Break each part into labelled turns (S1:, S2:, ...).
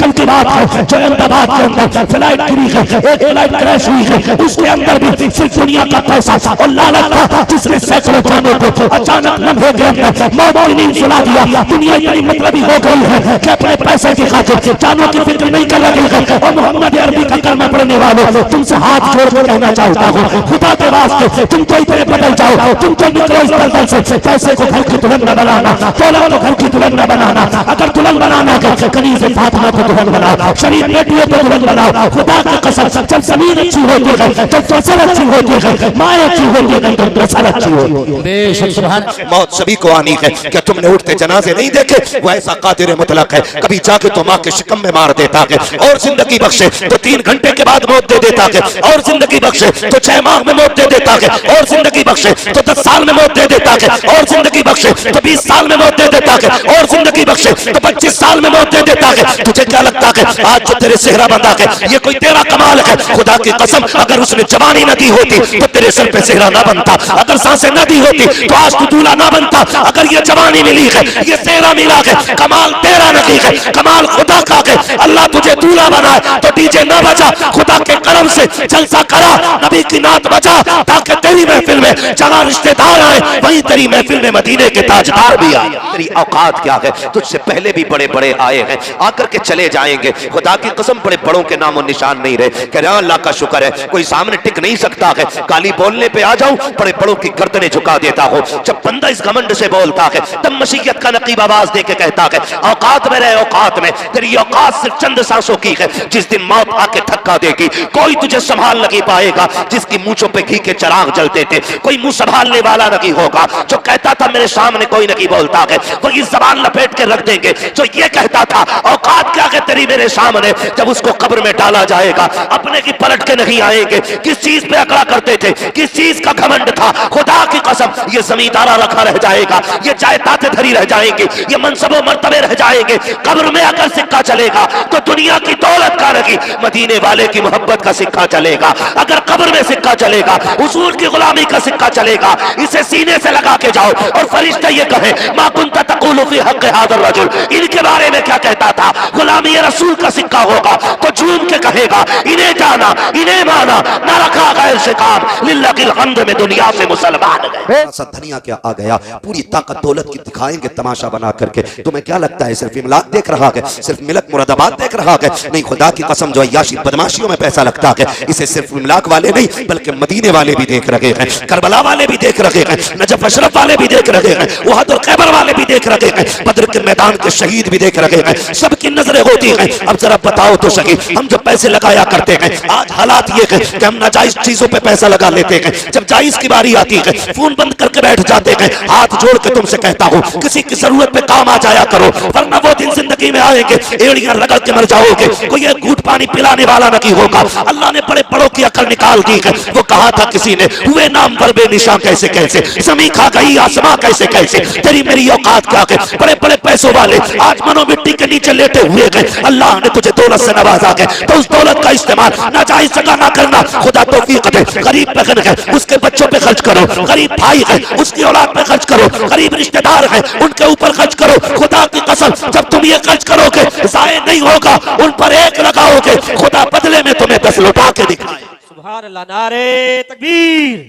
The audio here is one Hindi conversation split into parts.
S1: कल की बात है, जो अहमदाबाद के अंदर फ्लाइट गिरी है, एक फ्लाइट क्रैश हुई है, उसके अंदर भी सिर्फ दुनिया का पैसा और लालच था, जिसने सैकड़ों जानों को अचानक लम्हे के अंदर मौत की नींद सुला दिया। दुनिया इतनी मतलबी हो गई है कि अपने पैसे की खातिर जानों की फिक्र नहीं कर रही है। और मोहम्मद अरबी का कलमा पढ़ने वालों, तुमसे हाथ जोड़ कर कहना चाहता हूँ, खुदा के वास्ते तुम तो इतने बदल जाओ, तुम तो निकलो इस दलदल से। पैसे को घर की दुल्हन न बनाना, दौलत को घर की दुल्हन न बनाना। अगर दुल्हन बनाना है कनीज़ फातिमा को दुल्हन बनाओ, शरीफ बेटियों को दुल्हन बनाओ। खुदा की कसम, जब जमीन अच्छी होती है, जब फसल अच्छी होती है, माँ अच्छी होती है, तो फसल अच्छी होती है।
S2: मौत सभी को आनी है। क्या तुमने उठते जनाजे नहीं देखे? वो ऐसा कादिर मुतलक है, कभी जाके तो माँ के शिकम में मार देता है, और जिंदगी बख्शे तो 3 घंटे के बाद मौत दे देता है, और जिंदगी बख्शे तो 6 माह में मौत दे देता है, और जिंदगी बख्शे तो 10 साल में मौत दे देता है, और जिंदगी बख्शे तो 20 साल में मौत दे देता है, और जिंदगी बख्शे तो 25 साल में मौत दे देता है। तुझे क्या लगता है आज जो तेरे सेहरा बंधा है ये कोई तेरा कमाल है? खुदा की कसम, अगर उसने जवानी न दी होती तो तेरे सर पे सेहरा ना बनता, अगर सांसें न दी होती तो आज तू दूल्हा ना बनता। अगर ये जवानी मिली है, ये सेहरा मिला है, कमाल तेरा नहीं है, कमाल खुदा का है। अल्लाह तुझे दूल्हा बनाए तो डीजे ना बजा, खुदा के करम से जलसा करा, नबी की नात बजा, ताकि तेरी महफिल में जहां रिश्तेदार आए वहीं तेरी महफिल में मदीने के ताजदार भी आए। तेरी औकात क्या है? तुझसे पहले भी बड़े बड़े आए हैं, आकर के चले जाएंगे। खुदा की कसम, बड़े बड़ों के नामो निशान नहीं रहे। कह रहे अल्लाह का शुक्र है कोई सामने टिक नहीं सकता है, गाली बोलने पे आ जाऊं बड़े बड़ों की गर्दनें झुका देता हो। जब बंदा इस घमंड से बोलता है तब मशीयत का नकीब आवाज दे के कहता है औकात में रहे, औकात में। तेरी औकात सिर्फ चंद सांसों की है, जिस दिन मौत आके धक्का देगी कोई तुझे संभाल नहीं पाएगा। जिसकी मूंछों पे घी के चिराग जलते थे कोई मुंह संभालने वाला नहीं होगा। जो कहता था मेरे सामने कोई नहीं बोलता है, वही जबान लपेट के रख देंगे। जो ये कहता था औकात क्या है तेरी मेरे सामने, जब उसको कब्र में डाला जाएगा अपने की पलट के नहीं आएंगे। किस चीज पे अकड़ा करते थे, किस चीज का घमंड था? खुदा की कसम, ये जमींदारा रखा रह जाएगा, ये जायदादें धरी रह जाएंगी, ये मनसबो मर्तबे रह जाएंगे। कब्र में अगर सिक्का चलेगा तो दुनिया की दौलत का नहीं, मदीने वाले की मोहब्बत का सिक्का चलेगा। अगर कब्र में सिक्का चलेगा, हुजूर की गुलामी का सिक्का चलेगा। इसे सीने से लगा के जाओ और फरिश्ता ये कहे मा कुंता तक़ूलु फी हक़्क़ि हाज़ा रजुल, इनके बारे में क्या कहता था? गुलामी रसूल का सिक्का होगा तो झूम के कहेगा इन्हें जाना, इन्हें माना, न रखा गैर से काम, लिल्लाहिल हम्द में दुनिया से मुसलमान गए। धनिया क्या आ गया, पूरी ताकत दौलत की दिखाएंगे तमाशा बना करके। तुम्हें क्या लगता है सिर्फ इमलाक देख रहा है, सिर्फ मिलक मुरादाबाद देख रहा है? नहीं, खुदा की कसम, जो अय्याशी बदमाशियों में पैसा लगता है इसे सिर्फ इमलाक वाले नहीं बल्कि मदीने वाले भी देख रहे हैं, करबला वाले भी देख रहे हैं, नजफ अशरफ वाले भी देख रहे हैं, वहाद और खैबर वाले भी देख रहे हैं, बद्र के मैदान के शहीद भी देख रहे हैं। सबकी नजरें होती हैं। अब जरा बताओ तो सही, हम जो पैसे लगाया करते हैं आज हालात ये है कि हम नाजायज चीजों पे पैसा लगा लेते हैं। जब जायज की बारी आती है फोन बंद करके बैठ जाते हैं। हाथ जोड़ के तुमसे कहता हूँ किसी की जरूरत पे काम आ जाया करो, वरना वो दिन जिंदगी में आएंगे एड़ियां रगड़ के मर जाओगे, कोई एक घूंट पानी पिलाने वाला नहीं होगा। अल्लाह ने बड़े बड़ों की अकल निकाल दी है। वो कहा था किसी ने, हुए नाम पर बेनिशां कैसे कैसे, जमीन खा गई आसमां कैसे कैसे, तेरी मेरी औकात क्या है? बड़े बड़े पैसों वाले आज मनो मिट्टी के नीचे लेटे हुए गए। अल्लाह ने तुझे दौलत से नवाजा है तो उस दौलत का इस्तेमाल नाजायज जगह ना करना। खुदा तौफीक दे। गरीब बहन है उसके बच्चों पे खर्च करो, गरीब भाई है उसकी औलाद पे खर्च करो, गरीब रिश्तेदार है उनके ऊपर खर्च करो। खुदा की कसम, जब तुम ये खर्च करोगे जाये नहीं होगा, उन पर एक लगाओगे, खुदा बदले में तुम्हें 10 लौटा के दिखाए।
S3: सुभान अल्लाह। नारे तकबीर,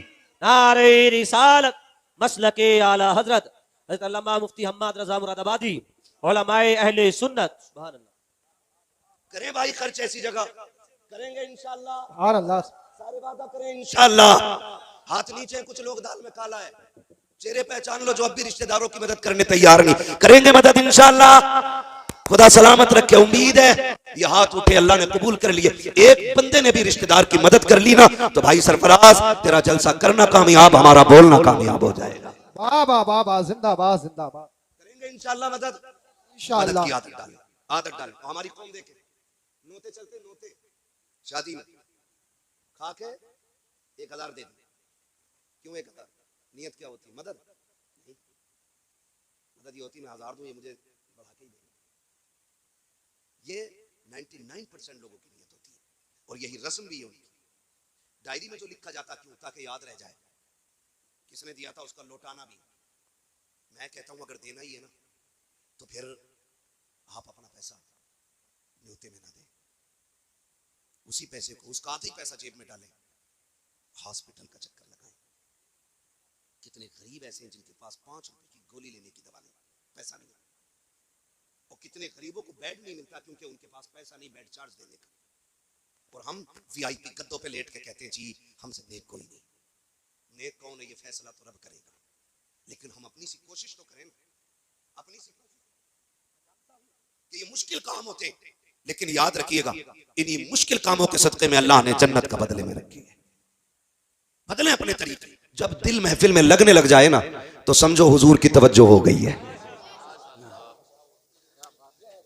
S3: नारे रिसालत, मसलके आला हजरत हज़रत अल्लामा मुफ्ती हम्माद रज़ा मुरादाबादी, उलमाए अहले सुन्नत। सुभान अल्लाह।
S2: करें भाई खर्च ऐसी जगह करेंगे इंशाअल्लाह,
S4: सुभान अल्लाह।
S2: सारे वादा करें इंशाअल्लाह। हाथ नीचे, कुछ लोग दाल में काला है, चेहरे पहचान लो जो अब भी रिश्तेदारों की मदद करने तैयार नहीं, करेंगे मदद इंशाअल्लाह। खुदा सलामत रखे। उम्मीद है ये हाथ उठे अल्लाह ने कबूल कर लिए। एक बंदे ने भी रिश्तेदार की मदद कर ली ना तो भाई सरफराज तेरा जलसा करना कामयाब, हमारा बोलना कामयाब हो जाएगा।
S4: वाह वाह वाह वाह, जिंदाबाद जिंदाबाद।
S2: करेंगे इंशाअल्लाह मदद,
S4: इंशाअल्लाह।
S2: मदद की आदत डालें, आदत डालें। हमारी कौम देखे नोते चलते, नोते शादी में खा के 1000 दे दे। क्यों 1000? नियत क्या होती है? मदद नहीं, मदद ये होती मैं 1000 दूं, ये मुझे बढ़ा के ही देंगे। ये 99% लोगों की नियत होती है और यही रस्म भी है उनकी। डायरी में जो लिखा जाता क्यों? ताकि याद रह जाए किसने दिया था, उसका लौटाना भी। मैं कहता हूं अगर देना ही है ना तो फिर आप अपना पैसा समझौते में ना दें, उसी पैसे को, उसका आधा ही पैसा जेब में डालें, हॉस्पिटल का चक्कर लगाएं। कितने गरीब ऐसे हैं जिनके पास 5 रुपए की गोली लेने की दवा नहीं, पैसा नहीं, और कितने गरीबों को बेड नहीं मिलता क्योंकि उनके पास पैसा नहीं बेड चार्ज देने का। और हम वीआईपी गद्दों पे लेट के कहते हैं जी हमसे नेक कोई नहीं। नेक कौन है ये फैसला तो रब करेगा, लेकिन हम अपनी सी कोशिश तो करें, अपनी सी कि ये मुश्किल काम होते, लेकिन याद रखिएगा इन्हीं मुश्किल कामों के सदके में अल्लाह ने जन्नत का बदले में रखी है। बदले अपने तरीके। जब दिल महफिल में लगने लग जाए ना तो समझो हुजूर की तवज्जो हो गई है।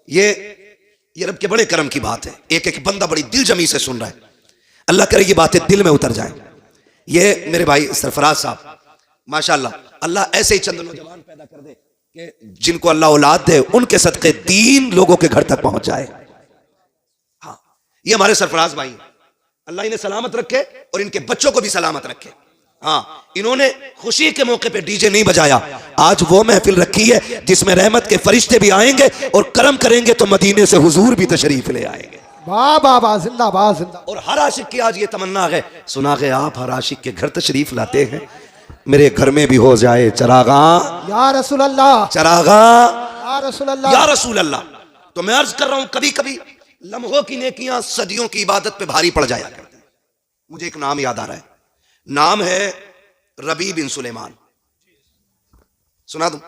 S2: ये रब के बड़े करम की बात है। एक एक बंदा बड़ी दिल जमी से सुन रहा है, अल्लाह करे ये बातें दिल में उतर जाए। ये मेरे भाई सरफराज साहब माशाल्लाह, अल्लाह ऐसे ही चंद नौजवान पैदा कर दे कि जिनको अल्लाह औलाद दे उनके सदके दीन लोगों के घर तक पहुंच जाए। हाँ, ये हमारे सरफराज भाई, अल्लाह इन्हें सलामत रखे और इनके बच्चों को भी सलामत रखे। हाँ, इन्होंने खुशी के मौके पे डीजे नहीं बजाया, आज वो महफिल रखी है जिसमें रहमत के फरिश्ते भी आएंगे और करम करेंगे तो मदीने से हुजूर भी तशरीफ ले आएंगे।
S4: वाह वाह वाह, जिंदाबाद जिंदाबाद।
S2: और हर आशिक की आज ये तमन्ना है, सुना है आप हर आशिक के घर तशरीफ लाते हैं, मेरे घर में भी हो जाए चरागा
S4: या रसूल अल्लाह,
S2: चरागा
S4: या रसूल अल्लाह,
S2: या रसूल अल्लाह। तो मैं अर्ज कर रहा हूं, कभी कभी लम्हों की नेकियां सदियों की इबादत पे भारी पड़ जाया करती है। मुझे एक नाम याद आ रहा है, नाम है रबी बिन सुलेमान। सुना दूं?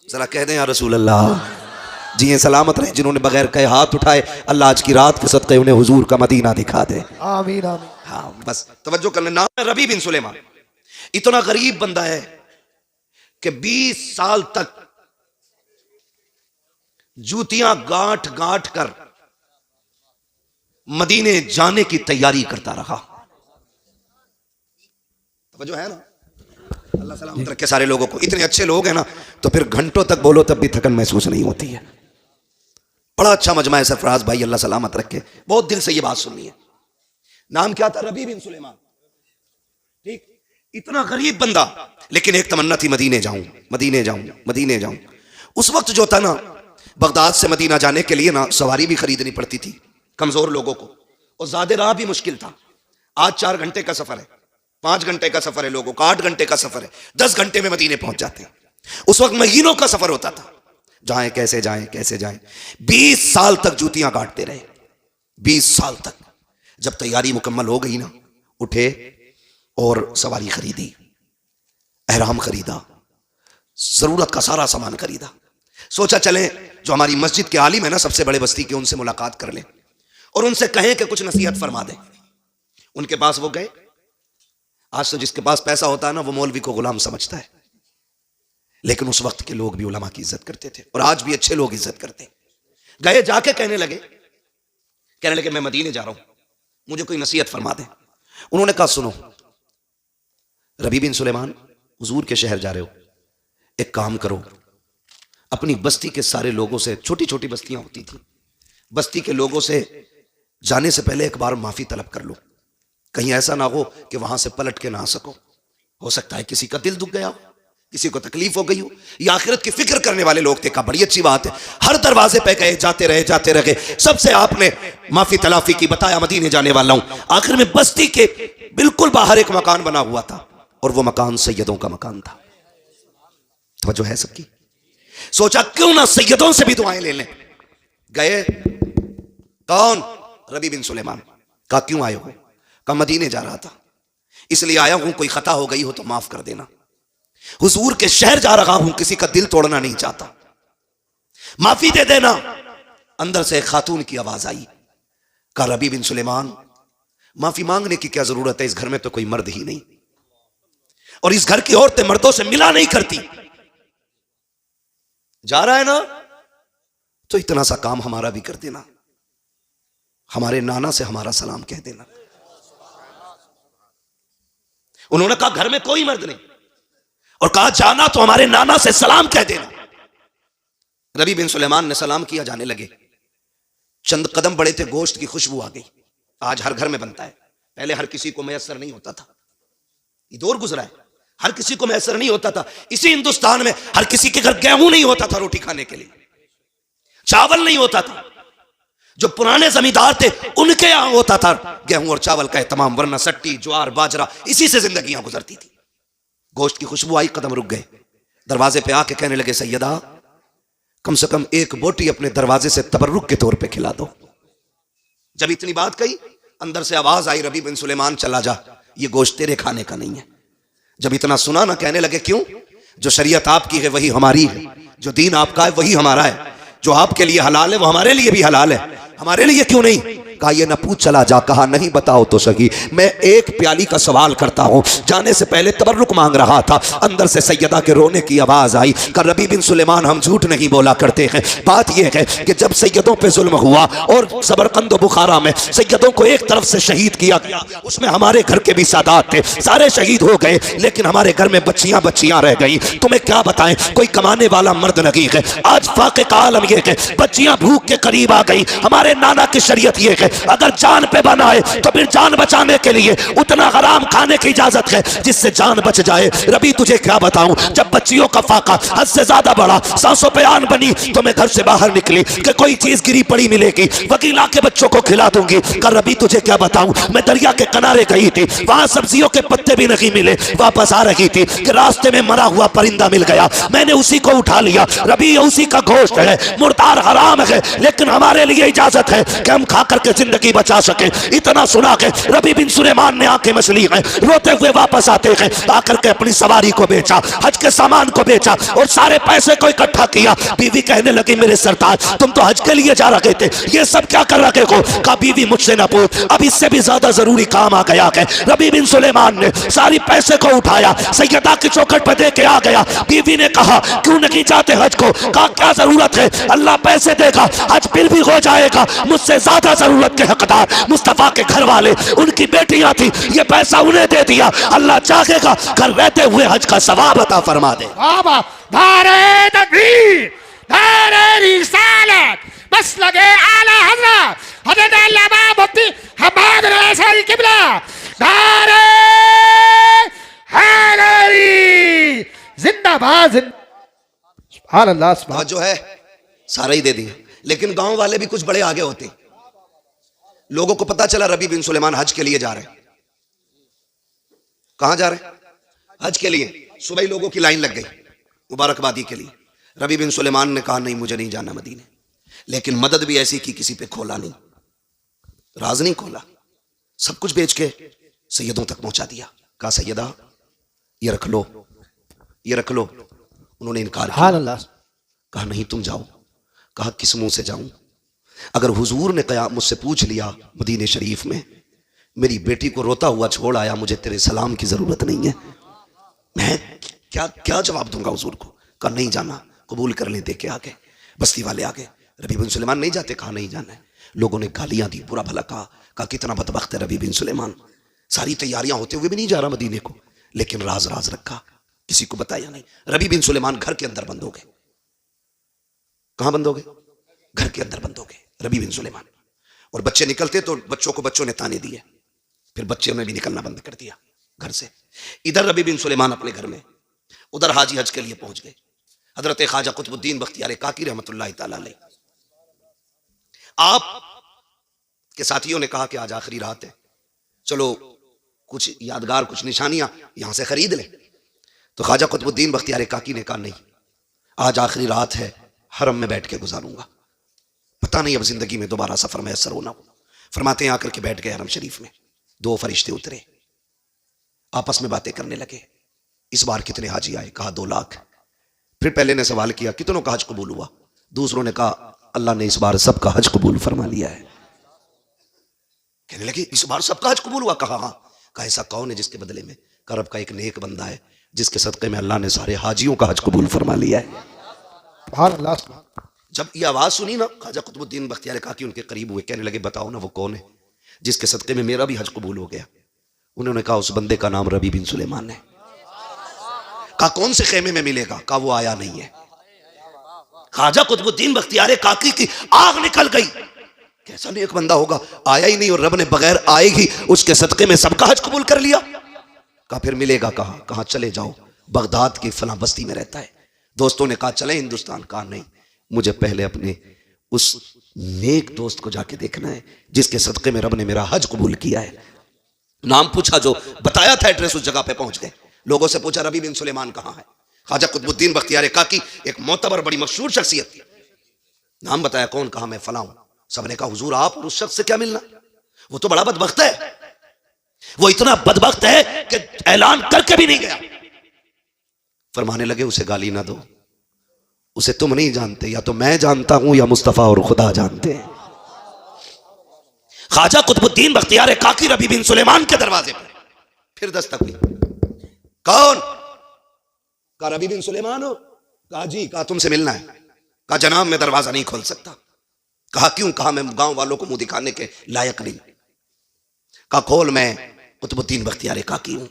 S2: जरा कह दें या रसूल अल्लाह। जी सलामत रहे, जिन्होंने बगैर कहे हाथ उठाए, अल्लाह आज की रात के सदक़े उन्हें हुजूर का मदीना दिखा दे।
S4: आमीन आमीन।
S2: हाँ बस तवज्जो करने, नाम है रबी बिन सुलेमान। इतना गरीब बंदा है कि 20 साल तक जूतियां गांठ गांठ कर मदीने जाने की तैयारी करता रहा। तवज्जो है ना? अल्लाह सलामत रखे सारे लोगों को। इतने अच्छे लोग हैं ना तो फिर घंटों तक बोलो तब भी थकन महसूस नहीं होती है। बड़ा अच्छा मजमा है सरफराज भाई, अल्लाह सलामत रखे। बहुत दिल से ये बात सुननी है। नाम क्या था? रबी बिन सुलेमान। ठीक, इतना गरीब बंदा, लेकिन एक तमन्ना थी, मदीने जाऊं, मदीने जाऊं, मदीने जाऊं। उस वक्त जो था ना, बगदाद से मदीना जाने के लिए ना सवारी भी खरीदनी पड़ती थी कमजोर लोगों को, और ज्यादा राह भी मुश्किल था। आज 4 घंटे का सफर है, 5 घंटे का सफर है लोगों का, 8 घंटे का सफर है, 10 घंटे में मदीने पहुंच जाते हैं। उस वक्त महीनों का सफर होता था, जाएं कैसे जाएं कैसे जाएं। 20 साल तक जूतियां काटते रहे, 20 साल तक। जब तैयारी मुकम्मल हो गई ना, उठे और सवारी खरीदी, एहराम खरीदा, जरूरत का सारा सामान खरीदा। सोचा चलें जो हमारी मस्जिद के आलिम है ना, सबसे बड़े बस्ती के, उनसे मुलाकात कर लें और उनसे कहें कि कुछ नसीहत फरमा दें। उनके पास वो गए। आज तो जिसके पास पैसा होता है ना वो मौलवी को गुलाम समझता है, लेकिन उस वक्त के लोग भी उलमा की इज्जत करते थे और आज भी अच्छे लोग इज्जत करते। गए, जाके कहने लगे मैं मदीने जा रहा हूं, मुझे कोई नसीहत फरमा दे। उन्होंने कहा सुनो रबी बिन सुलेमान, हुजूर के शहर जा रहे हो, एक काम करो, अपनी बस्ती के सारे लोगों से, छोटी छोटी बस्तियां होती थी, बस्ती के लोगों से जाने से पहले एक बार माफी तलब कर लो, कहीं ऐसा ना हो कि वहां से पलट के ना आ सको। हो सकता है किसी का दिल दुख गया हो, किसी को तकलीफ हो गई हो, या आखिरत की फिक्र करने वाले लोग थे। का बड़ी अच्छी बात है। हर दरवाजे पे गए, जाते रहे, सबसे आपने माफी तलाफी की, बताया मदीने जाने वाला हूं। आखिर में बस्ती के बिल्कुल बाहर एक मकान बना हुआ था और वो मकान सैयदों का मकान था। तो है सबकी। सोचा क्यों ना सैयदों से भी दुआएं ले लें। गए, कौन? रबी बिन सुलेमान। कहा क्यों आए हो? कहा मदीने जा रहा था, इसलिए आया हूं, कोई खता हो गई हो तो माफ कर देना। हुजूर के शहर जा रहा हूं, किसी का दिल तोड़ना नहीं चाहता, माफी दे देना। अंदर से एक खातून की आवाज आई। कहा रबी बिन सुलेमान, माफी मांगने की क्या जरूरत है, इस घर में तो कोई मर्द ही नहीं और इस घर की औरतें मर्दों से मिला नहीं करती। जा रहा है ना तो इतना सा काम हमारा भी कर देना, हमारे नाना से हमारा सलाम कह देना। उन्होंने कहा घर में कोई मर्द नहीं, और कहा जाना तो हमारे नाना से सलाम कह देना। रबी बिन सुलेमान ने सलाम किया, जाने लगे। चंद कदम बढ़े थे, गोश्त की खुशबू आ गई। आज हर घर में बनता है, पहले हर किसी को मैसर नहीं होता था। ये दौर गुजरा है, हर किसी को मैसर नहीं होता था। इसी हिंदुस्तान में हर किसी के घर गेहूं नहीं होता था रोटी खाने के लिए, चावल नहीं होता था। जो पुराने जमींदार थे उनके यहां होता था गेहूं और चावल का तमाम, वरना सट्टी ज्वार बाजरा इसी से जिंदगियां गुजरती थी। गोश्त की खुशबू आई, कदम रुक गए, दरवाजे पे आके कहने लगे सैयदा कम से कम एक बोटी अपने दरवाजे से तबर्रुक के तौर पे खिला दो। जब इतनी बात कही अंदर से आवाज आई रबी बिन सुलेमान चला जा, ये गोश्त तेरे खाने का नहीं है। जब इतना सुना ना कहने लगे क्यों? जो शरीयत आपकी है वही हमारी है, जो दीन आपका है वही हमारा है, जो आपके लिए हलाल है वो हमारे लिए भी हलाल है, हमारे लिए क्यों नहीं? कहा ये न पूछ चला जा, कहा नहीं बताओ तो सही, मैं एक प्याली का सवाल करता हूं। जाने से पहले तबर्रुक मांग रहा था, अंदर से सैयदा के रोने की आवाज आई। कहा रबी बिन सुलेमान हम झूठ नहीं बोला करते हैं, बात यह है कि जब सैयदों पे जुल्म हुआ और सबरकंद बुखारा में सैयदों को एक तरफ से शहीद किया गया, उसमें हमारे घर के भी सादात थे, सारे शहीद हो गए, लेकिन हमारे घर में बच्चियां बच्चियां रह गई। तुम्हें क्या बताएं, कोई कमाने वाला मर्द नहीं है। आज फाके का आलम यह है बच्चियां भूख के करीब आ गई। हमारे नाना की शरीयत यह है अगर जान पे बनाए तो फिर जान बचाने के लिए उतना हराम खाने की इजाजत है जिससे जान बच जाए। रबी तुझे क्या बताऊं, जब बच्चियों का फाका हद से ज्यादा बड़ा, सांसों पे आन बनी तो मैं घर से बाहर निकली कि कोई चीज गिरी पड़ी मिलेगी, वकीला के बच्चों को खिला दूंगी। कर रबी तुझे क्या बताऊं, मैं दरिया के किनारे गई थी, वहां सब्जियों के पत्ते भी नहीं मिले, वापस आ रही थी कि रास्ते में मरा हुआ परिंदा मिल गया, मैंने उसी को उठा लिया। रबी उसी का गोश्त है, मुर्दार हराम है, लेकिन हमारे लिए इजाजत है कि हम खा करके जिंदगी बचा सके। इतना सुना के रबी बिन सुलेमान ने आंखें मसली हैं, रोते हुए वापस आते हैं, आकर के अपनी सवारी को बेचा, हज के सामान को बेचा और सारे पैसे को इकट्ठा किया। बीवी कहने लगी मेरे सरताज तुम तो हज के लिए जा रहे थे, ये सब क्या कर रहे हो? कहा बीवी मुझसे ना पूछ, अब इससे भी ज्यादा जरूरी काम आ गया है। रबी बिन सुलेमान ने सारी पैसे को उठाया, सैयदा की चौखट पर दे के आ गया। बीवी ने कहा क्यों नहीं जाते हज को? कहा क्या जरूरत है, अल्लाह पैसे देगा, हज फिर भी हो जाएगा। मुझसे ज्यादा जरूरत के हकदार मुस्तफा के घर वाले, उनकी बेटियां थी, ये पैसा उन्हें दे दिया, अल्लाह चाहेगा घर रहते हुए हज का सवाब अता फरमा दे।
S4: नारे तकबीर, नारे रिसालत, बस लगे आला हजरत हजरत अल्लामा मुफ्ती हम्माद रज़ा किबला, नारे हैदरी जिंदाबाद। सुभान अल्लाह, सुभान
S2: जो है सारा ही दे दिया, लेकिन गांव वाले भी कुछ बड़े आगे होते। लोगों को पता चला रबी बिन सुलेमान हज के लिए जा रहे हैं। कहां जा रहे हैं? हज के लिए। सुबह ही लोगों की लाइन लग गई मुबारकबादी के लिए। रबी बिन सुलेमान ने कहा नहीं मुझे नहीं जाना मदीने, लेकिन मदद भी ऐसी की किसी पे खोला नहीं, राज नहीं खोला, सब कुछ बेच के सैयदों तक पहुंचा दिया। कहा सैयदा ये रख लो, ये रख लो। उन्होंने इनकार किया, कहा नहीं तुम जाओ। कहा किस मुंह से जाऊं? अगर हुजूर ने कहा मुझसे पूछ लिया मदीने शरीफ में मेरी बेटी को रोता हुआ छोड़ आया, मुझे तेरे सलाम की जरूरत नहीं है, मैं क्या क्या जवाब दूंगा हुजूर को? कहा नहीं जाना, कबूल कर ले। दे के आगे बस्ती वाले आगे, रबी बिन सुलेमान नहीं जाते, कहा नहीं जाना है। लोगों ने गालियां दी, बुरा भला कहा कितना बदबख्त है रबी बिन सुलेमान, सारी तैयारियां होते हुए भी नहीं जा रहा मदीने को, लेकिन राज राज रखा, किसी को बताया नहीं। रबी बिन सुलेमान घर के अंदर बंद हो गए। कहां बंद हो गए? घर के अंदर बंद हो गए रबी बिन सुलेमान। और बच्चे निकलते तो बच्चों को बच्चों ने ताने दिए, फिर बच्चों ने भी निकलना बंद कर दिया घर से। इधर रबी बिन सुलेमान अपने घर में, उधर हाजी हज के लिए पहुंच गए। हजरत ख्वाजा कुतुबुद्दीन बख्तियार काकी रहमतुल्लाह तआला अलैह, आप के साथियों ने कहा कि आज आखिरी रात है, चलो कुछ यादगार कुछ निशानियां यहां से खरीद ले। तो ख्वाजा कुतुबुद्दीन बख्तियार काकी ने कहा नहीं, आज आखिरी रात है, हरम में बैठ के गुजारूंगा, पता नहीं अब जिंदगी में दोबारा सफर मैसर होना हो। फरमाते हैं आकर के बैठ गए हरम शरीफ में। दो फरिश्ते उतरे, आपस में बातें करने लगे। इस बार कितने हाजी आए? कहा 2 लाख। फिर पहले ने सवाल किया कितनों का हज कबूल हुआ? दूसरों ने कहा अल्लाह ने इस बार सबका हज कबूल फरमा लिया है। कहने लगे इस बार सबका हज कबूल हुआ? कहा हाँ। कहा ऐसा कौन है जिसके बदले में? करब का एक नेक बंदा है जिसके सदक़े में अल्लाह ने सारे हाजियों का हज कबूल फरमा लिया है। जब ये आवाज सुनी ना, ख्वाजा कुतुबुद्दीन बख्तियार काकी उनके करीब हुए, कहने लगे बताओ ना वो कौन है जिसके सदक़े में मेरा भी हज कबूल हो गया? उन्होंने कहा उस बंदे का नाम रबी बिन सुलेमान है। कहा कौन से खेमे में मिलेगा? कहा वो आया नहीं है। ख्वाजा कुतुबुद्दीन बख्तियार काकी की आग निकल गई, कैसा नेक बंदा होगा, आया ही नहीं और रब ने बगैर आए ही उसके सदक़े में सबका हज कबूल कर लिया। कहा फिर मिलेगा कहाँ? कहा चले जाओ, बगदाद की फला बस्ती में रहता है। दोस्तों ने कहा चले हिंदुस्तान? कहा नहीं, मुझे पहले अपने उस नेक दोस्त को जाके देखना है जिसके सदक़े में रब ने मेरा हज कबूल किया है। नाम पूछा, जो बताया था एड्रेस, उस जगह पे पहुंच गए। लोगों से पूछा रबी बिन सुलेमान कहां है। ख्वाजा कुतुबुद्दीन बख्तियार काकी एक मोतबर बड़ी मशहूर शख्सियत थी। नाम बताया, कौन, कहा मैं फलां हूं। सबने कहा हुजूर आप और उस शख्स से क्या मिलना, वो तो बड़ा बदबख्त है। वो इतना बदबख्त है कि ऐलान करके भी नहीं गया। फरमाने लगे उसे गाली ना दो, उसे तुम नहीं जानते, या तो मैं जानता हूं या मुस्तफा और खुदा जानते हैं। ख्वाजा कुतुबुद्दीन बख्तियार काकी रबी बिन सुलेमान के दरवाजे पर फिर दस्तक हुई। कौन? कहा रबी बिन सुलेमान हो। कहा जी। कहा तुमसे मिलना है। कहा जनाब मैं दरवाजा नहीं खोल सकता। कहा क्यों? कहा मैं गांव वालों को मुंह दिखाने के लायक नहीं। कहा खोल, मैं कुतुबुद्दीन बख्तियार काकी हूं,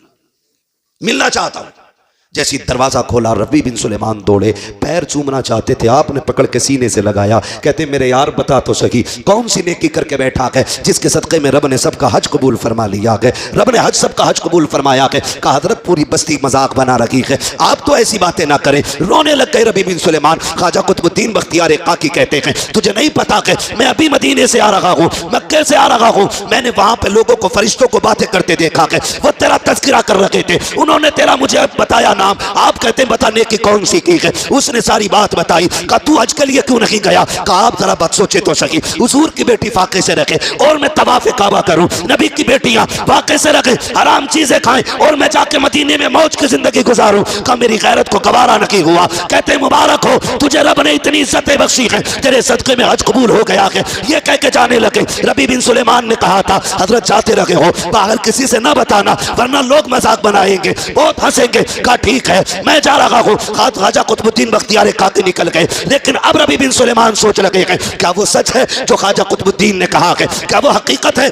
S2: मिलना चाहता हूं। जैसी दरवाजा खोला रबी बिन सुलेमान दौड़े, पैर चूमना चाहते थे, आपने पकड़ के सीने से लगाया। कहते मेरे यार बता तो सही कौन सी नेकी करके बैठा है जिसके सदक़े में रब ने सबका हज कबूल फरमा लिया है। रब ने हज सबका हज कबूल फरमाया है। कहा हजरत पूरी बस्ती मजाक बना रखी है, आप तो ऐसी बातें ना करें। रोने लग गए रबी बिन सुलेमान। ख्वाजा कुतुबुद्दीन बख्तियार काकी कहते हैं तुझे नहीं पता कि मैं अभी मदीने से आ रहा हूँ, मक्के से आ रहा हूँ। मैंने वहां पे लोगों को, फरिश्तों को बातें करते देखा है। वो तेरा तज़किरा कर रहे थे, उन्होंने तेरा मुझे बताया नाम। आप कहते बताने की कौन सी की है। उसने सारी बात बताई। कहा तू हज के लिए क्यों नहीं गया? कहा आप जरा बात सोचे तो सही, हुजूर की बेटी फाके से रखे और मैं तवाफ काबा करूं, नबी की बेटियां फाके से रखे, हराम चीजें खाएं और मैं जाके मदीने में मौज की जिंदगी गुजारूं। कहा मेरी गैरत को गवारा नहीं हुआ। कहते मुबारक हो तुझे रब ने इतनी इज्जतें बख्शी है, तेरे सदके में हज कबूल हो गया है। ये कह के जाने लगे। रबी बिन सुलेमान ने कहा था हजरत जाते रहे हो, बाहर किसी से ना बताना वरना लोग मजाक बनाएंगे, बहुत हंसेंगे। कहा ठीक है मैं जा रहा हूं। ख्वाजा कुतुबुद्दीन बख्तियार काकी निकल गए। लेकिन अब रबी बिन सुलेमान सोच लगे हैं क्या वो सच है जो ख्वाजा कुतुबुद्दीन ने कहा है, क्या वो हकीकत है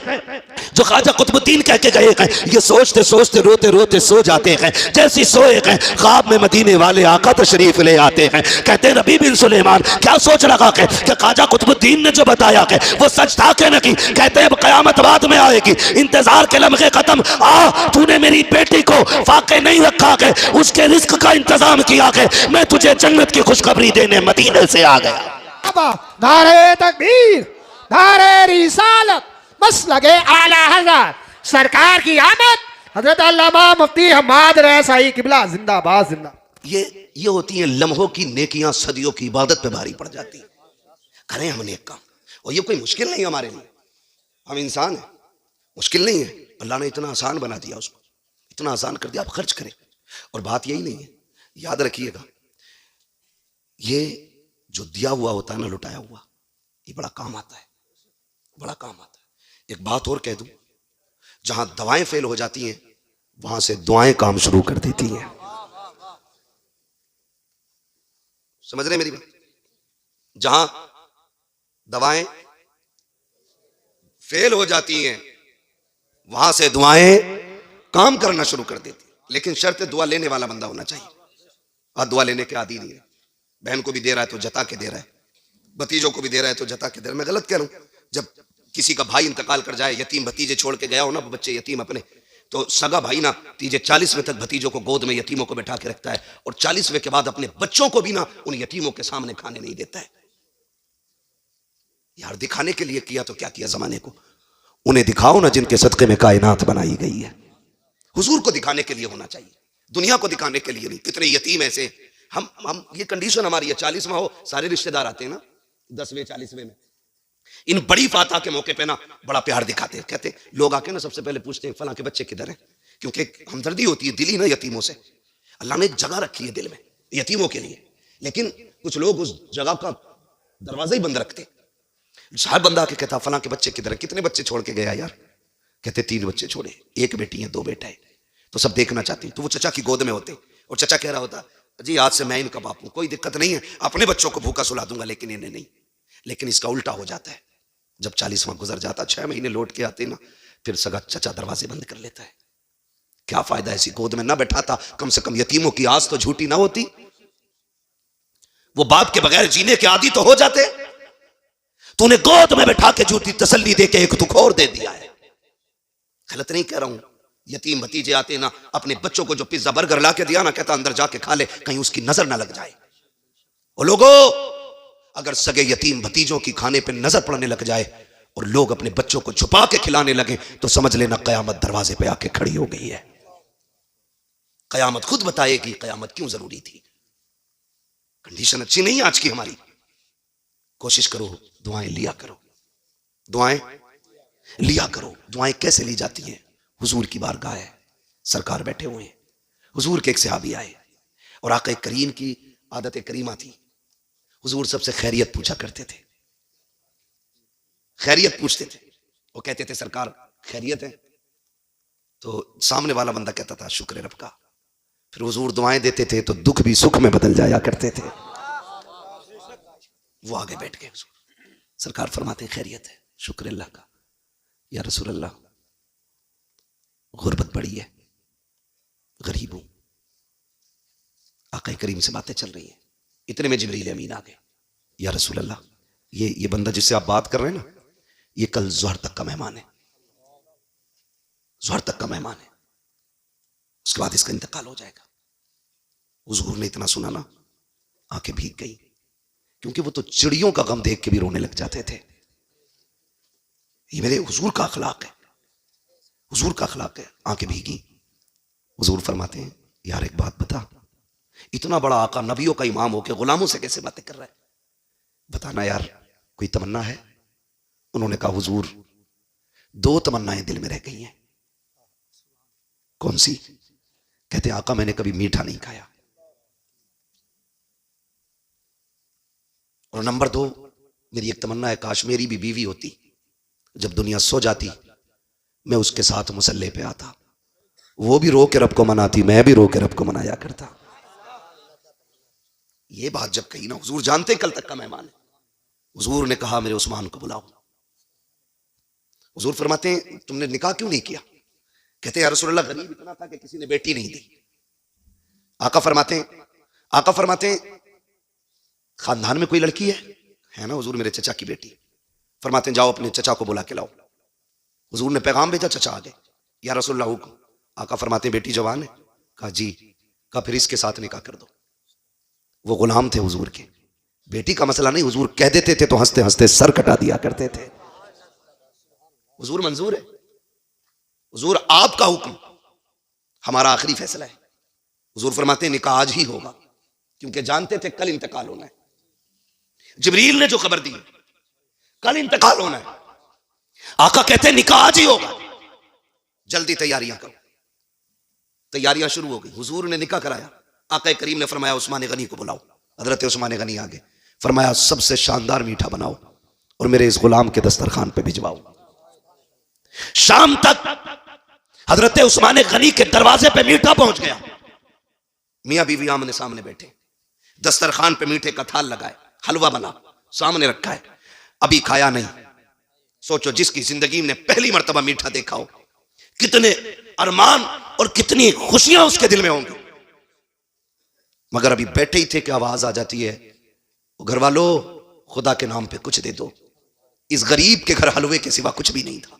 S2: जो ख्वाजा कुतुबुद्दीन कह के गए हैं। ये सोचते सोचते रोते रोते सो जाते हैं। जैसी सोए हैं ख्वाब में मदीने वाले आका तशरीफ ले आते हैं। कहते हैं रबी बिन सुलेमान क्या सोच रखा है कि ख्वाजा कुतुबुद्दीन ने जो बताया है वो सच था कि नहीं। कहते हैं कयामत बाद में आएगी, इंतजार के लम्हे खत्म। आ तूने मेरी बेटी को फाके नहीं रखा है, उसके रिस्क का इंतजाम किया है, मैं तुझे जन्नत की खुशखबरी देने मदीने से आ गया।
S4: नारे तकबीर, नारे रिसालत, मसलके आला हज़रत, सरकार की आमद। हजरत अल्लामा मुफ्ती हम्माद रज़ाई किबला जिंदाबाद जिंदाबाद।
S2: ये होती हैं लम्हों की नेकियां, सदियों की इबादत पे भारी पड़ जाती। करें हम नेक काम, और ये कोई मुश्किल नहीं हमारे लिए। हम इंसान हैं, मुश्किल नहीं है। अल्लाह ने इतना आसान बना दिया, उसको इतना आसान कर दिया, आप खर्च करें। और बात यही नहीं है, याद रखिएगा ये जो दिया हुआ होता है ना, लुटाया हुआ, ये बड़ा काम आता है, बड़ा काम आता है। एक बात और कह दूं, जहां दवाएं फेल हो जाती हैं वहां से दुआएं काम शुरू कर देती हैं। समझ रहे मेरी बात? जहां दवाएं फेल हो जाती हैं वहां से दुआएं काम करना शुरू कर देती। लेकिन शर्त दुआ लेने वाला बंदा होना चाहिए। आज दुआ लेने के आदी नहीं है। बहन को भी दे रहा है तो जता के दे रहा है, भतीजों को भी दे रहा है तो जता के दे रहा है। मैं गलत कह रहा हूं? जब किसी का भाई इंतकाल कर जाए, यतीम भतीजे छोड़ के गया हो ना, बच्चे यतीम अपने, तो सगा भाई ना तीजे 40वें तक भतीजों को गोद में यतीमों को बैठा के रखता है, और 40वें के बाद अपने बच्चों को भी ना उन यतीमों के सामने खाने नहीं देता है। यार दिखाने के लिए किया तो क्या किया जमाने को। उन्हें दिखाओ ना जिनके सदके में कायनात बनाई गई है। हुजूर को दिखाने के लिए होना चाहिए, दुनिया को दिखाने के लिए नहीं। कितने यतीम ऐसे हम ये कंडीशन हमारी है, 40वां हो सारे रिश्तेदार आते हैं ना, 10वें 40वें में। इन बड़ी फातह के मौके पे ना बड़ा प्यार दिखाते हैं। कहते लोग आके ना सबसे पहले पूछते हैं फलां के बच्चे किधर हैं, क्योंकि हमदर्दी होती है दिली ना यतीमों से। अल्लाह ने एक जगह रखी है दिल में यतीमों के लिए, लेकिन कुछ लोग उस जगह का दरवाजा ही बंद रखते। हर बंदा आके कहता फलां के बच्चे किधर है, कितने बच्चे छोड़ के गया यार? कहते 3 बच्चे छोड़े, 1 बेटी है 2 बेटा है। तो सब देखना चाहते हैं, तो वो चचा की गोद में होते और चचा कह रहा होता जी आज से मैं इनका बाप हूं, कोई दिक्कत नहीं है, अपने बच्चों को भूखा सुला दूंगा लेकिन इन्हें नहीं। लेकिन इसका उल्टा हो जाता है, जब 40वां गुजर जाता, 6 महीने लौट के आते ना, फिर सगा चचा दरवाजे बंद कर लेता है। क्या फायदा ऐसी गोद में ना बैठाता, कम से कम यतीमों की आस तो झूठी ना होती। वो बाप के बगैर जीने के आदी तो हो जाते। तूने गोद में बैठा के झूठी तसल्ली दे के एक दुख और दे दिया है। गलत नहीं कह रहा हूं। यतीम भतीजे आते ना, अपने बच्चों को जो पिज्जा बर्गर ला के दिया ना, कहता अंदर जाके खा ले, कहीं उसकी नजर ना लग जाए। ओ लोगो अगर सगे यतीम भतीजों की खाने पे नजर पड़ने लग जाए और लोग अपने बच्चों को छुपा के खिलाने लगे तो समझ लेना कयामत दरवाजे पे आके खड़ी हो गई है। कयामत खुद बताएगी कयामत क्यों जरूरी थी। कंडीशन अच्छी नहीं आज की हमारी। कोशिश करो, दुआएं लिया करो, दुआएं लिया करो। दुआएं कैसे ली जाती हैं? हुजूर की बारगाह है, सरकार बैठे हुए हैं, हुजूर के एक सहाबी आए और आका करीम की आदत करीमा थी, हुजूर सबसे खैरियत पूछा करते थे, खैरियत पूछते थे। वो कहते थे सरकार खैरियत है, तो सामने वाला बंदा कहता था शुक्र रब का। फिर हुजूर दुआएं देते थे तो दुख भी सुख में बदल जाया करते थे। वो आगे बैठ गए, सरकार फरमाते खैरियत है, शुक्र अल्लाह का। या रसूल अल्लाह गुर्बत बड़ी है, गरीब हूं। आका करीम से बातें चल रही हैं, इतने में जिब्रील अमीन आ गए। या रसूल अल्लाह ये बंदा जिससे आप बात कर रहे हैं ना, ये कल ज़ोहर तक का मेहमान है, ज़ोहर तक का मेहमान है, उसके बाद इसका इंतकाल हो जाएगा। हुजूर ने इतना सुना ना, आंखें भीग गई, क्योंकि वो तो चिड़ियों का गम देख के भी रोने लग जाते थे। ये मेरे हुजूर का अखलाक है, हुजूर का अखलाक है। आंखें भीगी। हुजूर फरमाते हैं यार एक बात बता, इतना बड़ा आका नबियों का इमाम होके गुलामों से कैसे बातें कर रहा है? बताना यार कोई तमन्ना है? उन्होंने कहा हुजूर 2 तमन्नाएं दिल में रह गई हैं। कौन सी? कहते आका मैंने कभी मीठा नहीं खाया, और नंबर 2 मेरी एक तमन्ना है काश मेरी भी बीवी होती, जब दुनिया सो जाती मैं उसके साथ मुसल्ले पे आता, वो भी रो के रब को मनाती, मैं भी रो के रब को मनाया करता। ये बात जब कही ना, हुजूर जानते कल तक का मेहमान है। हुजूर ने कहा मेरे उस्मान को बुलाओ। हुजूर फरमाते हैं तुमने निकाह क्यों नहीं किया? कहते या रसूलल्लाह गरीब इतना था कि किसी ने बेटी नहीं दी। आका फरमाते हैं खानदान में कोई लड़की है ना? हुजूर मेरे चचा की बेटी। फरमाते हैं जाओ अपने चचा को बुला के लाओ। हुजूर ने पैगाम भेजा, चचा आ गए। या रसूलल्लाह हुक्म। आका फरमाते हैं बेटी जवान है? कहा जी। कहा फिर इसके साथ निकाह कर दो। वो गुलाम थे हुजूर के, बेटी का मसला नहीं, हुजूर कह देते थे तो हंसते हंसते सर कटा दिया करते थे। हुजूर मंजूर है, हुजूर आपका हुक्म, हमारा आखिरी फैसला है। हुजूर फरमाते हैं निकाह आज ही होगा, क्योंकि जानते थे कल इंतकाल होना है। जिब्रील ने जो खबर दी कल इंतकाल होना है, आका कहते हैं निकाह आज ही होगा, जल्दी तैयारियां करो। तैयारियां शुरू हो गई। हुजूर ने निकाह कराया। आका करीम ने फरमाया उस्मान गनी को बुलाओ। हजरत उस्मान गनी आ गए। फरमाया सबसे शानदार मीठा बनाओ और मेरे इस गुलाम के दस्तरखान पे भिजवाओ। शाम तक हजरत उस्मान गनी के दरवाजे पे मीठा पहुंच गया। मियां बीवी आमने सामने बैठे, दस्तरखान पे मीठे का थाल लगाए, हलवा बना सामने रखा है, अभी खाया नहीं। सोचो जिसकी जिंदगी में पहली मर्तबा मीठा देखा हो, कितने अरमान और कितनी खुशियां उसके दिल में होंगी। मगर अभी बैठे ही थे कि आवाज आ जाती है, घर वालों खुदा के नाम पे कुछ दे दो। इस गरीब के घर हलवे के सिवा कुछ भी नहीं था,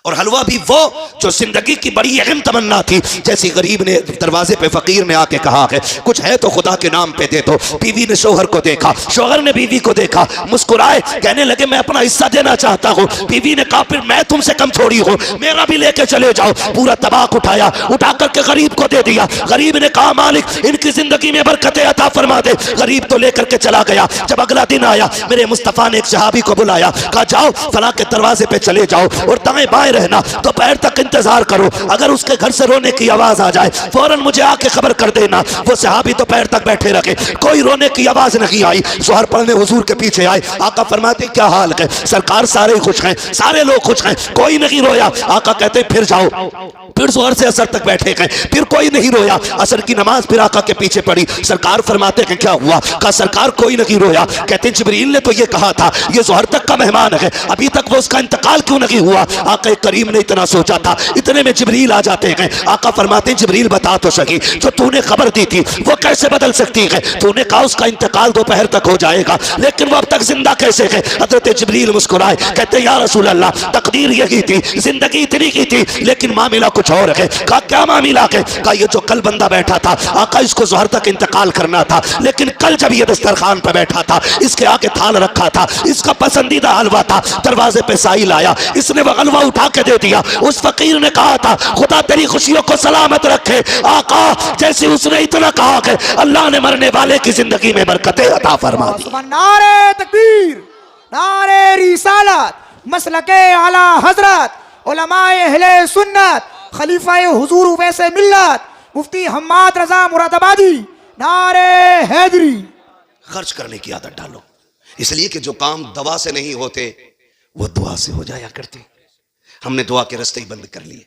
S2: और हलवा भी वो जो जिंदगी की बड़ी अहम तमन्ना थी। जैसे गरीब ने दरवाजे पे फकीर ने आके कहा है कुछ है तो खुदा के नाम पे दे दो। बीवी ने शोहर को देखा, शोहर ने बीवी को देखा, मुस्कुराए, कहने लगे मैं अपना हिस्सा देना चाहता हूँ। बीवी ने कहा फिर मैं तुमसे कम थोड़ी हूँ, मेरा भी लेके चले जाओ। पूरा तबाक उठाया, उठा करके गरीब को दे दिया। गरीब ने कहा मालिक इनकी जिंदगी में बरकतें अता फरमा दे। गरीब तो लेकर के चला गया। जब अगला दिन आया, मेरे मुस्तफा ने एक सहाबी को बुलाया, कहा जाओ फला के दरवाजे पे चले जाओ और दाएं बाएं रहना, दोपहर तक इंतजार करो। अगर उसके घर से रोने की आवाज आ जाए फौरन मुझे आके खबर कर देना। वो सहाबी दोपहर तक बैठे रखे, कोई रोने की आवाज नहीं आई। जोहर पढ़ने हुजूर के पीछे आए। आका फरमाते क्या हाल है? सरकार सारे खुश हैं, सारे लोग खुश हैं, कोई नहीं रोया। आका कहते फिर जाओ। फिर जोहर से असर तक बैठे गए, फिर कोई नहीं रोया। असर की नमाज फिर आका के पीछे पड़ी। सरकार फरमाते कि क्या हुआ? कहा सरकार कोई नहीं रोया। कहते जिब्रील ने तो ये कहा था ये जोहर तक का मेहमान है, अभी तक वो उसका इंतकाल क्यों नहीं हुआ? आका करीम ने इतना सोचा था। इतने में जिब्रील आ जाते हैं। आका फरमाते हैं जिब्रील बता तो सकी, जो तूने खबर दी थी वो कैसे बदल सकती है? तूने कहा उसका इंतकाल दोपहर तक हो जाएगा, लेकिन वो अब तक जिंदा कैसे है? हजरत जिब्रील मुस्कुराए, कहते या रसूल अल्लाह, तकदीर यही थी, जिंदगी इतनी की थी, लेकिन मामला कुछ और है। कहा क्या मामला है? कहा ये जो कल बंदा बैठा था आका, इसको जोहर तक इंतकाल करना था, लेकिन कल जब ये दस्तरखान पर बैठा था, इसके आगे थाल रखा था, इसका पसंदीदा हलवा था, दरवाजे पे साइल आया, इसने वो हलवा उठा के दे दिया। उस फकीर ने कहा था खुदा तेरी खुशियों को सलामत रखे। आका जैसे उसने इतना कहा कि अल्लाह ने मरने वाले की जिंदगी में बरकतें अता फरमा दी।
S4: नारे तकबीर, नारे रिसालत, मसलके आला हजरत, उलमाए अहले सुन्नत, खलीफाए हुजूर वैसे मिल्लत, मुफ्ती हम्माद रजा मुरादाबादी, नारे हैदरी।
S2: खर्च करने की आदत डालो, इसलिए कि जो काम दवा से नहीं होते वो दुआ से हो जाया करते। हमने दुआ के रास्ते ही बंद कर लिए।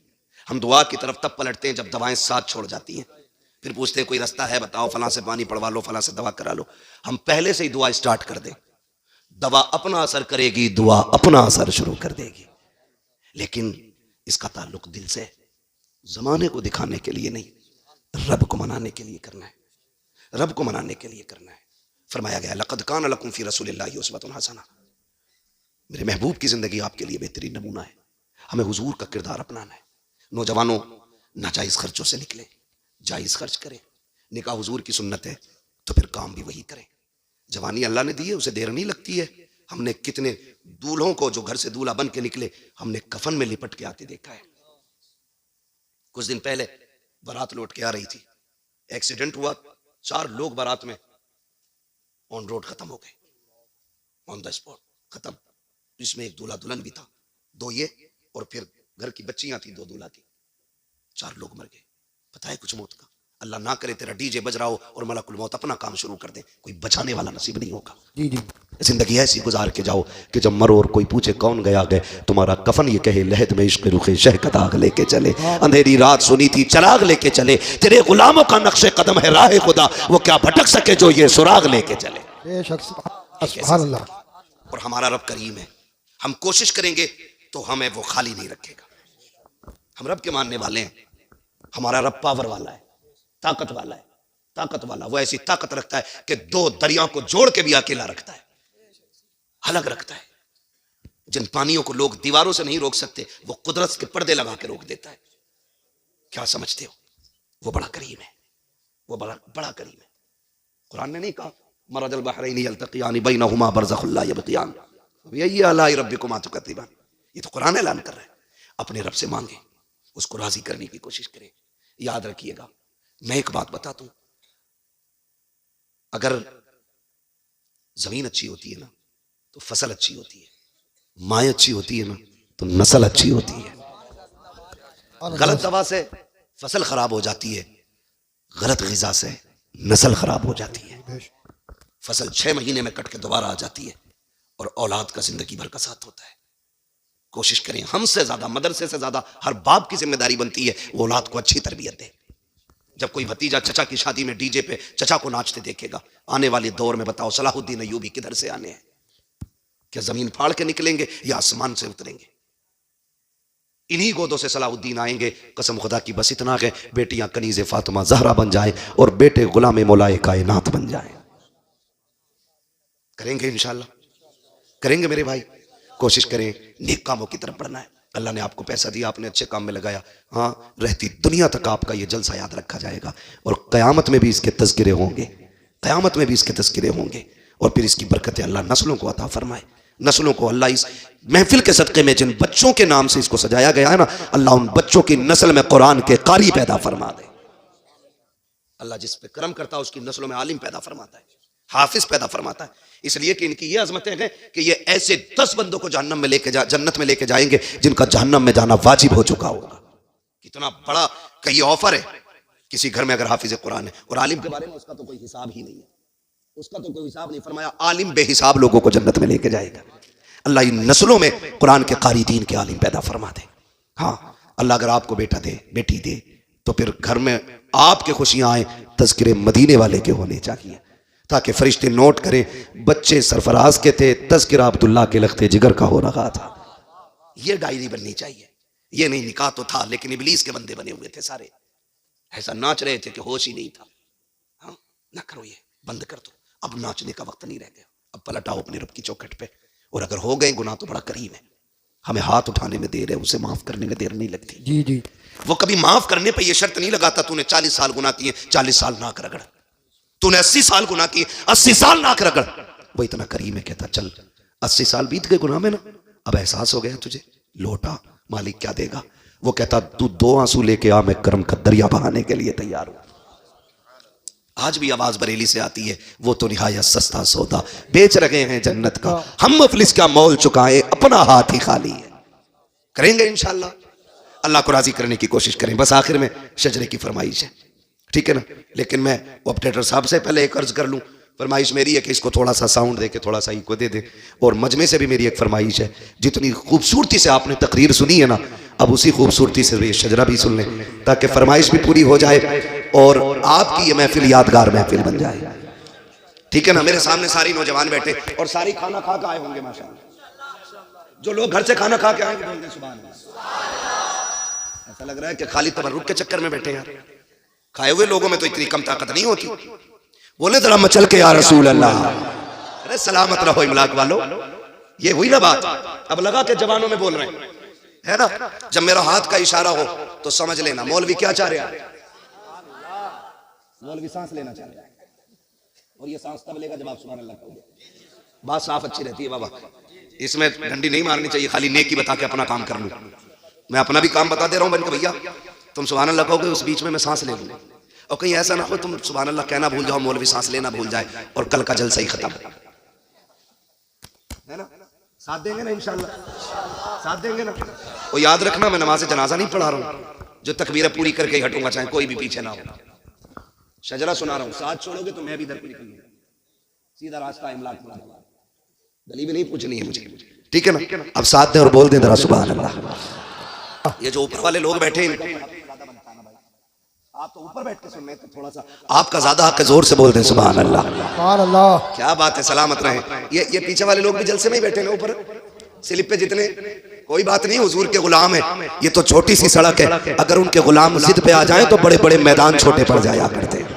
S2: हम दुआ की तरफ तब पलटते हैं जब दवाएं साथ छोड़ जाती हैं। फिर पूछते हैं कोई रास्ता है बताओ, फलां से पानी पड़वा लो, फलां से दवा करा लो। हम पहले से ही दुआ स्टार्ट कर दें, दवा अपना असर करेगी, दुआ अपना असर शुरू कर देगी। लेकिन इसका ताल्लुक दिल से, जमाने को दिखाने के लिए नहीं, रब को मनाने के लिए करना है। रब को मनाने के लिए करना है। फरमाया गया लक़द कान लकुम फ़ी रसूलिल्लाहि उस्वतुन हसना, मेरे महबूब की जिंदगी आपके लिए बेहतरीन नमूना है। हमें हुजूर का किरदार अपनाना है। नौजवानों, नाजायज खर्चों से निकले, जायज खर्च करें। निकाह हुजूर की सुन्नत है तो फिर काम भी वही करें। जवानी अल्लाह ने दी है, उसे देर नहीं लगती है। हमने कितने दूल्हों को जो घर से दूल्हा बन के निकले, हमने कफन में लिपट के आते देखा है। कुछ दिन पहले बारात लौट के आ रही थी, एक्सीडेंट हुआ, 4 लोग बारात में ऑन रोड खत्म हो गए, ऑन द स्पॉट खत्म। इसमें एक दूल्हा दुल्हन भी था, 2 ये और फिर घर की बच्चियां थी 2 दूल्हा की। 4 लोग मर गए। पता है कुछ मौत का? अल्लाह ना करे तेरा डीजे बज रहा हो और मलकुल मौत अपना काम शुरू कर दे, कोई बचाने वाला नसीब नहीं होगा।
S4: जी जी,
S2: जिंदगी ऐसी गुजार के जाओ कि जब मरो और कोई पूछे कौन गया गए, तुम्हारा कफन ये कहे लहद में इश्क रुखे शहकत आग लेके चले। अंधेरी रात सुनी थी चराग लेके चले, तेरे गुलामों का नक्शे कदम है राह खुदा, वो क्या भटक सके जो ये सुराग लेके चले।
S4: बेशक सुभान अल्लाह।
S2: और हमारा रब करीम है, हम कोशिश करेंगे तो हमें वो खाली नहीं रखेगा। हम रब के मानने वाले हैं। हमारा रब पावर वाला है, ताकत वाला है, ताकत वाला। वो ऐसी ताकत रखता है कि 2 दरियाओं को जोड़ के भी अकेला रखता है, अलग रखता है। जिन पानियों को लोग दीवारों से नहीं रोक सकते, वो कुदरत के पर्दे लगा के रोक देता है। क्या समझते हो? वो बड़ा करीम है, वो बड़ा करीम है। कुरान ने नहीं कहा मरजल बहरैनी यल्तक़ियान बैनहुमा बरज़ख़ुन ला यबग़ियान फ़बिअय्यि आलाइ रब्बिकुमा तुकज़्ज़िबान। ये तो कुरान ऐलान कर रहा है। अपने रब से मांगे, उसको राजी करने की कोशिश करें। याद रखिएगा, मैं एक बात बता दूं, अगर जमीन अच्छी होती है ना तो फसल अच्छी होती है, माँ अच्छी होती है ना तो नस्ल अच्छी होती है। गलत दवा से फसल खराब हो जाती है, गलत ग़िज़ा से नस्ल खराब हो जाती है। फसल 6 महीने में कट के दोबारा आ जाती है और औलाद का जिंदगी भर का साथ होता है। कोशिश करें, हमसे ज्यादा, मदरसे से ज्यादा हर बाप की जिम्मेदारी बनती है वो औलाद को अच्छी तरबियत दे। जब कोई भतीजा चचा की शादी में डीजे पे चचा को नाचते देखेगा, आने वाले दौर में बताओ सलाहुद्दीन अय्यूबी किधर से आने हैं? क्या जमीन फाड़ के निकलेंगे या आसमान से उतरेंगे? इन्हीं गोदों से सलाहुद्दीन आएंगे। कसम खुदा की बस इतना है, बेटियां कनीज़े फातिमा ज़हरा बन जाएं और बेटे गुलाम मौलाए कायनात बन जाएं। करेंगे इंशाल्लाह, करेंगे मेरे भाई। कोशिश करें, नेक कामों की तरफ बढ़ना है। अल्लाह ने आपको पैसा दिया, आपने अच्छे काम में लगाया, हाँ, रहती दुनिया तक आपका ये जलसा याद रखा जाएगा और क़यामत में भी इसके तज़किरे होंगे, क़यामत में भी इसके तज़किरे होंगे। और फिर इसकी बरकतें अल्लाह नस्लों को अता फरमाए। नस्लों को अल्लाह इस महफिल के सदक़े में जिन बच्चों के नाम से इसको सजाया गया है ना, अल्लाह उन बच्चों की नस्ल में कुरान के कारी पैदा फरमा दे। अल्लाह जिस पे करम करता है उसकी नस्लों में आलिम पैदा फरमाता है, हाफिज पैदा फरमाता है। इसलिए कि इनकी ये अजमतें हैं कि ये ऐसे 10 बंदों को जहन्नम में लेके जन्नत में लेके जाएंगे जिनका जहन्नम में जाना वाजिब हो चुका होगा। कितना बड़ा कई ऑफर है किसी घर में अगर हाफिज कुरान है। और आलिम के बारे में उसका तो कोई हिसाब ही नहीं है, उसका तो कोई हिसाब नहीं। फरमाया आलिम बेहिसाब लोगों को जन्नत में लेके जाएगा। अल्लाह इन नस्लों में कुरान के कारी दीन के आलिम पैदा फरमा दे। हाँ, अल्लाह अगर आपको बेटा दे, बेटी दे, तो फिर घर में आपके खुशियां आए तज़किरे मदीने वाले के होने चाहिए, ताकि फरिश्ते नोट करें बच्चे सरफराज के थे, तज़किरा अब्दुल्ला के लख्ते जिगर का हो रहा था। ये डायरी बननी चाहिए। ये नहीं, निकाह तो था लेकिन इबलीस के बंदे बने हुए थे सारे, ऐसा नाच रहे थे कि होश ही नहीं था। हाँ, ना करो, ये बंद कर दो, अब नाचने का वक्त नहीं रह गया, अब पलट आओ अपने रब की चौखट पे। और अगर हो गए गुनाह तो बड़ा करीब है, हमें हाथ उठाने में देर है, उसे माफ करने में देर नहीं लगती।
S4: जी जी।
S2: वो कभी माफ करने पे ये शर्त नहीं लगाता तूने 40 साल गुनाह किए 40 साल नाक रगड़, तूने 80 साल गुनाह किए 80 साल नाक रगड़। वो इतना करीम है, कहता चल 80 साल बीत गए गुनाह में ना, अब एहसास हो गया तुझे, लौटा, मालिक क्या देगा। वो कहता तू 2 आंसू लेके आ, मैं करम का दरिया बहाने के लिए तैयार हूं। आज भी आवाज बरेली से आती है, वो तो निहायत सस्ता सौदा बेच रहे हैं जन्नत का, हम मुफलिस का मोल चुकाए अपना हाथ ही खाली है। करेंगे इंशाल्लाह, अल्लाह को राजी करने की कोशिश करें। बस आखिर में शजरे की फरमाइश है, ठीक है ना। लेकिन मैं ऑपरेटर साहब से पहले एक अर्ज कर लूं, फरमाइश मेरी है कि इसको थोड़ा सा साउंड दे के थोड़ा सा इको दे दे। और मजमे से भी मेरी एक फरमाइश है, जितनी खूबसूरती से आपने तकरीर सुनी है ना, अब उसी खूबसूरती से ये शजरा भी सुन लें, ताकि फरमाइश भी पूरी हो जाए और आपकी ये महफिल यादगार महफिल बन जाए, ठीक है ना। मेरे सामने सारी नौजवान बैठे और सारी खाना खा के आए होंगे माशाअल्लाह। जो लोग घर से खाना खा के आएंगे बोल दें सुभान अल्लाह। ऐसा लग रहा है कि खाली तबर्रुक के चक्कर में बैठे हैं। खाए हुए लोगों में तो इतनी कम ताकत नहीं होती। बोले जरा मचल के या रसूल अल्लाह। अरे सलामत रहो इमलाक वालों, ये हुई ना बात। अब लगा के जवानों में बोल रहे हैं, है ना। जब मेरा हाथ का इशारा हो तो समझ लेना मौलवी क्या चाह रहा है। मौलवी सांस लेना चाह रहा है, और ये सांस तब लेगा जब आप सुभान अल्लाह कहोगे। बात साफ अच्छी रहती है बाबा, इसमें डंडी नहीं मारनी चाहिए, खाली नेकी बता के अपना काम कर लूं। मैं अपना भी काम बता दे रहा हूं बन के, भैया तुम सुभान अल्लाह कहोगे, उस बीच में मैं सांस ले लूं। और कहीं ऐसा ना हो तुम सुभान अल्लाह कहना भूल जाओ, मौलवी सांस लेना भूल जाए, और कल का जलसा ही खत्म, है ना। साथ देंगे ना इंशाल्लाह, साथ देंगे ना। और याद रखना मैं नमाज जनाजा नहीं पढ़ा रहा हूं, जो तकबीरें पूरी करके ही हटूंगा, चाहे कोई भी पीछे ना हो। शजरा सुना रहा हूं, साथ छोड़ोगे तो मैं भी इधर को निकलूंगा, सीधा रास्ता इमलाक में। दलील भी नहीं पूछनी है मुझे, ठीक है ना। अब साथ दे और बोल दे जरा सुभान अल्लाह। ये जो ऊपर वाले लोग बैठे हैं, आप तो ऊपर बैठ के सुन रहे हैं, तो थोड़ा सा आपका ज्यादा हक है, जोर से बोल दें सुभान अल्लाह।
S4: सुभान अल्लाह।
S2: क्या बात है, सलामत रहे। ये पीछे वाले लोग भी जलसे में ही बैठे हैं ऊपर स्लिप पे जितने, कोई बात नहीं, हुजूर के गुलाम है। ये तो छोटी सी सड़क है, अगर उनके गुलाम जिद पे आ जाएं तो बड़े बड़े मैदान छोटे पड़ जाया करते हैं।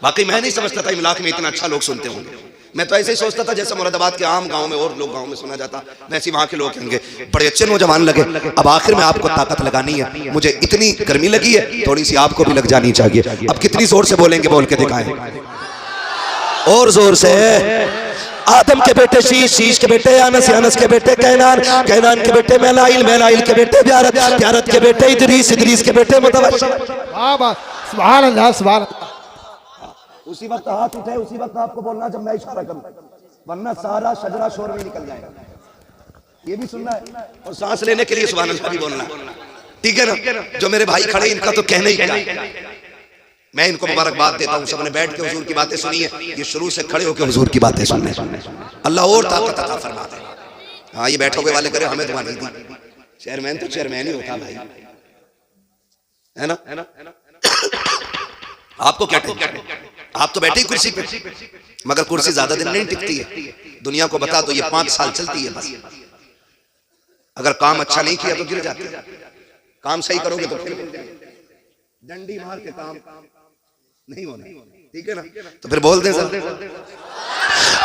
S2: वाकई मैं नहीं समझता था इमलाक में इतना अच्छा लोग सुनते होंगे। मैं तो ऐसे ही सोचता था जैसे मुरादाबाद के आम गांव में और लोग गांव में सुना जाता, वैसे वहां के लोग होंगे। बड़े अच्छे नौजवान लगे। अब आखिर में आपको ताकत लगानी है, मुझे इतनी गर्मी लगी है, थोड़ी सी आपको भी लग जानी चाहिए। अब कितनी जोर से बोलेंगे, बोल के दिखाएं और जोर से। आदम के बेटे शीश, शीश के बेटे अनस, अनस के बेटे कैनान, कैनान के बेटे मैलाइल, मैलाइल के बेटे ब्यारत, ब्यारत के बेटे इदरीस, इदरीस के बेटे मुतवश्शिर।
S4: सुभान अल्लाह, सुभान अल्लाह।
S2: उसी वक्त हाथ उठे, उसी वक्त आपको बोलना जब मैं इशारा करूं, वरना सारा शजरा शोर में निकल जाएगा। ये भी सुनना है और सांस लेने के लिए सुभान अल्लाह भी बोलना, ठीक है ना। जो मेरे भाई खड़े इनका तो कहने ही क्या, मैं इनको मुबारकबाद देता हूँ। सबने बैठ के हुजूर की बातें सुनी है, ये शुरू से खड़े होकर हुजूर की बातें सुन रहे हैं। अल्लाह और ताकत अता फरमा दे। हाँ, ये बैठे हुए वाले करे हमें दुआ नहीं दी। चेयरमैन तो चेयरमैन ही होता भाई, है ना। आपको क्या टेंशन, आप तो बैठे ही कुर्सी पे, मगर कुर्सी ज्यादा दिन नहीं टिकती है। दुनिया को बता दो ये 5 साल चलती है बस। अगर काम अच्छा नहीं किया तो गिर जाते हैं, काम सही करोगे तो फिर डंडी मार के काम नहीं होना, ठीक है ना। तो फिर बोल दें सर।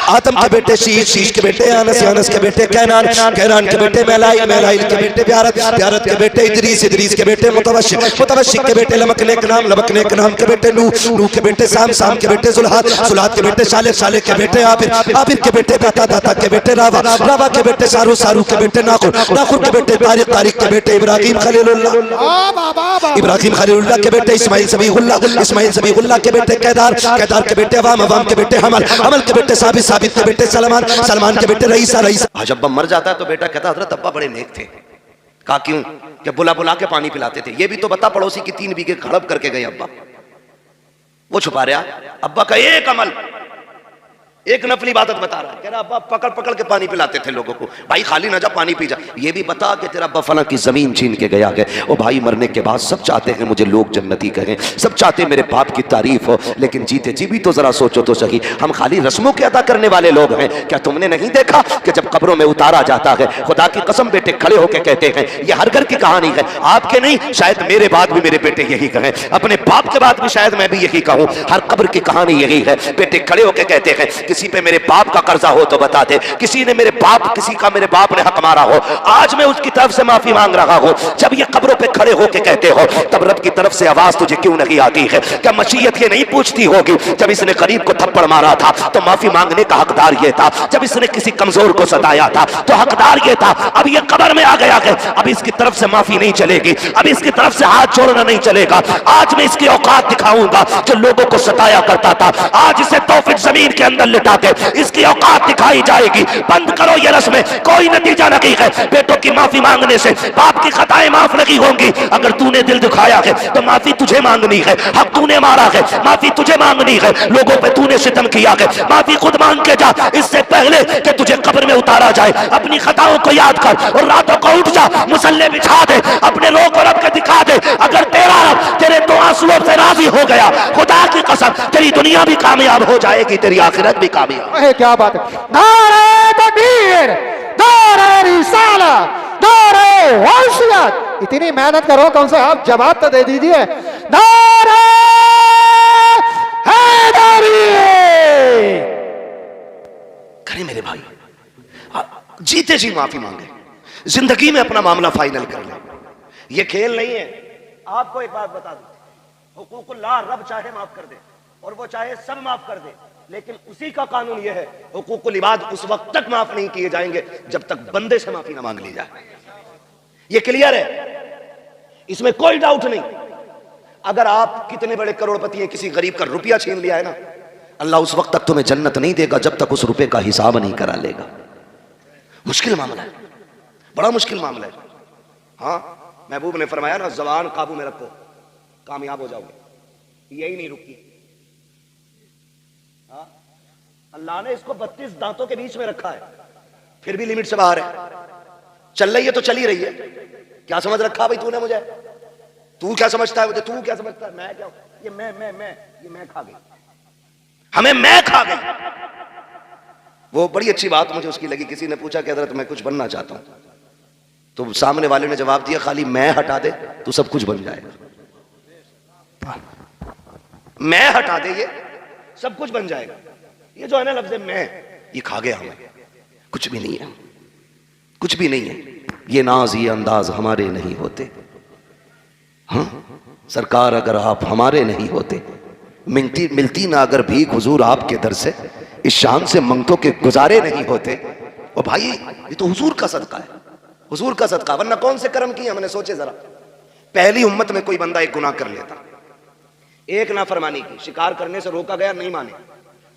S2: आदम के बेटे शीश, शीश के बेटे अनस, अनस के बेटे कैनान, कैनान के बेटे मैलाइल, मैलाइल के बेटे ब्यारत, ब्यारत के बेटे इदरीस, इदरीस के बेटे मुतवश्शिर, मुतवश्शिर के बेटे लमकने के नाम, लमकने के नाम के बेटे नूह, नूह के बेटे साम, साम के बेटे जुल्हाद, जुल्हाद के बेटे शालिक, शालिक के बेटे आबिर, आबिर के बेटे दाता, दाता के बेटे रावा, रावा के बेटे सारू, सारू के बेटे नाखुर, नाखुर के बेटे तारिक, तारिक के बेटे इब्राहिम खलीलुल्लाह, इब्राहिम खलीलुल्लाह के बेटे इस्माइल सबीहुल्लाह, इस्माइल सबीहुल्लाह के बेटे कैदार, कैदार के बेटे अवाम, अवाम के बेटे हमल, हमल के बेटे साबित, साबित के बेटे सलमान, सलमान के बेटे रईसा, रईसा। आज अब्बा मर जाता है तो बेटा कहता हजरत अब्बा बड़े नेक थे। कहा क्यों? कि बुला बुला के पानी पिलाते थे। ये भी तो बता पड़ोसी की 3 बीघे खड़प करके गए अब्बा, वो छुपा रहा। अब्बा का एक अमल, एक नफली इबादत बता रहा है, कह रहा अब्बा पकड़ पकड़ के पानी पिलाते थे लोगों को, भाई खाली ना जा पानी पी जा। ये भी बता कि तेरा अब्बा फला की जमीन छीन के गया है। ओ भाई मरने के बाद सब चाहते हैं मुझे लोग जन्नती कहें, सब चाहते हैं मेरे बाप की तारीफ हो, लेकिन जीते जी भी तो जरा सोचो तो सही, हम खाली रस्मों के अदा करने वाले लोग हैं। क्या तुमने नहीं देखा कि जब कब्रों में उतारा जाता है, खुदा की कसम बेटे खड़े होकर कहते हैं, ये हर घर की कहानी है, आपके नहीं, शायद मेरे बाद भी मेरे बेटे यही कहें, अपने बाप के बाद भी शायद मैं भी यही कहूं, हर कब्र की कहानी यही है। बेटे खड़े होकर कहते हैं, किसी पे मेरे बाप का कर्जा हो तो बता दे, किसी ने मेरे बाप ने हक मारा हो, आज मैं उसकी तरफ से माफी मांग रहा हूं। जब ये कब्रों पे खड़े होकर कहते हो, तब रब की तरफ से आवाज तुझे क्यों नहीं आती है? क्या मशीयत ये नहीं पूछती होगी, जब इसने गरीब को थप्पड़ मारा था तो माफी मांगने का हकदार ये था, जब इसने किसी कमजोर को सताया था तो हकदार ये था। अब ये कब्र में आ गया है, अब इसकी तरफ से माफी नहीं चलेगी, अब इसकी तरफ से हाथ जोड़ना नहीं चलेगा। आज मैं इसकी औकात दिखाऊंगा जो लोगों को सताया करता था, आज इसे तौफीक जमीन के अंदर लिटा के इसकी औकात दिखाई जाएगी। बंद करो ये रस्में, कोई नतीजा नहीं है। बेटों की माफी मांगने से बाप की खताएं माफ नहीं होंगी। अगर तूने दिल दुखाया है तो माफी तुझे मांगनी है, हक तूने मारा है माफी तुझे मांगनी है, लोगों पे तूने सितम किया है माफी खुद मांग के जा, इससे पहले कि तुझे कब्र में उतारा जाए। अपनी खताओं को याद कर और रातों को उठ जा, मुसल्ले बिछा दे, अपने रोग को रब के दिखा दे। अगर तेरा रब तेरे दो आंसुओं से राजी हो गया, खुदा की कसम तेरी दुनिया भी कामयाब हो जाएगी, तेरी आखिरत भी कामयाब।
S4: अरे क्या बात है, नारे तकबीर, नारे रिसालत, नारे वसीयत। इतनी मेहनत करो, कम से आप जवाब तो दे दीजिए। नारे हैदरी।
S2: खड़े मेरे भाई, जीते जी माफी मांगे, जिंदगी में अपना मामला फाइनल कर ले। ये खेल नहीं है। आपको एक बात बता दूं, हुकूकुल्लाह रब चाहे माफ कर दे और वो चाहे सब माफ कर दे, लेकिन उसी का कानून यह है, हुकूकुल इबाद उस वक्त तक माफ नहीं किए जाएंगे जब तक बंदे से माफी ना मांग ली जाए। ये क्लियर है, इसमें कोई डाउट नहीं। अगर आप कितने बड़े करोड़पति हैं, किसी गरीब का रुपया छीन लिया है ना, अल्लाह उस वक्त तक तुम्हें जन्नत नहीं देगा जब तक उस रुपए का हिसाब नहीं करा लेगा। मुश्किल मामला है, बड़ा मुश्किल मामला है। हाँ, महबूब ने फरमाया ना, ज़बान काबू में रखो कामयाब हो जाओगे। यही नहीं रुकी। हाँ, अल्लाह ने इसको 32 दांतों के बीच में रखा है, फिर भी लिमिट से बाहर है। चल रही है तो चली रही है। क्या समझ रखा भाई तूने मुझे? तू क्या समझता है मुझे? तू क्या समझता है? मैं क्या? ये मैं खा गई, हमें मैं खा गई। वो बड़ी अच्छी बात मुझे उसकी लगी। किसी ने पूछा कि हज़रत मैं कुछ बनना चाहता हूं, तो सामने वाले ने जवाब दिया, खाली मैं हटा दे तो सब कुछ बन जाएगा। मैं हटा दे ये सब कुछ बन जाएगा। ये जो है ना लफ्ज़ मैं, ये खा गया हमें। कुछ भी नहीं है, कुछ भी नहीं है। ये नाज ये अंदाज हमारे नहीं होते। हाँ सरकार, अगर आप हमारे नहीं होते, मिलती ना अगर भीख हुजूर आपके दर से, इस शाम से मंगतों के गुजारे नहीं होते। और भाई ये तो हुजूर का सदका है, हुजूर का सदका, वरना कौन से कर्म किए हमने? सोचे जरा, पहली उम्मत में कोई बंदा एक गुनाह कर लेता, एक नाफरमानी की, शिकार करने से रोका गया, नहीं माने,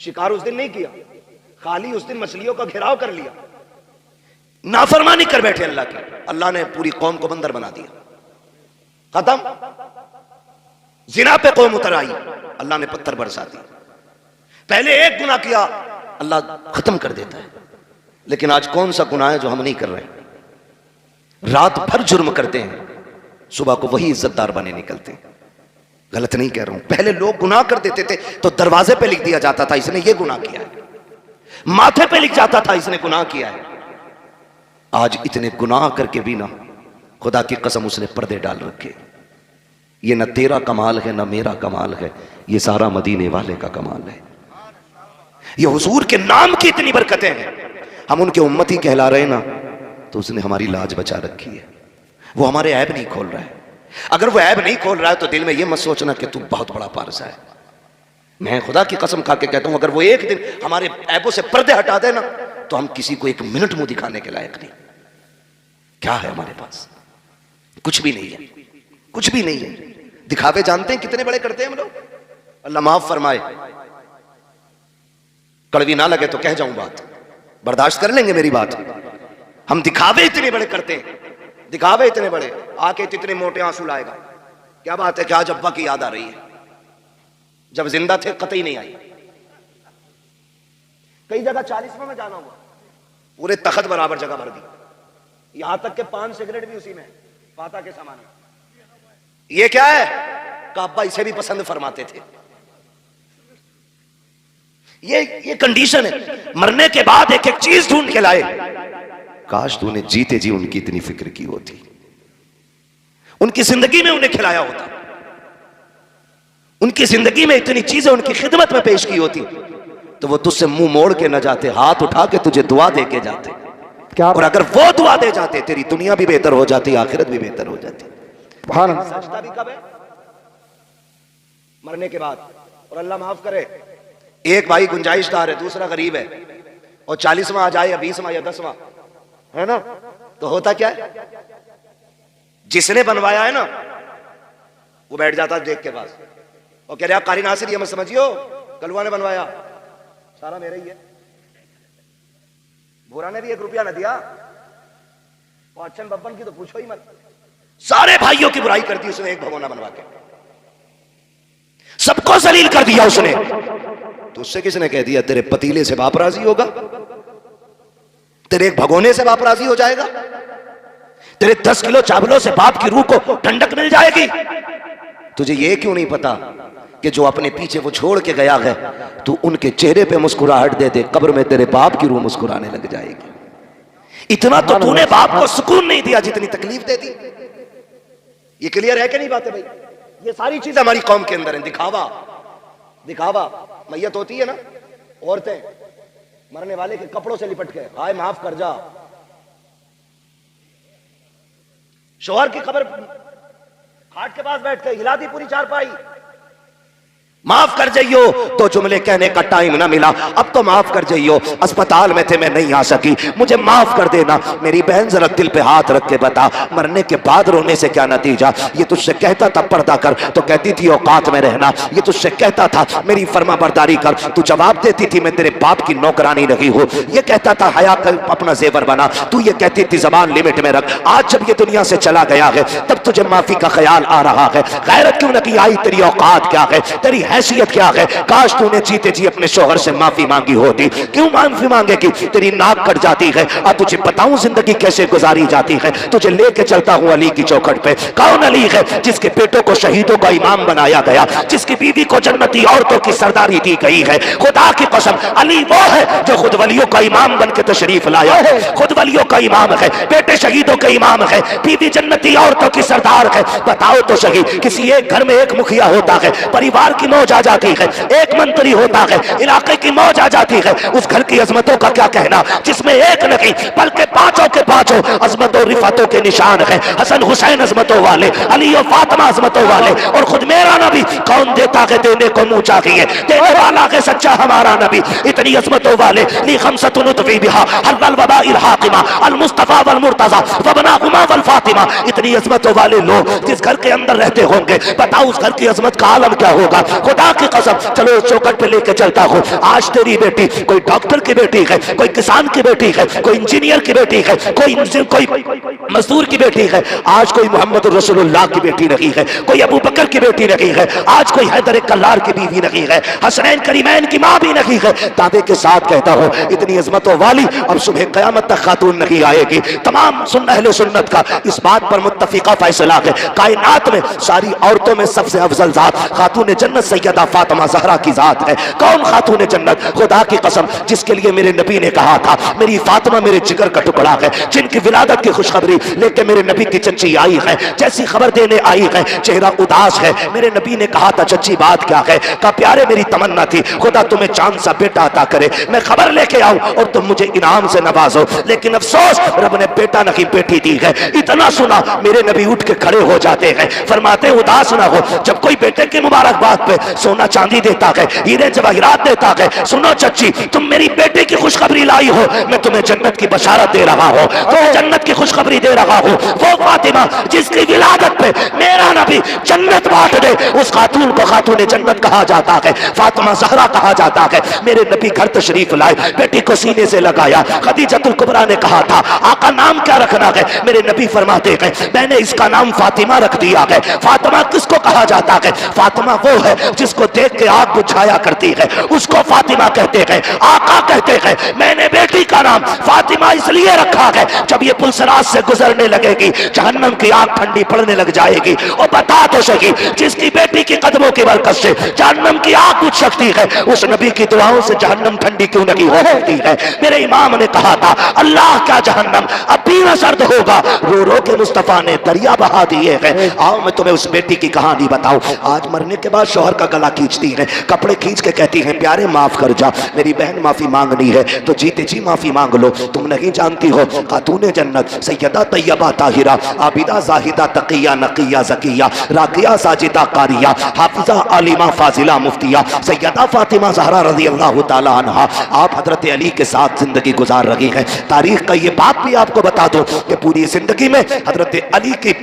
S2: शिकार उस दिन नहीं किया, खाली उस दिन मछलियों का घेराव कर लिया, नाफरमानी कर बैठे अल्लाह की, अल्लाह ने पूरी कौम को बंदर बना दिया, खत्म। जिना पे कौम उतर आई, अल्लाह ने पत्थर बरसा दिया। पहले एक गुनाह किया, अल्लाह खत्म कर देता है। लेकिन आज कौन सा गुनाह है जो हम नहीं कर रहे? रात भर जुर्म करते हैं, सुबह को वही इज्जतदार बने निकलते हैं। गलत नहीं कह रहा हूं। पहले लोग गुनाह कर देते थे तो दरवाजे पे लिख दिया जाता था इसने ये गुनाह किया है, माथे पे लिख जाता था इसने गुनाह किया है। आज इतने गुनाह करके भी ना, खुदा की कसम उसने पर्दे डाल रखे। ये न तेरा कमाल है न मेरा कमाल है, ये सारा मदीने वाले का कमाल है। ये हुजूर के नाम की इतनी बरकतें हैं, हम उनके उम्मती कहला रहे ना, तो उसने हमारी लाज बचा रखी है। वो हमारे ऐब नहीं खोल रहा है। अगर वो ऐब नहीं खोल रहा है तो दिल में ये मत सोचना कि तू बहुत बड़ा पारसा है। मैं खुदा की कसम खा के कहता हूं, अगर वो एक दिन हमारे ऐबों से पर्दे हटा देना तो हम किसी को एक मिनट मुंह दिखाने के लायक नहीं। क्या है हमारे पास? कुछ भी नहीं है, कुछ भी नहीं है। दिखावे जानते हैं कितने बड़े करते हैं हम लोग। अल्लाह माफ फरमाए, कड़वी ना लगे तो कह जाऊं बात, बर्दाश्त कर लेंगे मेरी बात। हम दिखावे इतने बड़े करते हैं, दिखावे इतने बड़े, आके इतने मोटे आंसू लाएगा। क्या बात है कि आज अब्बा की याद आ रही है, जब जिंदा थे कतई नहीं आई। कई जगह 40वां में जाना हुआ, पूरे तख्त बराबर जगह भर दी, यहां तक के 5 सिगरेट भी उसी में, फाता के सामान में। ये क्या है? काबा इसे भी पसंद फरमाते थे। ये कंडीशन है। मरने के बाद एक एक चीज ढूंढ के लाए। काश तूने जीते जी उनकी इतनी फिक्र की होती, उनकी जिंदगी में उन्हें खिलाया होता, उनकी जिंदगी में इतनी चीजें उनकी खिदमत में पेश की होती, तो वो तुझसे मुंह मोड़ के न जाते, हाथ उठा के तुझे दुआ दे के जाते।
S4: क्या
S2: और अगर वो दुआ दे जाते, तेरी दुनिया भी बेहतर हो जाती, आखिरत भी बेहतर हो जाती। सजदा भी कब है? मरने के बाद। और अल्लाह माफ करे, एक भाई गुंजाइशदार है, दूसरा गरीब है, और 40वां आ जाए या 20वां या 10वां, है ना, तो होता क्या है? जिसने बनवाया है ना, वो बैठ जाता है देख के पास और कह रहा कारी नासिर, ये मत समझियो कलवा ने बनवाया, सारा मेरा ही है। भूरा ने भी 1 रुपया न दिया, और अच्छन बब्बन की तो पूछो ही मत। सारे भाइयों की बुराई कर दी उसने एक भगोना बनवा के, सबको जलील कर दिया उसने। तो उससे किसने कह दिया तेरे पतीले से बाप राजी होगा, तेरे एक भगोने से बाप राजी हो जाएगा, तेरे 10 किलो चावलों से बाप की रूह को ठंडक मिल जाएगी? तुझे ये क्यों नहीं पता कि जो अपने पीछे वो छोड़ के गया है, तू उनके चेहरे पे मुस्कुराहट दे दे, कब्र में तेरे बाप की रूह मुस्कुराने लग जाएगी। इतना तो तूने बाप को सुकून नहीं दिया जितनी तकलीफ दे दी। ये क्लियर है कि नहीं बातें भाई? ये सारी चीज हमारी कौम के अंदर है। दिखावा, दिखावा। मैयत होती है ना, औरतें मरने वाले के कपड़ों से लिपट के, हाय माफ कर जा। शोहर की खबर खाट के पास बैठ के हिला दी पूरी चारपाई, माफ कर जाइयो, तो जुमले कहने का टाइम ना मिला, अब तो माफ कर जाइयो, अस्पताल में थे मैं नहीं आ सकी, मुझे माफ कर देना। मेरी बहन जरा दिल पे हाथ रख के बता, मरने के बाद रोने से क्या नतीजा? ये तुझसे कहता था पर्दा कर, तो कहती थी औकात में रहना। ये तुझसे कहता था मेरी फर्मा बरदारी कर, तू जवाब देती थी मैं तेरे बाप की नौकरानी रही हूं। ये कहता था हया कर अपना जेवर बना, तू ये कहती थी जबान लिमिट में रख। आज जब ये दुनिया से चला गया है, तब तुझे माफी का ख्याल आ रहा है। गैरत क्यों नहीं आई? तेरी औकात क्या है, तेरी हैसियत क्या है? काश तूने जीते जी अपने शोहर से माफी मांगी होती। क्यों माफी मांगेगी? तेरी नाक कट जाती है। और तुझे बताऊं जिंदगी कैसे गुजारी जाती है, तुझे लेके चलता हूं अली की चौखट पे। कौन अली है? जिसके बेटों को शहीदों का इमाम बनाया गया, जिसकी बीवी को जन्नती औरतों की सरदारी दी गई है। खुदा की कसम, अली वो है जो खुद वलियों का इमाम बन के तशरीफ लाया है, खुद वलियों का इमाम है, बेटे शहीदों के इमाम है, बीवी जन्नती औरतों की सरदार है। बताओ तो सही, किसी एक घर में एक मुखिया होता है, परिवार की मौज आ जाती है, एक मंत्री होता है, इलाके की मौज आ जाती है, उस घर की अजमतों का क्या कहना जिसमें एक नहीं बल्कि पांचों के पांचों अजमतों रिफातों के निशान है। हसन हुसैन अजमतों वाले, अली और फातिमा अजमतों वाले, और खुद मेरा नबी कौन देता है देने को मुंह चाहिए, देने वाला है सच्चा हमारा नबी। इतनी अजमतों वाले ली खमसतुन उतवी बिहा हर्रल वबाइल हाकिमा अल मुस्तफा वल मुर्तजा वबनाहुमा वल फातिमा। इतनी अजमतों वाले लोग जिस घर के अंदर रहते होंगे, बताओ उस घर की अजमत का आलम क्या होगा। खुदा की कसम, चलो चौकट पे लेके चलता हूँ। आज तेरी बेटी कोई डॉक्टर की बेटी है, कोई किसान की बेटी है, कोई इंजीनियर की बेटी है, कोई मजदूर की बेटी है। आज कोई मोहम्मद रसूलुल्लाह की बेटी नहीं है, कोई अबू बकर की बेटी नहीं है, आज कोई हैदर कल्लार की बीवी नहीं है, हसनैन करीमैन की माँ भी नहीं है। दादे के साथ कहता हूँ, इतनी अजमतों वाली अब सुबह कयामत तक खातून नहीं आएगी। तमाम अहले सुन्नत का इस बात पर मुत्तफिका फैसला है, कायनात में सारी औरतों में सबसे अफजल जात खातून जन्नत सैयदा फातिमा ज़हरा की जात है। कौन खातून जन्नत? खुदा की कसम, जिसके लिए मेरे नबी ने कहा था मेरी फातिमा मेरे जिगर का टुकड़ा है, जिनकी विलादत की खुशखबरी लेके मेरे नबी की चच्ची आई है, जैसी खबर देने आई है चेहरा उदास है। मेरे नबी ने कहा था चच्ची बात क्या है? कहा प्यारे मेरी तमन्ना थी खुदा तुम्हें चांद सा बेटा अता करे, मैं खबर लेके आऊं और तुम मुझे इनाम से नवाजो, लेकिन अफसोस रब ने बेटा नहीं बेटी दी है। इतना सुना मेरे नबी उठ के खड़े हो जाते हैं, फरमाते उदास ना हो, जब कोई बेटे की मुबारकबाद पे सोना चांदी देता है, हीरे जवाहिरात देता है, सुनो चच्ची तुम मेरी बेटे की खुशखबरी लाई हो, मैं तुम्हें जन्नत की बशारत दे रहा हूं, तुम्हें जन्नत की खुशखबरी दे रहा हूं। वो फातिमा जिसकी विलादत पे मेरा नबी जन्नत बांट दे, उस खातून को खातून जन्नत कहा जाता है, फातिमा ज़हरा कहा जाता है। मेरे नबी घर तशरीफ लाए, बेटी को सीने से लगाया। खदीजतुल कुबरा ने कहा था आका नाम क्या रखना है? मेरे नबी फरमाते हैं मैंने इसका नाम फातिमा रख दिया है। फातिमा किसको कहा जाता है? फातिमा वो है जिसको देख के आग बुझाया करती है उसको फातिमा कहते हैं, आका कहते हैं। मैंने बेटी का नाम फातिमा इसलिए रखा है, जब ये पुलसराज से गुजरने लगेगी जहन्नम की आग ठंडी पड़ने लग जाएगी। और बता तो सही, जिसकी बेटी की कदमों की बरकत से जहन्नम की आग बुझ सकती है, उस नबी की दुआओं से जहन्नम ठंडी क्यों नहीं हो सकती है। मेरे इमाम ने कहा था, अल्लाह का जहन्नम अब भी न सर्द होगा, रो रो के मुस्तफा ने दरिया बहा दिए हैं। आओ मैं तुम्हें उस बेटी की कहानी बताऊं। आज मरने के बाद शौहर का गला खींचती है, कपड़े खींच के कहती है, प्यारे माफ कर जा, मेरी बहन माफी मांगनी है तो जीते जी माफी मांग लो। तुम नहीं जानती हो, खातूने जन्नत सैयदा तैयबा ताहिरा आबिदा जाहिदा तकिया नकिया ज़किया राकिया साजिदा कारिया हाफिजा आलिमा फाजिला मुफ्तिया सैयदा फातिमा ज़हरा रज़ी अल्लाह ताला अन्हा, आप हजरत अली के साथ जिंदगी गुजार रही हैं। तारीख का ये बात भी आपको बता दो कि पूरी जिंदगी में हजरत अली की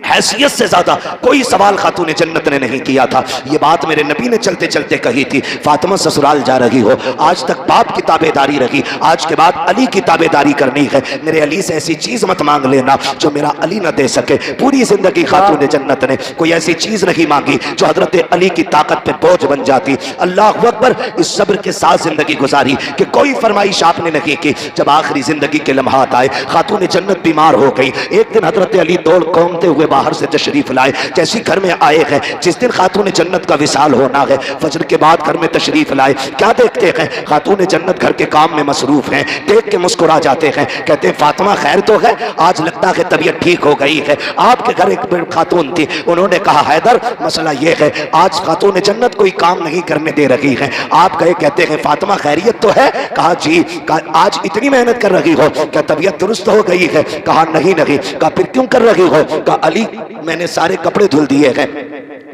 S2: हैसियत से ज्यादा कोई सवाल खातूने जन्नत ने नहीं किया था। ये बात मेरे नबी ने चलते चलते कही थी, फातिमा ससुराल जा रही हो, आज तक बाप की ताबेदारी रही, आज के बाद अली की ताबेदारी करनी है। मेरे अली से ऐसी चीज मत मांग लेना जो मेरा अली न दे सके। पूरी जिंदगी खातूने जन्नत ने कोई ऐसी चीज नहीं मांगी जो हजरत अली की ताकत पे बोझ बन जाती। अल्लाह अकबर, इस सब्र के साथ जिंदगी गुजारी कि कोई फरमाइश आपने नहीं की। जब आखिरी जिंदगी के लम्हात आए, खातूने जन्नत बीमार हो गई। एक दिन हजरत अली दौड़ कौमते हुए बाहर से तशरीफ लाए। जैसी घर में आए हैं, जिस दिन खातूने जन्नत का विसाल होना है, फजर के बाद घर में तशरीफ लाए। क्या देखते हैं, खातूने जन्नत घर के काम में मसरूफ हैं। देख के मुस्कुरा जाते हैं, कहते हैं फातिमा खैर तो है, आज लगता है तबीयत ठीक हो गई है। आपके घर एक खातून थी, उन्होंने कहा हैदर मसला ये है, आज खातूने जन्नत कोई काम नहीं करने दे रही है। आप गए, कहते हैं फातिमा खैरियत तो है? कहा जी। कहा आज इतनी मेहनत कर रही हो, क्या तबीयत दुरुस्त हो गई है? कहा नहीं नहीं। कहा फिर क्यों कर रही हो? कहा अली मैंने सारे कपड़े धुल दिए हैं,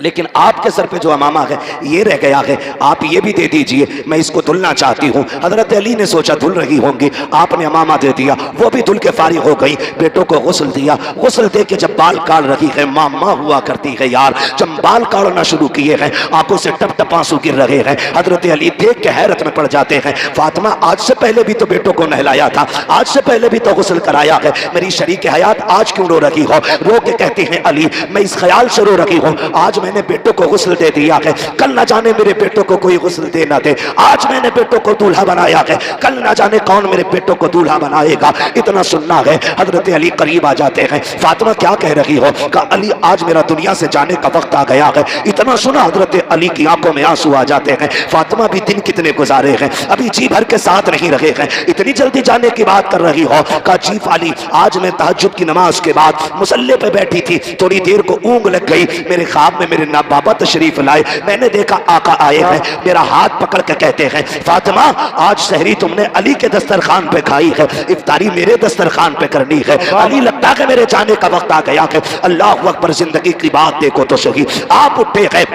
S2: लेकिन आपके सर पे जो अमामा है ये रह गया है, आप ये भी दे दीजिए, मैं इसको धुलना चाहती हूँ। हजरत अली ने सोचा धुल रही होंगी, आपने अमामा दे दिया, वो भी धुल के फारिग हो गई। बेटों को गुस्ल दिया, गुस्ल दे के जब बाल काट रही है, मामा हुआ करती है यार, जब बाल काटना शुरू किए हैं, आंखों से टप टप आंसू गिर रहे हैं। हजरत अली देख के हैरत में पड़ जाते हैं, फातिमा आज से पहले भी तो बेटों को नहलाया था, आज से पहले भी तो गुस्ल कराया है, मेरी शरीक हयात आज क्यों रो रही हो? रो के कहती है अली मैं इस ख्याल से रो रही हूँ, आज मैंने बेटों को गुस्ल दे दिया है, कल न जाने मेरे बेटों को कोई गुस्ल दे ना दे। आज मैंने बेटों को दूल्हा बनाया है, कल न जाने कौन मेरे बेटों को दूल्हा बनाएगा। इतना सुनना है। हजरत अली करीब आ जाते हैं, फातिमा क्या कह रही हो? कहा अली आज मेरा दुनिया से जाने का वक्त आ गया है। इतना सुना हजरत अली की आंखों में आंसू आ जाते हैं। फातिमा भी दिन कितने गुजारे हैं, अभी जी भर के साथ नहीं रहे हैं, इतनी जल्दी जाने की बात कर रही हो? कहा जी अली आज मैं तहज्जुद की नमाज के बाद मुसल्ले पे बैठी थी, थोड़ी देर को ऊँग लग गई, मेरे ख्वाब में मेरे बाबा तशरीफ लाए, मैंने देखा आका आए हैं, मेरा हाथ पकड़ के कहते हैं फातिमा आज सहरी तुमने अली के दस्तरखान पे खाई है, इफ्तारी मेरे दस्तरखान पे करनी है। अली लगता है मेरे जाने का वक्त आ गया है। अल्लाह अकबर, जिंदगी की बात देखो तो सही। आप उठे हैं,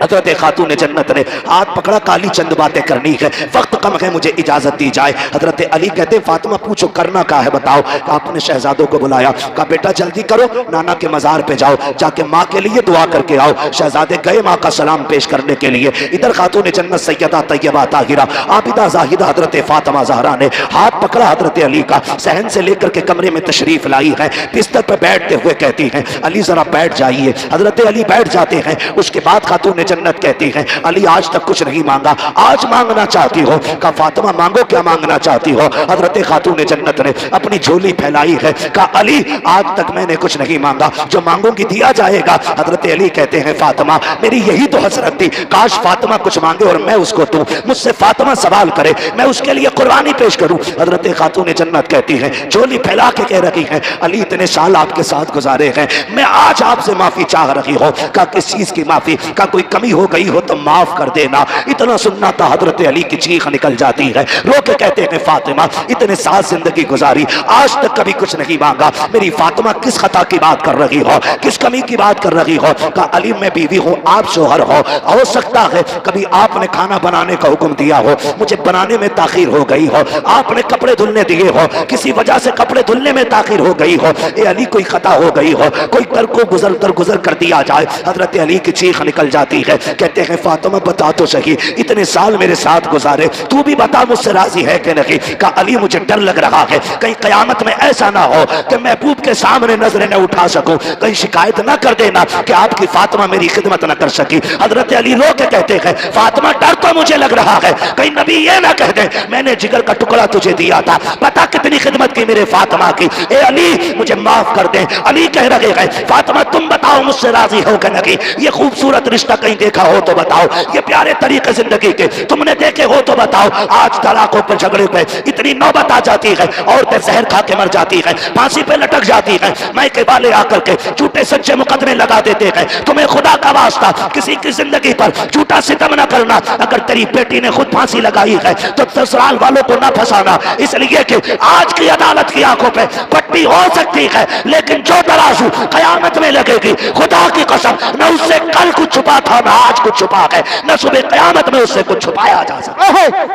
S2: हजरत खातून जन्नत ने हाथ पकड़ा, काली चंद बातें करनी है, वक्त कम है, मुझे इजाजत दी जाए। हजरत अली कहते फातिमा पूछो करना क्या है बताओ। आपने शहजादों को बुलाया, कहा बेटा जल्दी करो, नाना के मजार पे जाओ, जाके माँ के लिए दुआ करके आओ। शहजादे गए माँ का सलाम पेश करने के लिए। इधर खातून जन्नत सैयदा तैयबा ताहिरा आबिदा जाहिदा हजरत फातिमा ज़हरा ने हाथ पकड़ा हजरत अली का, सहन से लेकर के कमरे में तशरीफ लाई है। बिस्तर पर बैठते हुए कहती हैं अली जरा बैठ जाइए। हजरत अली बैठ जाते हैं। उसके बाद खातून जन्नत कहती हैं अली आज तक कुछ नहीं मांगा, आज मांगना चाहती हो? कहा फातिमा मांगो, क्या मांगना चाहती हो? हजरत खातून जन्नत ने अपनी झोली फैलाई है, कहा अली आज तक मैंने कुछ नहीं मांगा, जो मांगूंगी दिया जाएगा। हजरत अली कहते हैं फातिमा मेरी यही तो हसरत थी, काश फातिमा कुछ मांगे और मैं उसको दूं, मुझसे फातिमा सवाल करे, मैं उसके लिए कुर्बानी पेश करूं। हजरत खातून जन्नत कहती हैं झोली फैला के कह रही हैं अली इतने साल आपके साथ गुजारे हैं, मैं आज आपसे माफी चाह रही हूं। का किस चीज की माफी? का कोई कमी हो गई हो तो माफ कर देना। इतना सुनना था हजरत अली की चीख निकल जाती है, रो के कहते हैं फातिमा इतने साल जिंदगी गुजारी, आज तक कभी कुछ नहीं मांगा, मेरी फातिमा किस खता की बात कर रही हो, किस कमी की बात कर रही हो? का अली मैं बीवी हूँ, आप शोहर हो सकता है कभी आपने खाना बनाने का हुक्म दिया हो, मुझे बनाने में ताखीर हो गई हो, आपने कपड़े धुलने दिए हो, किसी वजह से कपड़े धुलने में ताखीर हो गई हो, ए अली कोई खता हो गई हो, कोई कर को गुजर कर दिया जाए। हजरत अली की चीख निकल जाती है, कहते हैं फातिमा बता तो सही, इतने साल मेरे साथ गुजारे, तू भी बता मुझसे राजी है कि नहीं? का अली मुझे डर लग रहा है, कहीं कयामत में ऐसा ना हो कि महबूब के सामने नजरें न उठा सकूं, कहीं शिकायत ना कर देना कि आपकी फातिमा फातिमा मेरी खिदमत न कर सकी। हजरत अली रो के कहते हैं फातिमा डर तो मुझे लग रहा है कहीं नबी ये ना कह दे मैंने जिगर का टुकड़ा तुझे दिया था, पता कितनी खिदमत की मेरे फातिमा की। ए अली मुझे माफ कर दे। अली कह रहे हैं फातिमा तुम बताओ मुझसे राजी हो कि नहीं, ये खूबसूरत रिश्ता कहीं देखा हो तो बताओ, ये प्यारे तरीके जिंदगी के तुमने देखे हो तो बताओ। आज तलाकों पर झगड़े पे इतनी नौबत आ जाती है, औरतें जहर खा के मर जाती है, फांसी पे लटक जाती है, मैं के वाले आकर के झूठे सच्चे मुकदमे लगा देते हैं। तुम्हें खुदा का वास्ता किसी की जिंदगी पर झूठा सितम न करना। अगर तेरी बेटी ने खुद फांसी लगाई है तो ससुराल वालों को ना फंसाना, इसलिए कि आज की अदालत की आंखों पे पट्टी हो सकती है लेकिन जो तराजू कयामत में लगेगी खुदा की कसम न उससे कल कुछ छुपा था न आज कुछ छुपा है, न सुबह कयामत में उससे कुछ छुपाया जा सकता।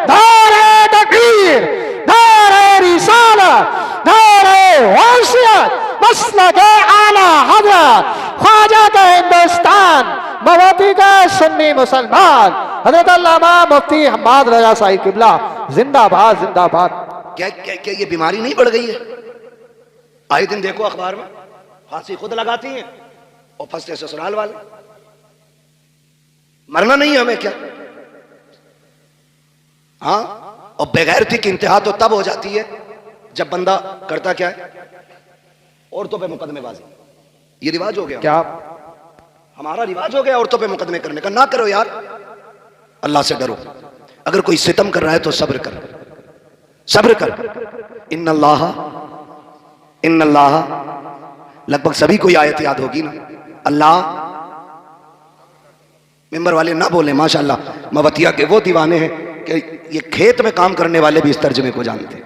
S4: नारे तकबीर, नारे रिसालत, नारे वासियत, मसलके आला हजरत ख्वाजा का हिंदुस्तान, मवाती का सुन्नी मुसलमान, हजरत अल्लामा मुफ्ती हम्माद रजा साहिब किबला जिंदाबाद जिंदाबाद।
S2: क्या क्या क्या ये बीमारी नहीं बढ़ गई है? आए दिन देखो अखबार में फांसी खुद लगाती हैं और फंसते ससुराल वाले। मरना नहीं है हमें क्या? हाँ, और बेगैरती की इंतहा तो तब हो जाती है जब बंदा करता क्या है, औरतों पे मुकदमेबाजी। ये रिवाज हो गया,
S4: क्या
S2: हमारा रिवाज हो गया औरतों पे मुकदमे करने का। ना करो यार, अल्लाह से डरो। अगर कोई सितम कर रहा है तो सब्र कर, सब्र कर। इन्नल्लाह लगभग सभी को आयत याद होगी ना। अल्लाह, मेंबर वाले ना बोले माशाल्लाह, मवतिया के वो दीवाने हैं कि ये खेत में काम करने वाले भी इस तर्जमे को जानते हैं।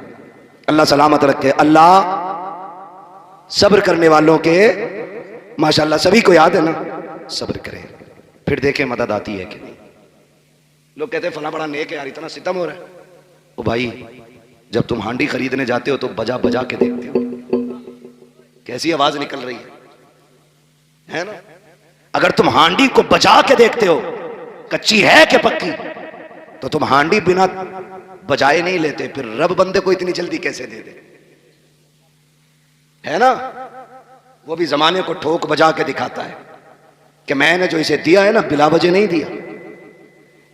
S2: अल्लाह सलामत रखे। अल्लाह सब्र करने वालों के माशाल्लाह सभी को याद है ना, सब्र करें फिर देखें मदद आती है कि नहीं। लोग कहते हैं फला बड़ा नेक है यार, इतना सितम हो रहा है। ओ भाई, जब तुम हांडी खरीदने जाते हो तो बजा बजा के देखते हो कैसी आवाज निकल रही है ना। अगर तुम हांडी को बजा के देखते हो कच्ची है कि पक्की, तो तुम हांडी बिना बजाए नहीं लेते, फिर रब बंदे को इतनी जल्दी कैसे दे दे, है ना। वो भी जमाने को ठोक बजा के दिखाता है कि मैंने जो इसे दिया है ना बिला वजह नहीं दिया,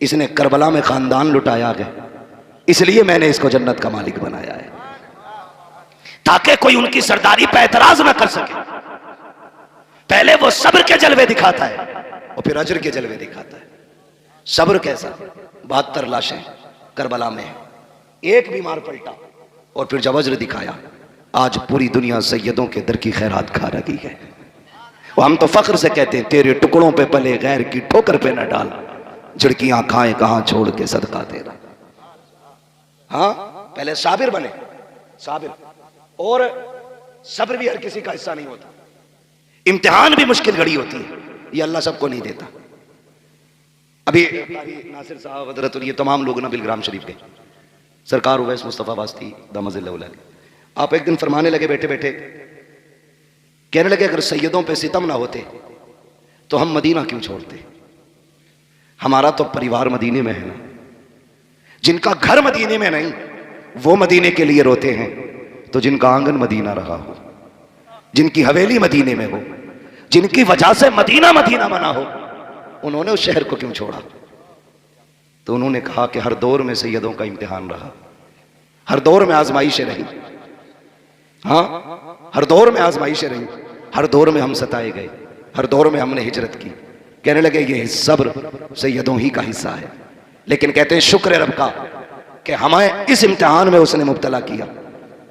S2: इसने करबला में खानदान लुटाया है, इसलिए मैंने इसको जन्नत का मालिक बनाया है, ताकि कोई उनकी सरदारी पर एतराज ना कर सके। पहले वो सब्र के जलवे दिखाता है और फिर अजर के जलवे दिखाता है। सब्र कैसा? 72 लाशें करबला में, एक बीमार पलटा और फिर जब अजर दिखाया, आज पूरी दुनिया सैयदों के दर की खैरात खा रही है। वो हम तो फख्र से कहते हैं तेरे टुकड़ों पे पले गैर की ठोकर पे न डाल, झिड़कियां खाए कहां छोड़ के सदका तेरा। हाँ, पहले साबिर बने, साबिर। और सब्र भी हर किसी का हिस्सा नहीं होता, इम्तिहान भी मुश्किल घड़ी होती है, ये अल्लाह सबको नहीं देता। अभी नासिर साहब हजरत और ये तमाम लोग ना बिलग्राम शरीफ के सरकार उवैस मुस्तफ़ा वास्ती दामज़िल्लाह, आप एक दिन फरमाने लगे बैठे बैठे, कहने लगे अगर सैयदों पे सितम ना होते तो हम मदीना क्यों छोड़ते? हमारा तो परिवार मदीने में है ना। जिनका घर मदीने में नहीं वो मदीने के लिए रोते हैं, तो जिनका आंगन मदीना रहा हो, जिनकी हवेली मदीने में हो, जिनकी वजह से मदीना मदीना बना हो, उन्होंने उस शहर को क्यों छोड़ा? तो उन्होंने कहा कि हर दौर में सैयदों का इम्तिहान रहा, हर दौर में आजमाइशें रही। हाँ, हर दौर में आजमाइशें रही, हर दौर में हम सताए गए, हर दौर में हमने हिजरत की। कहने लगे ये सब्र सैयदों ही का हिस्सा है, लेकिन कहते हैं शुक्र रब का कि हमें इस इम्तिहान में उसने मुब्तला किया।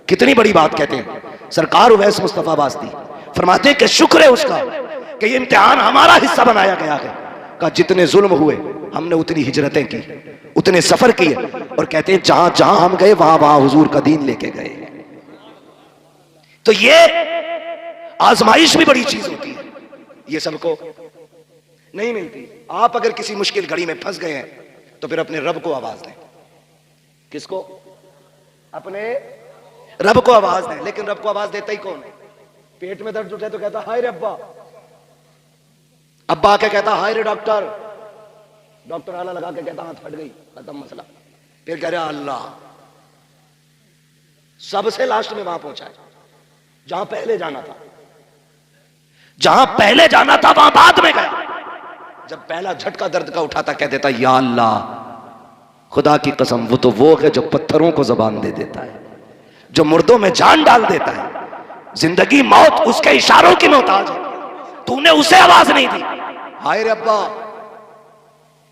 S2: कितनी बड़ी बात कहते हैं सरकार उवैस मुस्तफ़ा वास्ती, फरमाते हैं कि शुक्र है उसका कि ये इम्तिहान हमारा हिस्सा बनाया गया है। का जितने जुल्म हुए हमने उतनी हिजरतें की, उतने सफर किए, और कहते हैं जहां जहां हम गए वहां वहां हुजूर का दीन लेके गए। तो ये आजमाइश भी बड़ी चीज होती है, ये सबको नहीं मिलती। आप अगर किसी मुश्किल घड़ी में फंस गए हैं तो फिर अपने रब को आवाज दें। किसको? अपने रब को आवाज दें। लेकिन रब को आवाज देता ही कौन है? पेट में दर्द उठे तो कहता हाय रे अब्बा, अब्बा क्या कहता हाय रे डॉक्टर, डॉक्टर आला लगा के कहता हाथ फट गई, खत्म मसला। फिर कह रहा अल्लाह। सबसे लास्ट में वहां पहुंचा है जहां पहले जाना था, जहां पहले जाना था वहां बाद में गया। जब पहला झटका दर्द का उठाता कह देता या अल्लाह, खुदा की कसम वो है जो पत्थरों को जबान दे देता है, जो मुर्दों में जान डाल देता है। जिंदगी मौत उसके इशारों की मोहताज है, तूने उसे आवाज नहीं दी। हाय रे अब्बा,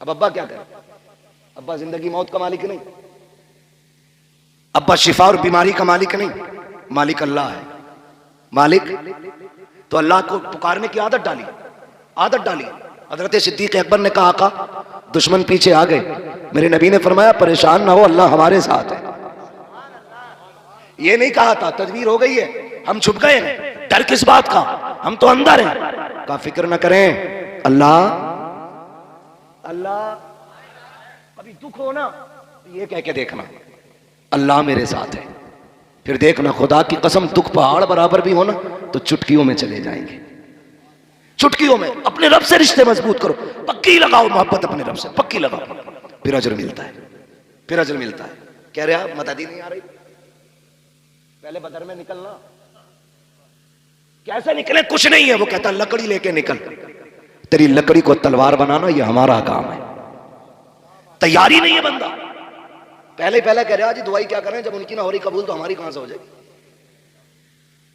S2: अब अब्बा क्या करे? अब्बा जिंदगी मौत का मालिक नहीं, अब्बा शिफा और बीमारी का मालिक नहीं, मालिक अल्लाह है। मालिक तो अल्लाह को पुकारने की आदत डाली। हजरत सिद्दीक अकबर ने कहा आका दुश्मन पीछे आ गए, मेरे नबी ने फरमाया परेशान ना हो, अल्लाह हमारे साथ है। ये नहीं कहा था तदबीर हो गई है, हम छुप गए हैं, डर किस बात का, हम तो अंदर हैं। का फिक्र न करें, अल्लाह कभी दुख हो ना ये कह के देखना अल्लाह मेरे साथ है, फिर देखना खुदा की कसम दुख पहाड़ बराबर भी हो ना तो चुटकियों में चले जाएंगे। चुटकियों में अपने रब से रिश्ते मजबूत करो, पक्की लगाओ मोहब्बत अपने रब से, पक्की लगाओ, फिर अजर मिलता है, फिर अजर मिलता है। कह रहे आप मदद नहीं आ रही, पहले बदर में निकलना, कैसे निकले? कुछ नहीं है। वो कहता लकड़ी लेके निकल, तेरी लकड़ी को तलवार बनाना ये हमारा काम है। तैयारी नहीं है बंदा, पहले कह रहे जी दुआई क्या करें, जब उनकी ना हो रही कबूल तो हमारी कहां से हो जाएगी,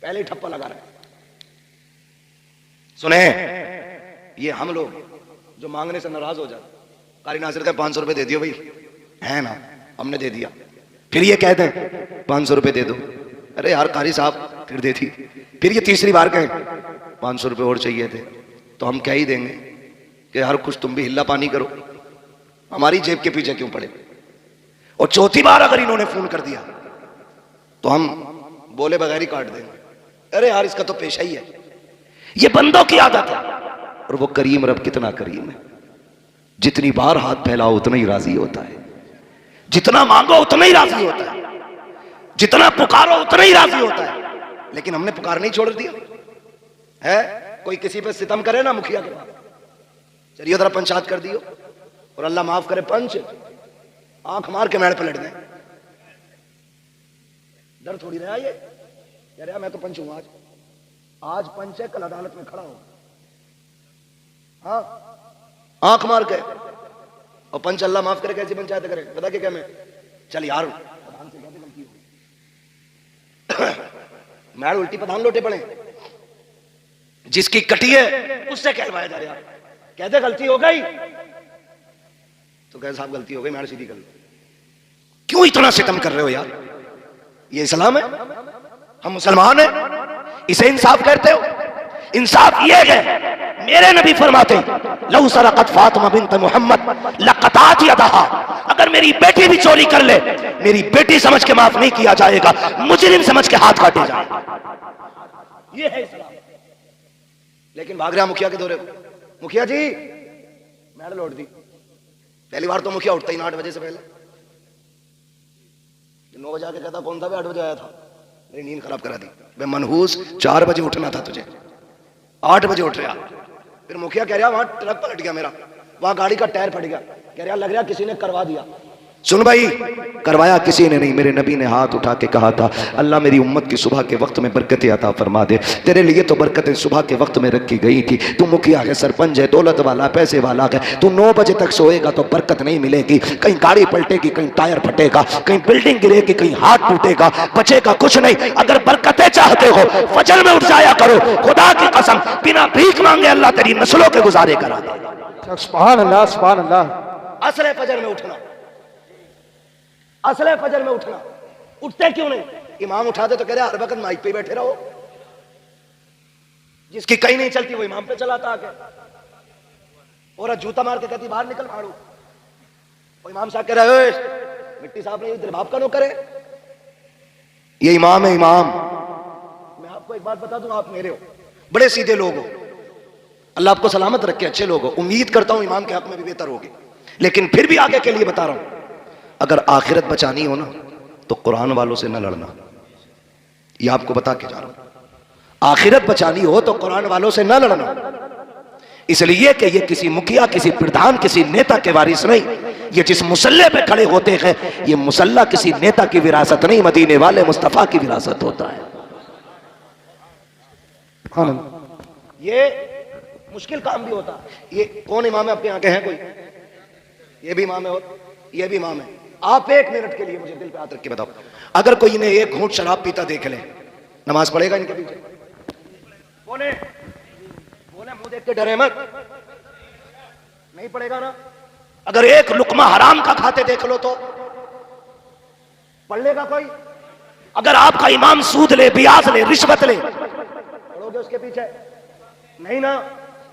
S2: पहले ही ठप्पा लगा रहे। सुने, ये हम लोग जो मांगने से नाराज हो जाते, कारी नासिर का 500 रुपए दे दियो भाई, है ना, हमने दे दिया, फिर ये कहते हैं 500 रुपए दे दो, अरे यार कारी साहब फिर दे दी, फिर ये तीसरी बार कहें 500 रुपए और चाहिए थे, तो हम क्या ही देंगे कि यार कुछ तुम भी हिल्ला पानी करो, हमारी जेब के पीछे क्यों पड़े। और चौथी बार अगर इन्होंने फोन कर दिया तो हम बोले बगैर ही काट देंगे, अरे यार इसका तो पेशा ही है। ये बंदों की आदत है। और वो करीम रब कितना करीम है, जितनी बार हाथ फैलाओ उतना ही राजी होता है, जितना मांगो उतना ही राजी होता है, जितना पुकारो उतना ही राजी होता है। लेकिन हमने पुकार नहीं छोड़ दिया है। कोई किसी पे सितम करे ना मुखिया के बाद, चलिए जरा पंचायत कर दियो, और अल्लाह माफ करे पंच आंख मार के मेड़ पलट दें, डर थोड़ी रहा ये, कह रहा मैं तो पंच हूं, आज पंच है, कल अदालत में खड़ा हो, हाँ आंख मार के। और पंच अल्लाह माफ करे कैसी पंचायत करे, बता के क्या मैं चल यार प्रधान से कहते गलती हो मैड उल्टी प्रधान लोटे पड़े, जिसकी कटी है उससे कहलवाया जा रहा, कहते गलती हो गई तो कह साहब गलती हो गई, मैड सीधी कर लो। क्यों इतना सितम कर रहे हो यार, ये इस्लाम है, हम मुसलमान हैं, इसे इंसाफ कहते हो? इंसाफ ये है, मेरे नबी फरमाते लौ सरकत फातिमा बिन्त मोहम्मद लक़तात यदहा, अगर मेरी बेटी भी चोरी कर ले, मेरी बेटी समझ के माफ नहीं किया जाएगा, मुजरिम समझ के हाथ काटे जाएगा। ये है इस्लाम। लेकिन भाग रहा मुखिया के दौरे, मुखिया जी मैडल लौट दी, पहली बार तो मुखिया उठता ही 8 बजे से पहले, 9 बजे आके कहता कौन था, 8 बजे आया था, मेरी नींद खराब करा दी, मैं मनहूस 4 बजे उठना था तुझे, 8 बजे उठ रहा। फिर मुखिया कह रहा वहां ट्रक पलट गया मेरा, वहां गाड़ी का टायर फट गया, कह रहा लग रहा किसी ने करवा दिया। सुन भाई, करवाया किसी ने नहीं, मेरे नबी ने हाथ उठा के कहा था अल्लाह मेरी उम्मत की सुबह के वक्त में बरकतें अता फरमा दे, तेरे लिए तो बरकतें सुबह के वक्त में रखी गई थी, तू मुखिया है, सरपंच है, दौलत वाला, पैसे वाला है, तू 9 बजे तक सोएगा तो बरकत नहीं मिलेगी, कहीं गाड़ी पलटेगी, कहीं टायर फटेगा, कहीं बिल्डिंग गिरेगी, कहीं हाथ टूटेगा, बचेगा कुछ नहीं। अगर बरकतें चाहते हो फजर में उठ जाया करो, खुदा की कसम बिना भीख मांगे अल्लाह तेरी नस्लों के गुजारे करा दे।
S4: सुभान अल्लाह, सुभान अल्लाह।
S2: असले फजर में उठना, असले फजर में उठना, उठते क्यों नहीं? इमाम उठा दे तो कह रहे हर वक्त माइक पे बैठे रहो, जिसकी कहीं नहीं चलती वो इमाम पे चलाता आके, और जूता मार के कहती बाहर निकल मारू, वो इमाम साहब कह रहे मिट्टी साहब ने इधर बाप का नो करे, ये इमाम है इमाम। मैं आपको एक बात बता दूं, आप मेरे हो, बड़े सीधे लोग हो, अल्लाह आपको सलामत रखे, अच्छे लोग हो, उम्मीद करता हूं इमाम के हक में भी बेहतर होगी। लेकिन फिर भी आगे के लिए बता रहा हूं, अगर आखिरत बचानी हो ना तो कुरान वालों से न लड़ना, ये आपको बता के जा रहा हूं। आखिरत बचानी हो तो कुरान वालों से न लड़ना, इसलिए कि ये किसी मुखिया, किसी प्रधान, किसी नेता के वारिस नहीं, ये जिस मुसल्ले पे खड़े होते हैं ये मुसल्ला किसी नेता की विरासत नहीं, मदीने वाले मुस्तफा की विरासत होता है। ये मुश्किल काम भी होता। ये कौन इमाम है आपके यहाँ के हैं कोई? ये भी इमाम है और ये भी इमाम है। आप एक मिनट के लिए मुझे दिल पे हाथ रख के बताओ, अगर कोई इन्हें एक घूंट शराब पीता देख ले, नमाज पढ़ेगा इनके पीछे? बोले बोले मुंह देख के डरे मत, नहीं पड़ेगा ना। अगर एक लुकमा हराम का खाते देख लो तो पढ़ लेगा कोई? अगर आपका इमाम सूद ले, ब्याज ले, रिश्वत ले, पढ़ोगे उसके पीछे? नहीं ना,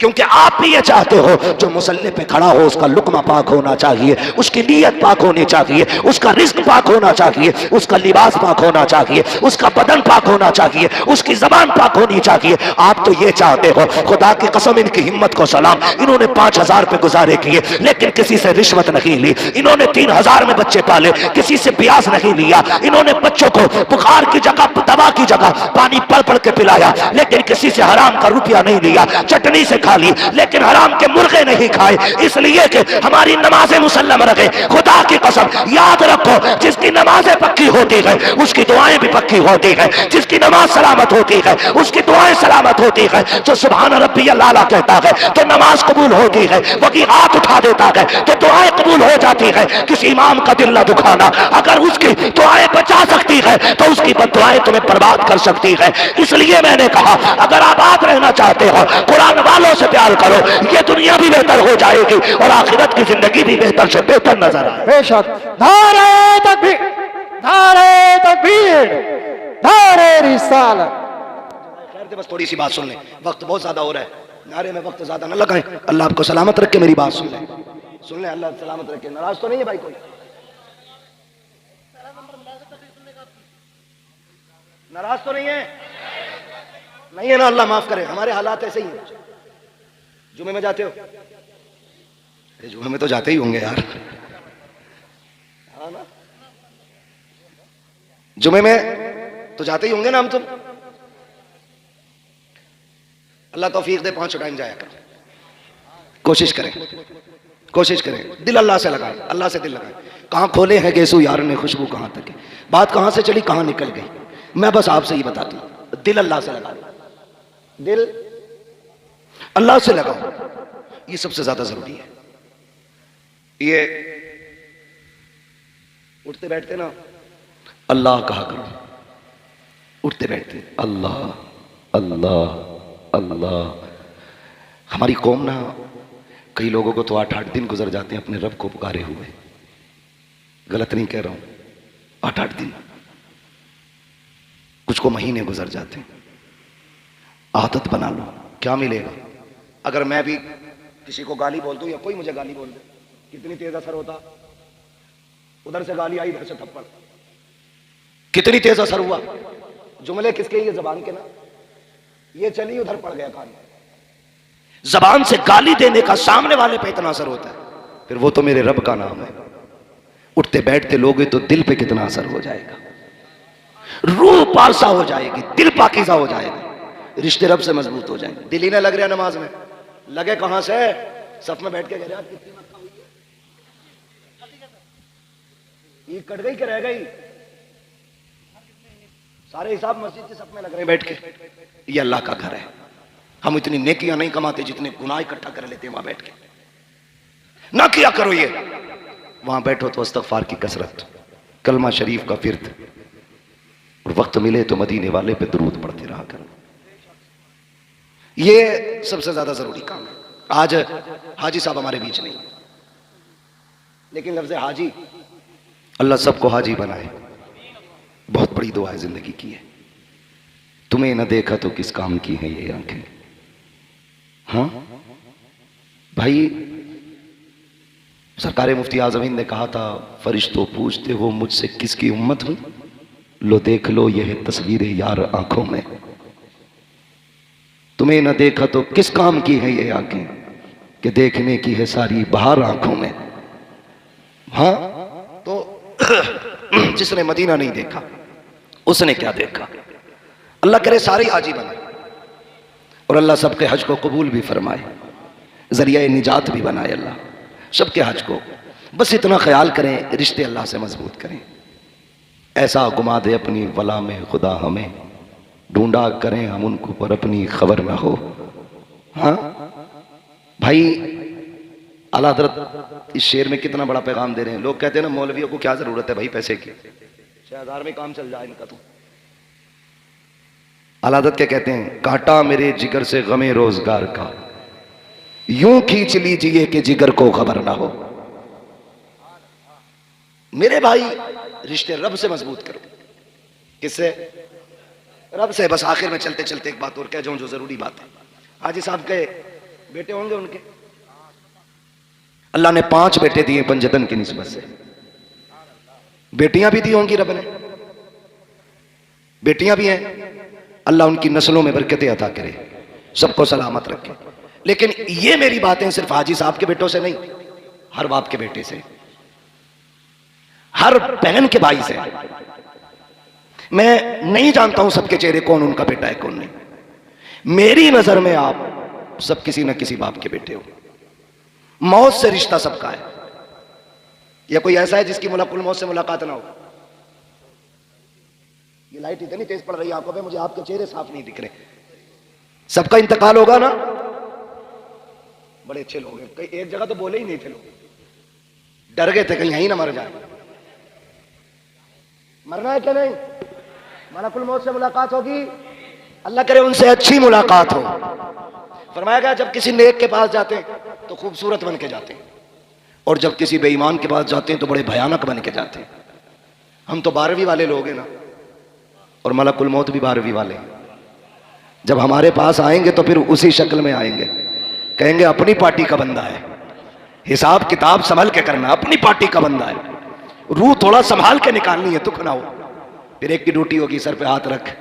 S2: क्योंकि आप भी ये चाहते हो जो मुसल्ले पे खड़ा हो उसका लुकमा पाक होना चाहिए, उसकी नीयत पाक होनी चाहिए, उसका रिस्क पाक होना चाहिए, उसका लिबास पाक होना चाहिए, उसका बदन पाक होना चाहिए, उसकी जबान पाक होनी चाहिए। आप तो ये चाहते हो। खुदा की कसम, इनकी हिम्मत को सलाम, इन्होंने 5,000 रुपए गुजारे किए लेकिन किसी से रिश्वत नहीं ली। इन्होंने 3,000 में बच्चे पाले, किसी से ब्याज नहीं लिया। इन्होंने बच्चों को बुखार की जगह, दवा की जगह पानी पढ़ पढ़ के पिलाया, लेकिन किसी से हराम का रुपया नहीं लिया। चटनी से खा ली लेकिन हराम के मुर्गे नहीं खाए, इसलिए कि हमारी नमाजें मुसल्लम रखे। खुदा की कसम याद रखो, जिसकी नमाजें पक्की होती है उसकी दुआएं भी पक्की होती है। जिसकी नमाज सलामत होती है उसकी दुआएं सलामत होती है। जो सुभान रब्बियल आला कहता है तो नमाज कबूल होती है, वही हाथ उठा देता है तो दुआएं कबूल हो जाती है। किसी इमाम का दिल न दुखाना, अगर उसकी दुआएं बचा सकती है तो उसकी बददुआएं तुम्हें बर्बाद कर सकती है। इसलिए मैंने कहा, अगर आबाद रहना चाहते हो कुरान वालों से प्यार करो, ये दुनिया भी बेहतर हो जाएगी और आखिरत की जिंदगी भी बेहतर से बेहतर नजर आए।
S4: बेशक। नारे तकबीर, नारे तकबीर, नारे रिसालत।
S2: खैर, बस थोड़ी सी बात सुन लें, वक्त बहुत ज्यादा हो रहा है, नारे में वक्त ज्यादा न लगाएं। अल्लाह आपको सलामत रख के मेरी बात सुन लें, सुन लें, अल्लाह सलामत रख के। नाराज तो नहीं है भाई कोई? नाराज तो नहीं है? नहीं है ना? अल्लाह माफ करे, हमारे हालात ऐसे ही हैं। जुमे में जाते हो? अरे जुमे में तो जाते ही होंगे यार, हाँ ना? जुमे में तो जाते ही होंगे ना हम तुम? अल्लाह तौफीक दे 5 टाइम जाया कर। कोशिश करें, कोशिश करें, दिल अल्लाह से लगाए, अल्लाह से दिल लगाए। कहाँ खोले हैं गेसू यार ने खुशबू, कहाँ तक है बात, कहाँ से चली कहाँ निकल गई। मैं बस आपसे ही बताता हूं, दिल अल्लाह से लगा, दिल अल्लाह से लगाओ, ये सबसे ज्यादा जरूरी है। ये उठते बैठते ना अल्लाह कहा करो, उठते बैठते अल्लाह अल्लाह अल्लाह। हमारी कौम ना, कई लोगों को तो 8-8 दिन गुजर जाते हैं अपने रब को पुकारे हुए। गलत नहीं कह रहा हूं, 8-8 दिन, कुछ को महीने गुजर जाते हैं। आदत बना लो, क्या मिलेगा? अगर मैं भी किसी को गाली बोल दूं या कोई मुझे गाली बोल दे, कितनी तेज असर होता? उधर से गाली आई, इधर से थप्पड़, कितनी तेज असर हुआ। जुमले किसके? ये जबान के ना, ये चली उधर पड़ गया कान। जबान से गाली देने का सामने वाले पे इतना असर होता है, फिर वो तो मेरे रब का नाम है। उठते बैठते लोगे तो दिल पे कितना असर हो जाएगा, रूह पारसा हो जाएगी, दिल पाकीज़ा हो जाएगा, रिश्ते रब से मजबूत हो जाएंगे। दिल ही ना लग रहा नमाज में, लगे कहां से? सफ में बैठ के कह रहे आप कितनी मक्का हुई है, ईद कट गई कि रह गई? सारे हिसाब मस्जिद के सफ में लग रहे हैं बैठ के। ये अल्लाह का घर है, हम इतनी नेकियां नहीं कमाते जितने गुनाह इकट्ठा कर लेते हैं वहां बैठ के। ना किया करो ये, वहां बैठो तो इस्तगफार की कसरत, कलमा शरीफ का फिर्द, और वक्त मिले तो मदीने वाले पे दुरूद पढ़ते रहा करो। ये सबसे ज्यादा जरूरी काम है। आज हाजी साहब हमारे बीच नहीं, लेकिन लफ्ज़ हाजी, अल्लाह सबको हाजी बनाए। बहुत बड़ी दुआ है जिंदगी की है। तुम्हें न देखा तो किस काम की है ये आंखें। हाँ भाई, सरकार मुफ्ती आज़मीन ने कहा था, फरिश्तों पूछते हो मुझसे किसकी उम्मत हूं, लो देख लो ये है तस्वीरें यार आंखों में। तुम्हें न देखा तो किस काम की है ये आंखें, कि देखने की है सारी बहार आंखों में। हाँ तो जिसने मदीना नहीं देखा उसने क्या देखा। अल्लाह करे सारे हाजी बने और अल्लाह सबके हज को कबूल भी फरमाए, जरिया निजात भी बनाए अल्लाह सबके हज को। बस इतना ख्याल करें, रिश्ते अल्लाह से मजबूत करें। ऐसा घुमा दे अपनी वला में खुदा हमें, ढूंढा करें हम उनको पर अपनी खबर ना हो। हाँ भाई आला हजरत इस शेर में कितना बड़ा पैगाम दे रहे हैं। लोग कहते हैं ना मौलवियों को क्या जरूरत है भाई पैसे की, 6000 में काम चल जाए इनका। तो आला हजरत क्या कहते हैं, कांटा मेरे जिगर से गमे रोजगार का, यूं खींच लीजिए कि जिगर को खबर ना हो। मेरे भाई रिश्ते रब से मजबूत करो। किससे? रब से। बस आखिर में चलते चलते एक बात और कह जाऊं जो जरूरी बात है। हाजी साहब के बेटे होंगे उनके, अल्लाह ने 5 बेटे दिए पंजतन की निस्बत से। बेटियां भी दी होंगी रब ने, बेटियां भी हैं। अल्लाह उनकी नस्लों में बरकतें अता करे, सबको सलामत रखे। लेकिन ये मेरी बातें सिर्फ हाजी साहब के बेटों से नहीं, हर बाप के बेटे से, हर बहन के भाई से। मैं नहीं जानता हूं सबके चेहरे कौन उनका बेटा है कौन नहीं। मेरी नजर में आप सब किसी न किसी बाप के बेटे हो। मौत से रिश्ता सबका है। या कोई ऐसा है जिसकी मुलाकुल मौत से मुलाकात ना हो? ये लाइट इतनी तेज पड़ रही है आंखों पे, मुझे आपके चेहरे साफ नहीं दिख रहे। सबका इंतकाल होगा ना? बड़े अच्छे लोग हैं। कई एक जगह तो बोले ही नहीं थे लोग, डर गए थे कहीं यहीं ना मर जाए। मरना है क्या नहीं? मलकुल मौत से मुलाकात होगी, अल्लाह करे उनसे अच्छी मुलाकात हो। फरमाया गया जब किसी नेक के पास जाते हैं तो खूबसूरत बन के जाते हैं, और जब किसी बेईमान के पास जाते हैं तो बड़े भयानक बन के जाते हैं। हम तो 12वीं वाले लोग हैं ना, और मलकुल मौत भी 12वीं वाले हैं। जब हमारे पास आएंगे तो फिर उसी शक्ल में आएंगे, कहेंगे अपनी पार्टी का बंदा है, हिसाब किताब संभल के करना, अपनी पार्टी का बंदा है, रूह थोड़ा संभाल के निकालनी है, दुख ना हो। फिर एक की ड्यूटी होगी सर पे हाथ रख,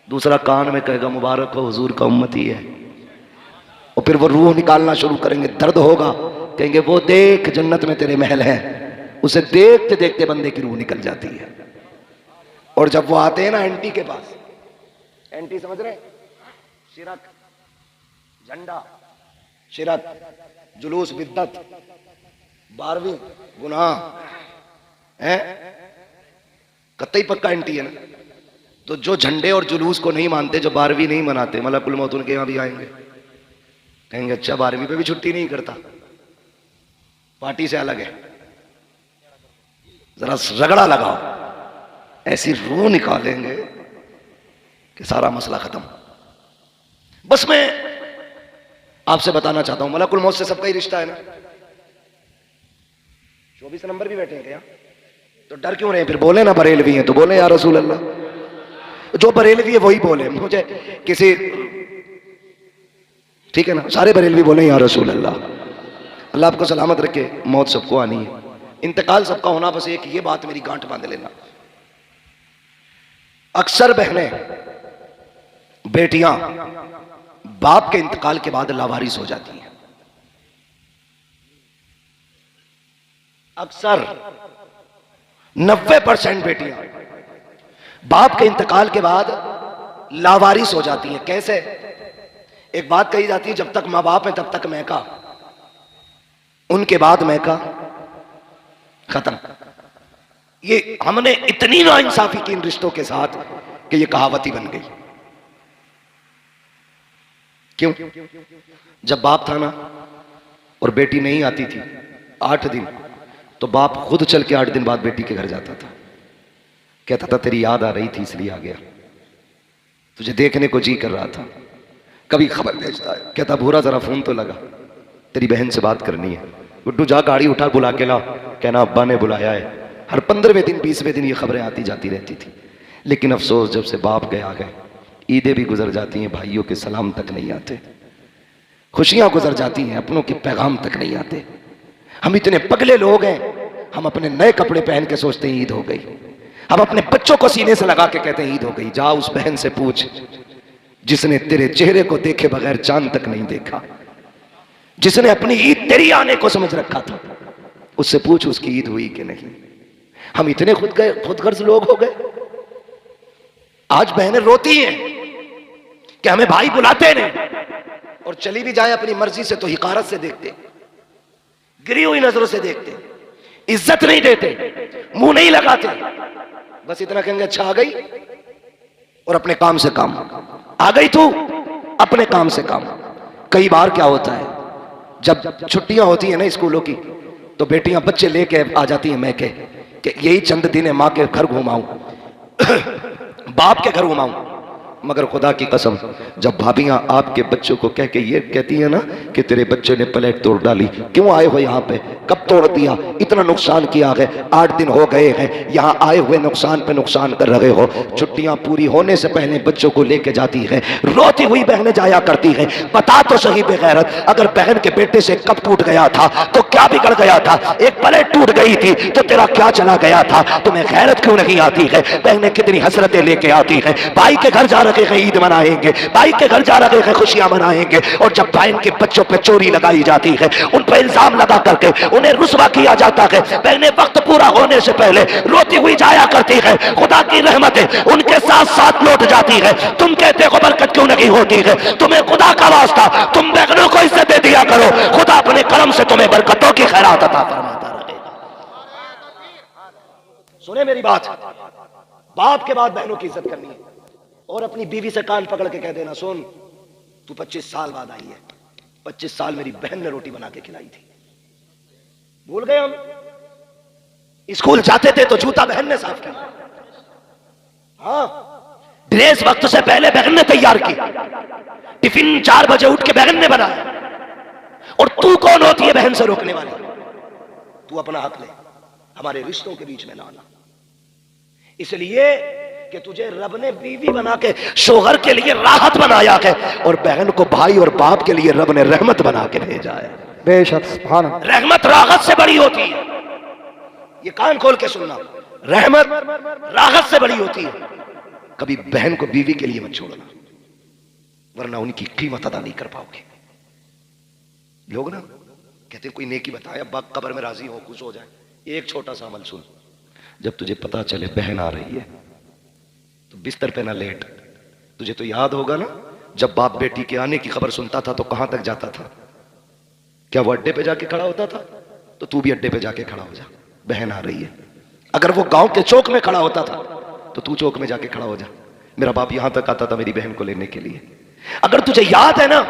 S2: दूसरा कान में कहेगा मुबारक हो हुजूर का उम्मती है, और फिर वो रूह निकालना शुरू करेंगे। दर्द होगा, कहेंगे वो देख जन्नत में तेरे महल हैं। उसे देखते देखते बंदे की रूह निकल जाती है। और जब वो आते हैं ना एंटी के पास, एंटी समझ रहे हैं? शिरक, झंडा, शिरक, जुलूस, बिद्दत, 12वीं गुनाह है, कतई पक्का एंटी है ना। तो जो झंडे और जुलूस को नहीं मानते, जो 12वीं नहीं मनाते, मलकुल मौत उनके यहां भी आएंगे, कहेंगे अच्छा 12वीं पे भी छुट्टी नहीं करता, पार्टी से अलग है, जरा रगड़ा लगाओ। ऐसी रूह निकालेंगे कि सारा मसला खत्म। बस मैं आपसे बताना चाहता हूं, मलकुल मौत से सबका ही रिश्ता है ना। 24 नंबर भी बैठे हैं क्या? तो डर क्यों रहे हैं? फिर बोले ना बरेलवी हैं तो बोले या रसूल अल्लाह। जो बरेलवी है वही बोले, मुझे किसी, ठीक है ना, सारे बरेलवी बोले या रसूल अल्लाह। अल्लाह आपको सलामत रखे। मौत सबको आनी है, इंतकाल सबका होना। बस एक ये बात मेरी गांठ बांध लेना, अक्सर बहनें, बेटियां बाप के इंतकाल के बाद लावारिस हो जाती हैं। अक्सर 90% बेटियां बाप के इंतकाल के बाद लावारिस हो जाती हैं। कैसे? एक बात कही जाती है, जब तक मां बाप है तब तक मैका, उनके बाद मैका खत्म। ये हमने इतनी नाइंसाफी की इन रिश्तों के साथ कि ये कहावत ही बन गई। क्यों? जब बाप था ना और बेटी नहीं आती थी 8 दिन, तो बाप खुद चल के 8 दिन बाद बेटी के घर जाता था, कहता था तेरी याद आ रही थी इसलिए आ गया, तुझे देखने को जी कर रहा था। कभी खबर भेजता है, कहता भूरा जरा फोन तो लगा, तेरी बहन से बात करनी है। गुड्डू जा गाड़ी उठा बुला के ला, कहना अब्बा ने बुलाया है। हर 15वें दिन 20वें दिन ये खबरें आती जाती रहती थी। लेकिन अफसोस, जब से बाप गए आ गए, ईदें भी गुजर जाती हैं, भाइयों के सलाम तक नहीं आते, खुशियां गुजर जाती हैं, अपनों के पैगाम तक नहीं आते। हम इतने पगले लोग हैं, हम अपने नए कपड़े पहन के सोचते हैं ईद हो गई। हम अपने बच्चों को सीने से लगा के कहते हैं ईद हो गई। जा उस बहन से पूछ जिसने तेरे चेहरे को देखे बगैर चांद तक नहीं देखा, जिसने अपनी ईद तेरी आने को समझ रखा था, उससे पूछ उसकी ईद हुई कि नहीं। हम इतने खुदगर्ज लोग हो गए। आज बहनें रोती हैं कि हमें भाई बुलाते नहीं, और चली भी जाए अपनी मर्जी से तो हिकारत से देखते, गिरी हुई नजरों से देखते, इज्जत नहीं देते, मुंह नहीं लगाते। बस इतना कहेंगे अच्छा आ गई, और अपने काम से काम, आ गई तू अपने काम से काम। कई बार क्या होता है, जब छुट्टियां होती है ना स्कूलों की, तो बेटियां बच्चे लेके आ जाती हैं मैके कि यही चंद दिन है माँ के घर घुमाऊं बाप के घर घुमाऊं। मगर खुदा की कसम, जब भाभियां आपके बच्चों को कह के ये कहती है ना कि तेरे बच्चे ने प्लेट तोड़ डाली, क्यों आए हो यहाँ पे, कब तोड़ दिया, इतना नुकसान किया है, 8 दिन हो गए हैं यहाँ आए हुए, नुकसान पे नुकसान कर रहे हो। छुट्टियां पूरी होने से पहले बच्चों को लेके जाती है, रोती हुई बहनें जाया करती है। बता तो सही बेगैरत, अगर बहन के बेटे से कप टूट गया था तो क्या बिगड़ गया था, एक प्लेट टूट गई थी तो तेरा क्या चला गया था, तुम्हें गैरत क्यों नहीं आती है। बहनें कितनी हसरतें लेके आती है, भाई के घर जा रहे हैं ईद मनाएंगे, भाई के घर जा रहे हैं खुशियां मनाएंगे, और जब बहन के बच्चों पे चोरी लगाई जाती है, उन पर इल्जाम लगा करके उन्हें रुस्वा किया जाता है, बहनें वक्त पूरा होने से पहले रोती हुई जाया करती है। खुदा की रहमतें उनके साथ साथ लौट जाती है। तुम कहते हो बरकत क्यों नहीं होती है, तुम्हें खुदा का वास्ता तुम बहनों को इज्जत दे दिया करो, खुदा अपने करम से तुम्हें बरकतों की खैरात अता फरमाता रहेगा। सुने मेरी बात, बाप के बाद बहनों की इज्जत करनी है, और अपनी बीवी से कान पकड़ के कह देना, सुन तू 25 साल बाद आई है, 25 साल मेरी बहन ने रोटी बना के खिलाई थी। भूल गए हम, स्कूल जाते थे तो जूता बहन ने साफ किया, हाँ ड्रेस वक्त से पहले बहन ने तैयार की, टिफिन 4 बजे उठ के बहन ने बनाया, और तू कौन होती है बहन से रोकने वाली। तू अपना हक ले, हमारे रिश्तों के बीच में ना आना। इसलिए कि तुझे रब ने बीवी बना के शोहर के लिए राहत बनाया है, और बहन को भाई और बाप के लिए रब ने रहमत बना के भेजा है।
S4: बेशक सुभान अल्लाह।
S2: रहमत राहत से बड़ी होती है, ये कान खोल के सुनना, रहमत राहत से बड़ी होती है। कभी बहन को बीवी के लिए मत छोड़ना, वरना उनकी कीमत अदा नहीं कर पाओगे। लोग ना कहते कोई नेकी बताए, अब्बा कब्र में राजी हो, खुश हो जाए। एक छोटा सा अमल सुन, जब तुझे पता चले बहन आ रही है तो बिस्तर पे ना लेट। तुझे तो याद होगा ना, जब बाप बेटी के आने की खबर सुनता था तो कहां तक जाता था, क्या वो अड्डे पे जाके खड़ा होता था, तो तू भी अड्डे पे जाके खड़ा हो जा, बहन आ रही है। अगर वो गांव के चौक में खड़ा होता था तो तू चौक में जाके खड़ा हो जा, मेरा बाप यहां तक आता था मेरी बहन को लेने के लिए। अगर तुझे याद है ना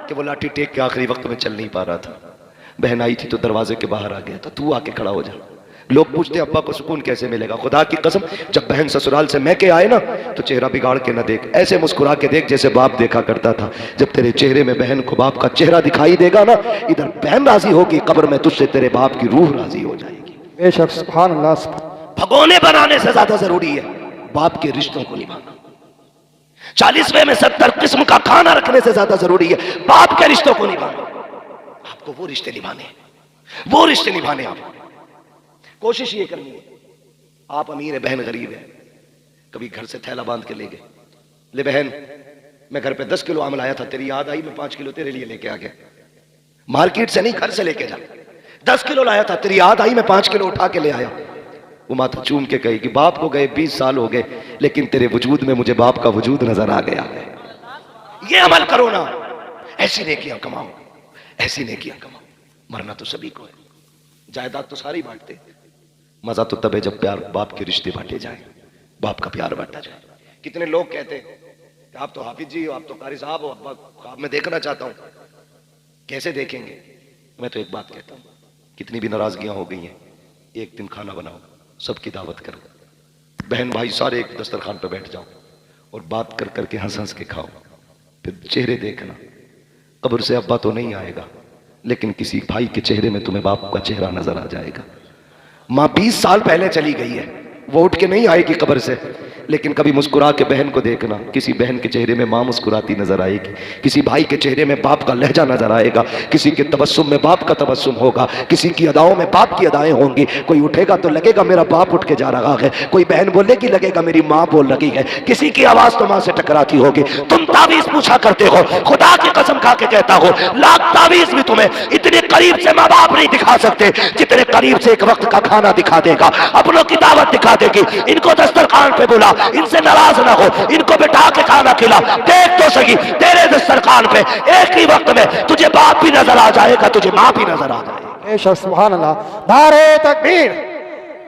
S2: कि वो लाठी टेक के आखिरी वक्त में चल नहीं पा रहा था, बहन आई थी तो दरवाजे के बाहर आ गया था, तू आके खड़ा हो जा। लोग पूछते अब्बा को सुकून कैसे मिलेगा, खुदा की कसम जब बहन ससुराल से मैके आए ना तो चेहरा बिगाड़ के ना देख, ऐसे मुस्कुरा के देख जैसे बाप देखा करता था। जब तेरे चेहरे में बहन को बाप का चेहरा दिखाई देगा ना, इधर बहन राजी होगी, कब्र में तुझसे तेरे बाप की रूह राजी हो जाएगी।
S4: बेशक सुभान अल्लाह।
S2: भगोने बनाने से ज्यादा जरूरी है बाप के रिश्तों को निभाना। 40वें में 70 किस्म का खाना रखने से ज्यादा जरूरी है बाप के रिश्तों को निभाना। आपको वो रिश्ते निभाने, वो रिश्ते निभाने। आप कोशिश ये करनी है, आप अमीर है, बहन गरीब है, कभी घर से थैला बांध के ले गए, ले बहन मैं घर पे 10 किलो आम लाया था, तेरी याद आई, मैं 5 किलो तेरे लिए लेके आ गया। मार्केट से नहीं, घर से लेके जा। 10 किलो लाया था, तेरी याद आई, मैं 5 किलो उठा के ले आया। वो माथा चूम के कही कि बाप को गए 20 साल हो गए, लेकिन तेरे वजूद में मुझे बाप का वजूद नजर आ गया है। ये अमल करो ना, ऐसी नेकियां कमाओ, ऐसी नेकियां कमाओ। मरना तो सभी को है, जायदाद तो सारी बांटते, मजा तो तब है जब प्यार बाप के रिश्ते बांटे जाए, बाप का प्यार बांटा जाए। कितने लोग कहते हैं कि आप तो हाफिज जी हो, आप तो कारी साहब हो, अब्बा ख्वाब में देखना चाहता हूं। कैसे देखेंगे? मैं तो एक बात कहता हूं, कितनी भी नाराजगियां हो गई हैं, एक दिन खाना बनाओ, सबकी दावत करो, बहन भाई सारे एक दस्तरखान पर बैठ जाओ और बात कर करके हंस हंस के खाओ। फिर चेहरे देखना, कब्र से अब्बा तो नहीं आएगा, लेकिन किसी भाई के चेहरे में तुम्हें बाप का चेहरा नजर आ जाएगा। माँ 20 साल पहले चली गई है, वो उठ के नहीं आएगी कब्र से, लेकिन कभी मुस्कुरा के बहन को देखना, किसी बहन के चेहरे में माँ मुस्कुराती नजर आएगी, किसी भाई के चेहरे में बाप का लहजा नजर आएगा, किसी के तबस्सुम में बाप का तबस्सुम होगा, किसी की अदाओं में बाप की अदाएं होंगी। कोई उठेगा तो लगेगा मेरा बाप उठ के जा रहा है, कोई बहन बोलेगी लगेगा मेरी माँ बोल रही है, किसी की आवाज तो माँ से टकराती होगी। तुम तावीज पूछा करते हो, खुदा की कसम खा के कहता हो, लाख तावीज भी तुम्हें इतने करीब से माँ बाप नहीं दिखा सकते जितने करीब से एक वक्त का खाना दिखा देगा, अपनों की दावत दिखा देगी। इनको दस्तरखान पे बुला, इनसे नाराज ना हो, इनको बिठा के खाना खिला। देख तो सही, तेरे दस्तरखान पे एक ही वक्त में तुझे बाप भी नजर आ जाएगा, तुझे माँ भी नजर आ जाएगी।
S4: सुभान अल्लाह। नारे तकबीर,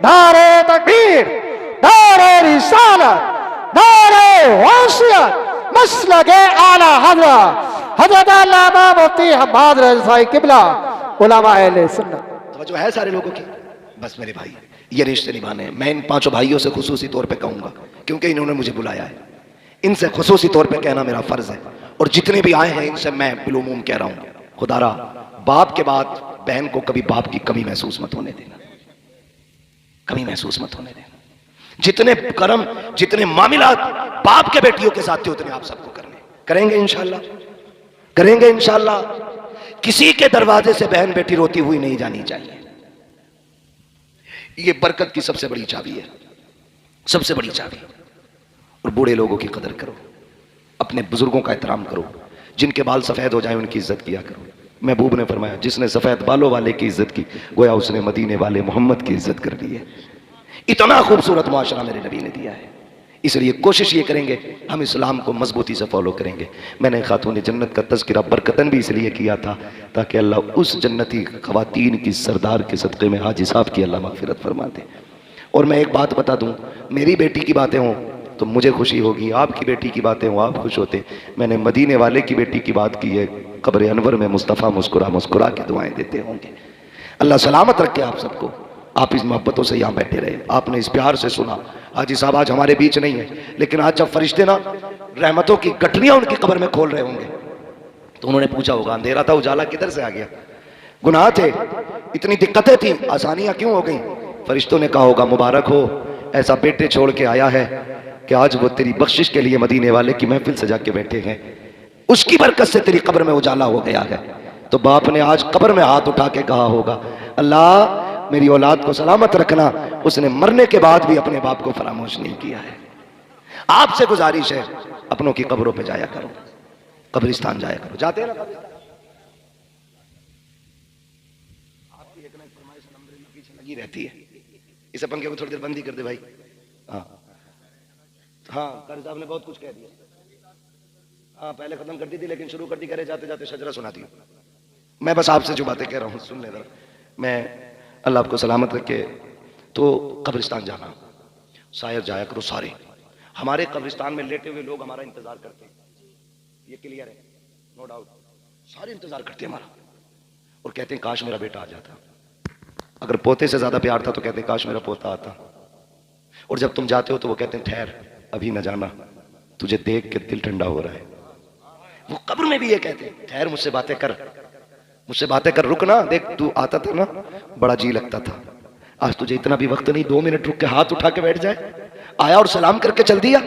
S4: नारे तकबीर, नारे रिसालत, नारे वसीयत, मसलके आला हजरत हजरत अल्लामा मुफ्ती हम्माद रज़ा साहिब किबला उलमा अहले सुन्नत।
S2: तो जो है सारे लोगों की, बस मेरे भाई ये रिश्ते निभाने हैं। मैं इन पांचों भाइयों से खुसूसी तौर पे कहूंगा क्योंकि इन्होंने मुझे बुलाया है, इनसे खुसूसी तौर पे कहना मेरा फर्ज है। और जितने भी आए हैं इनसे मैं बिलुमूम कह रहा हूं, खुदारा बाप के बाद बहन को कभी बाप की कमी महसूस मत होने देना, कमी महसूस मत होने देना। जितने कर्म जितने मामलात बाप के बेटियों के साथ थे उतने आप सबको करने करेंगे इंशाल्लाह, करेंगे इंशाल्लाह। किसी के दरवाजे से बहन बेटी रोती हुई नहीं जानी चाहिए। ये बरकत की सबसे बड़ी चाबी है, सबसे बड़ी चाबी। और बूढ़े लोगों की कदर करो, अपने बुजुर्गों का एहतराम करो, जिनके बाल सफेद हो जाए उनकी इज्जत किया करो। महबूब ने फरमाया जिसने सफेद बालों वाले की इज्जत की गोया उसने मदीने वाले मोहम्मद की इज्जत कर दी है। इतना खूबसूरत मुआशरा मेरे नबी ने दिया है, इसलिए कोशिश ये करेंगे हम इस्लाम को मजबूती से फॉलो करेंगे। मैंने खातून जन्नत का तज़किरा बरकतन भी इसलिए किया था ताकि अल्लाह उस जन्नती ख़वातीन की सरदार के सदक़े में हाजी साहब की अल्लाह मग़फ़िरत फरमा दे। और मैं एक बात बता दूं, मेरी बेटी की बातें हों तो मुझे खुशी होगी, आपकी बेटी की बातें हों आप खुश होते। मैंने मदीने वाले की बेटी की बात की है, कब्र अनवर में मुस्तफ़ा मुस्कुरा मुस्कुरा के दुआएं देते होंगे। अल्लाह सलामत रखे आप सबको। आप इस मोहब्बतों से यहाँ बैठे रहे, आपने इस प्यार से सुना। हाजी साहब आज हमारे बीच नहीं है, लेकिन आज जब फरिश्ते ना रहमतों की गठरियाँ उनकी कब्र में खोल रहे होंगे तो उन्होंने पूछा होगा अंधेरा था उजाला किधर से आ गया, गुनाह थे, इतनी दिक्कतें थी, आसानियाँ क्यों हो गई। फरिश्तों ने कहा होगा मुबारक हो, ऐसा बेटे छोड़ के आया है कि आज वो तेरी बख्शिश के लिए मदीने वाले की महफिल सजा के बैठे हैं, उसकी बरकत से तेरी कब्र में उजाला हो गया है। तो बाप ने आज कब्र में हाथ उठा के कहा होगा अल्लाह मेरी औलाद को सलामत रखना। उसने मरने के बाद भी अपने बाप को फरामोश नहीं किया है। आपसे गुजारिश है अपनों की कब्रों पे जाया करो, कब्रिस्तान जाया करो। जाते हैं ना कब्रिस्तान, आपकी एक ना एक फरमाइश नंबर में पीछे लगी रहती है। इसे पंखे को थोड़ी देर बंद ही कर दे भाई। हाँ हाँ कारी साहब ने बहुत कुछ कह दिया। हाँ पहले खत्म करती थी लेकिन शुरू कर दी, करे जाते जाते शजरा सुनाती हूँ। मैं बस आपसे जो बातें कह रहा हूँ सुन ले जरा। मैं अल्लाह आपको सलामत रखे। तो कब्रिस्तान जाना, शायर जाया करो सारे। हमारे कब्रिस्तान में लेटे हुए लोग हमारा इंतजार करते हैं, ये क्लियर है, नो डाउट। सारे इंतजार करते हैं हमारा और कहते हैं काश मेरा बेटा आ जाता। अगर पोते से ज्यादा प्यार था तो कहते हैं काश मेरा पोता आता। और जब तुम जाते हो तो वो कहते हैं ठहर अभी न जाना, तुझे देख के दिल ठंडा हो रहा है। वो कब्र में भी ये कहते हैं ठहर मुझसे बातें कर, मुझसे बातें कर, रुक ना, देख तू आता था ना बड़ा जी लगता था, आज तुझे इतना भी वक्त नहीं, 2 मिनट रुक के हाथ उठा के बैठ जाए। आया और सलाम करके चल दिया।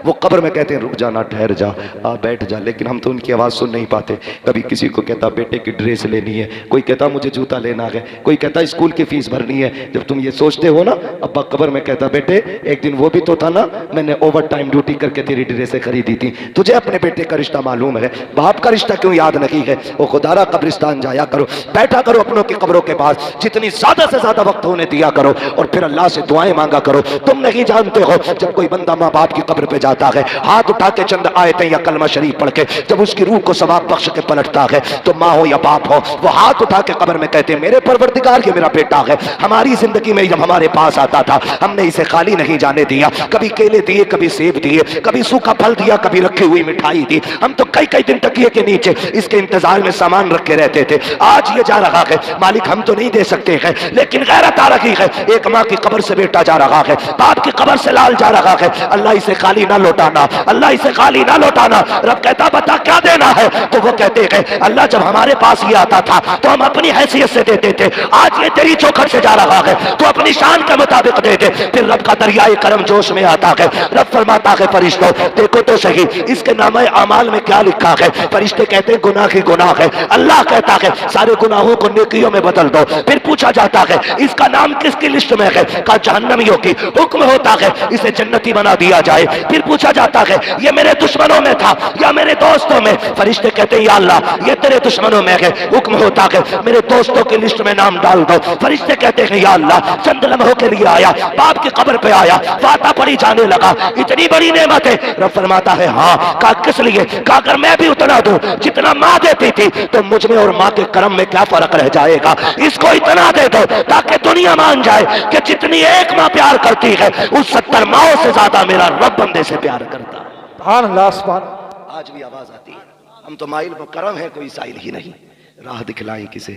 S2: वो कब्र में कहते हैं रुक जाना, ठहर जा, आ बैठ जा, लेकिन हम तो उनकी आवाज़ सुन नहीं पाते। कभी किसी को कहता बेटे की ड्रेस लेनी है, कोई कहता मुझे जूता लेना है, कोई कहता स्कूल की फीस भरनी है। जब तुम ये सोचते हो ना, अब्बा कब्र में कहता बेटे एक दिन वो भी तो था ना, मैंने ओवर टाइम ड्यूटी करके तेरी ड्रेसें खरीदी थी। तुझे अपने बेटे का रिश्ता मालूम है, बाप का रिश्ता क्यों याद नहीं है। वो खुदारा कब्रिस्तान जाया करो, बैठा करो अपनों की कब्रों के पास, जितनी ज्यादा से ज्यादा वक्त होने दिया करो और फिर अल्लाह से दुआएं मांगा करो। तुम नहीं जानते हो जब कोई बंदा माँ बाप की कब्र पे जाता है, हाथ उठा के चंद आयतें या कलमा शरीफ पढ़ के जब उसकी रूह को सवाब बख्श के पलटता है, तो माँ हो या बाप हो, वो हाथ उठा के कब्र में कहते हैं मेरे परवरदिगार ये मेरा बेटा है, हमारी जिंदगी में जब हमारे पास आता था हमने इसे खाली नहीं जाने दिया, कभी केले दिए, कभी सेब दिए, कभी सूखा फल दिया, कभी रखी हुई मिठाई दी। हम तो कई कई दिन तकिए के नीचे इसके इंतजार में सामान रख के रहते थे। आज ये जा रहा है, मालिक हम तो नहीं दे सकते हैं, लेकिन गैरत आ रही है, एक माँ की कब्र से बेटा जा रहा है, बाप की कब्र से लाल जा रहा है। अल्लाह इसे खाली ना लौटाना, अल्लाह इसे खाली ना लौटाना। रब कहता बता क्या देना है, तो वो कहते हैं अल्लाह जब हमारे पास ये आता था तो हम अपनी हैसियत से देते थे, आज ये तेरी चौखट से जा रहा है तो अपनी शान के मुताबिक दे दे। फिर रब का दरियाए करम जोश में आता है। रब फरमाता है फरिश्तों देखो तो सही इसके नामे अमाल में क्या लिखा है। फरिश्ते कहते हैं गुनाह ही गुनाह है। अल्लाह कहता है सारे गुनाहों को नेकियों में बदल दो। फिर पूछा जाता है इसका नाम किसकी लिस्ट में है, का जहन्नमियों की। हुक्म होता है इसे जन्नती बना दिया जाए। फिर पूछा जाता है ये मेरे दुश्मनों में था या मेरे दोस्तों में। फरिश्ते कहते हैं या अल्लाह ये तेरे दुश्मनों में है। हुक्म होता है मेरे दोस्तों की लिस्ट में नाम डाल दो। फरिश्ते कहते हैं या अल्लाह चंद लम्हों के लिए आया, बाप की कब्र पे आया, वाता पड़ी जाने लगा, इतनी बड़ी नेमत है। रब फरमाता है हाँ, कहा किस लिए, कहा अगर मैं भी उतना दूं जितना माँ देती थी तो मुझ में और माँ के कर्म में क्या फर्क रह जाएगा। इसको इतना दे दो ताकि दुनिया मान जाए कि जितनी एक माँ प्यार करती है उस 70 माओं से ज्यादा मेरा रब बंदे से प्यार करता है।
S4: सुभान अल्लाह, सुभान।
S2: आज भी आवाज आती है। हम तो माइल मुकर्रम है, कोई साइल ही नहीं, राह दिखलाएं किसे,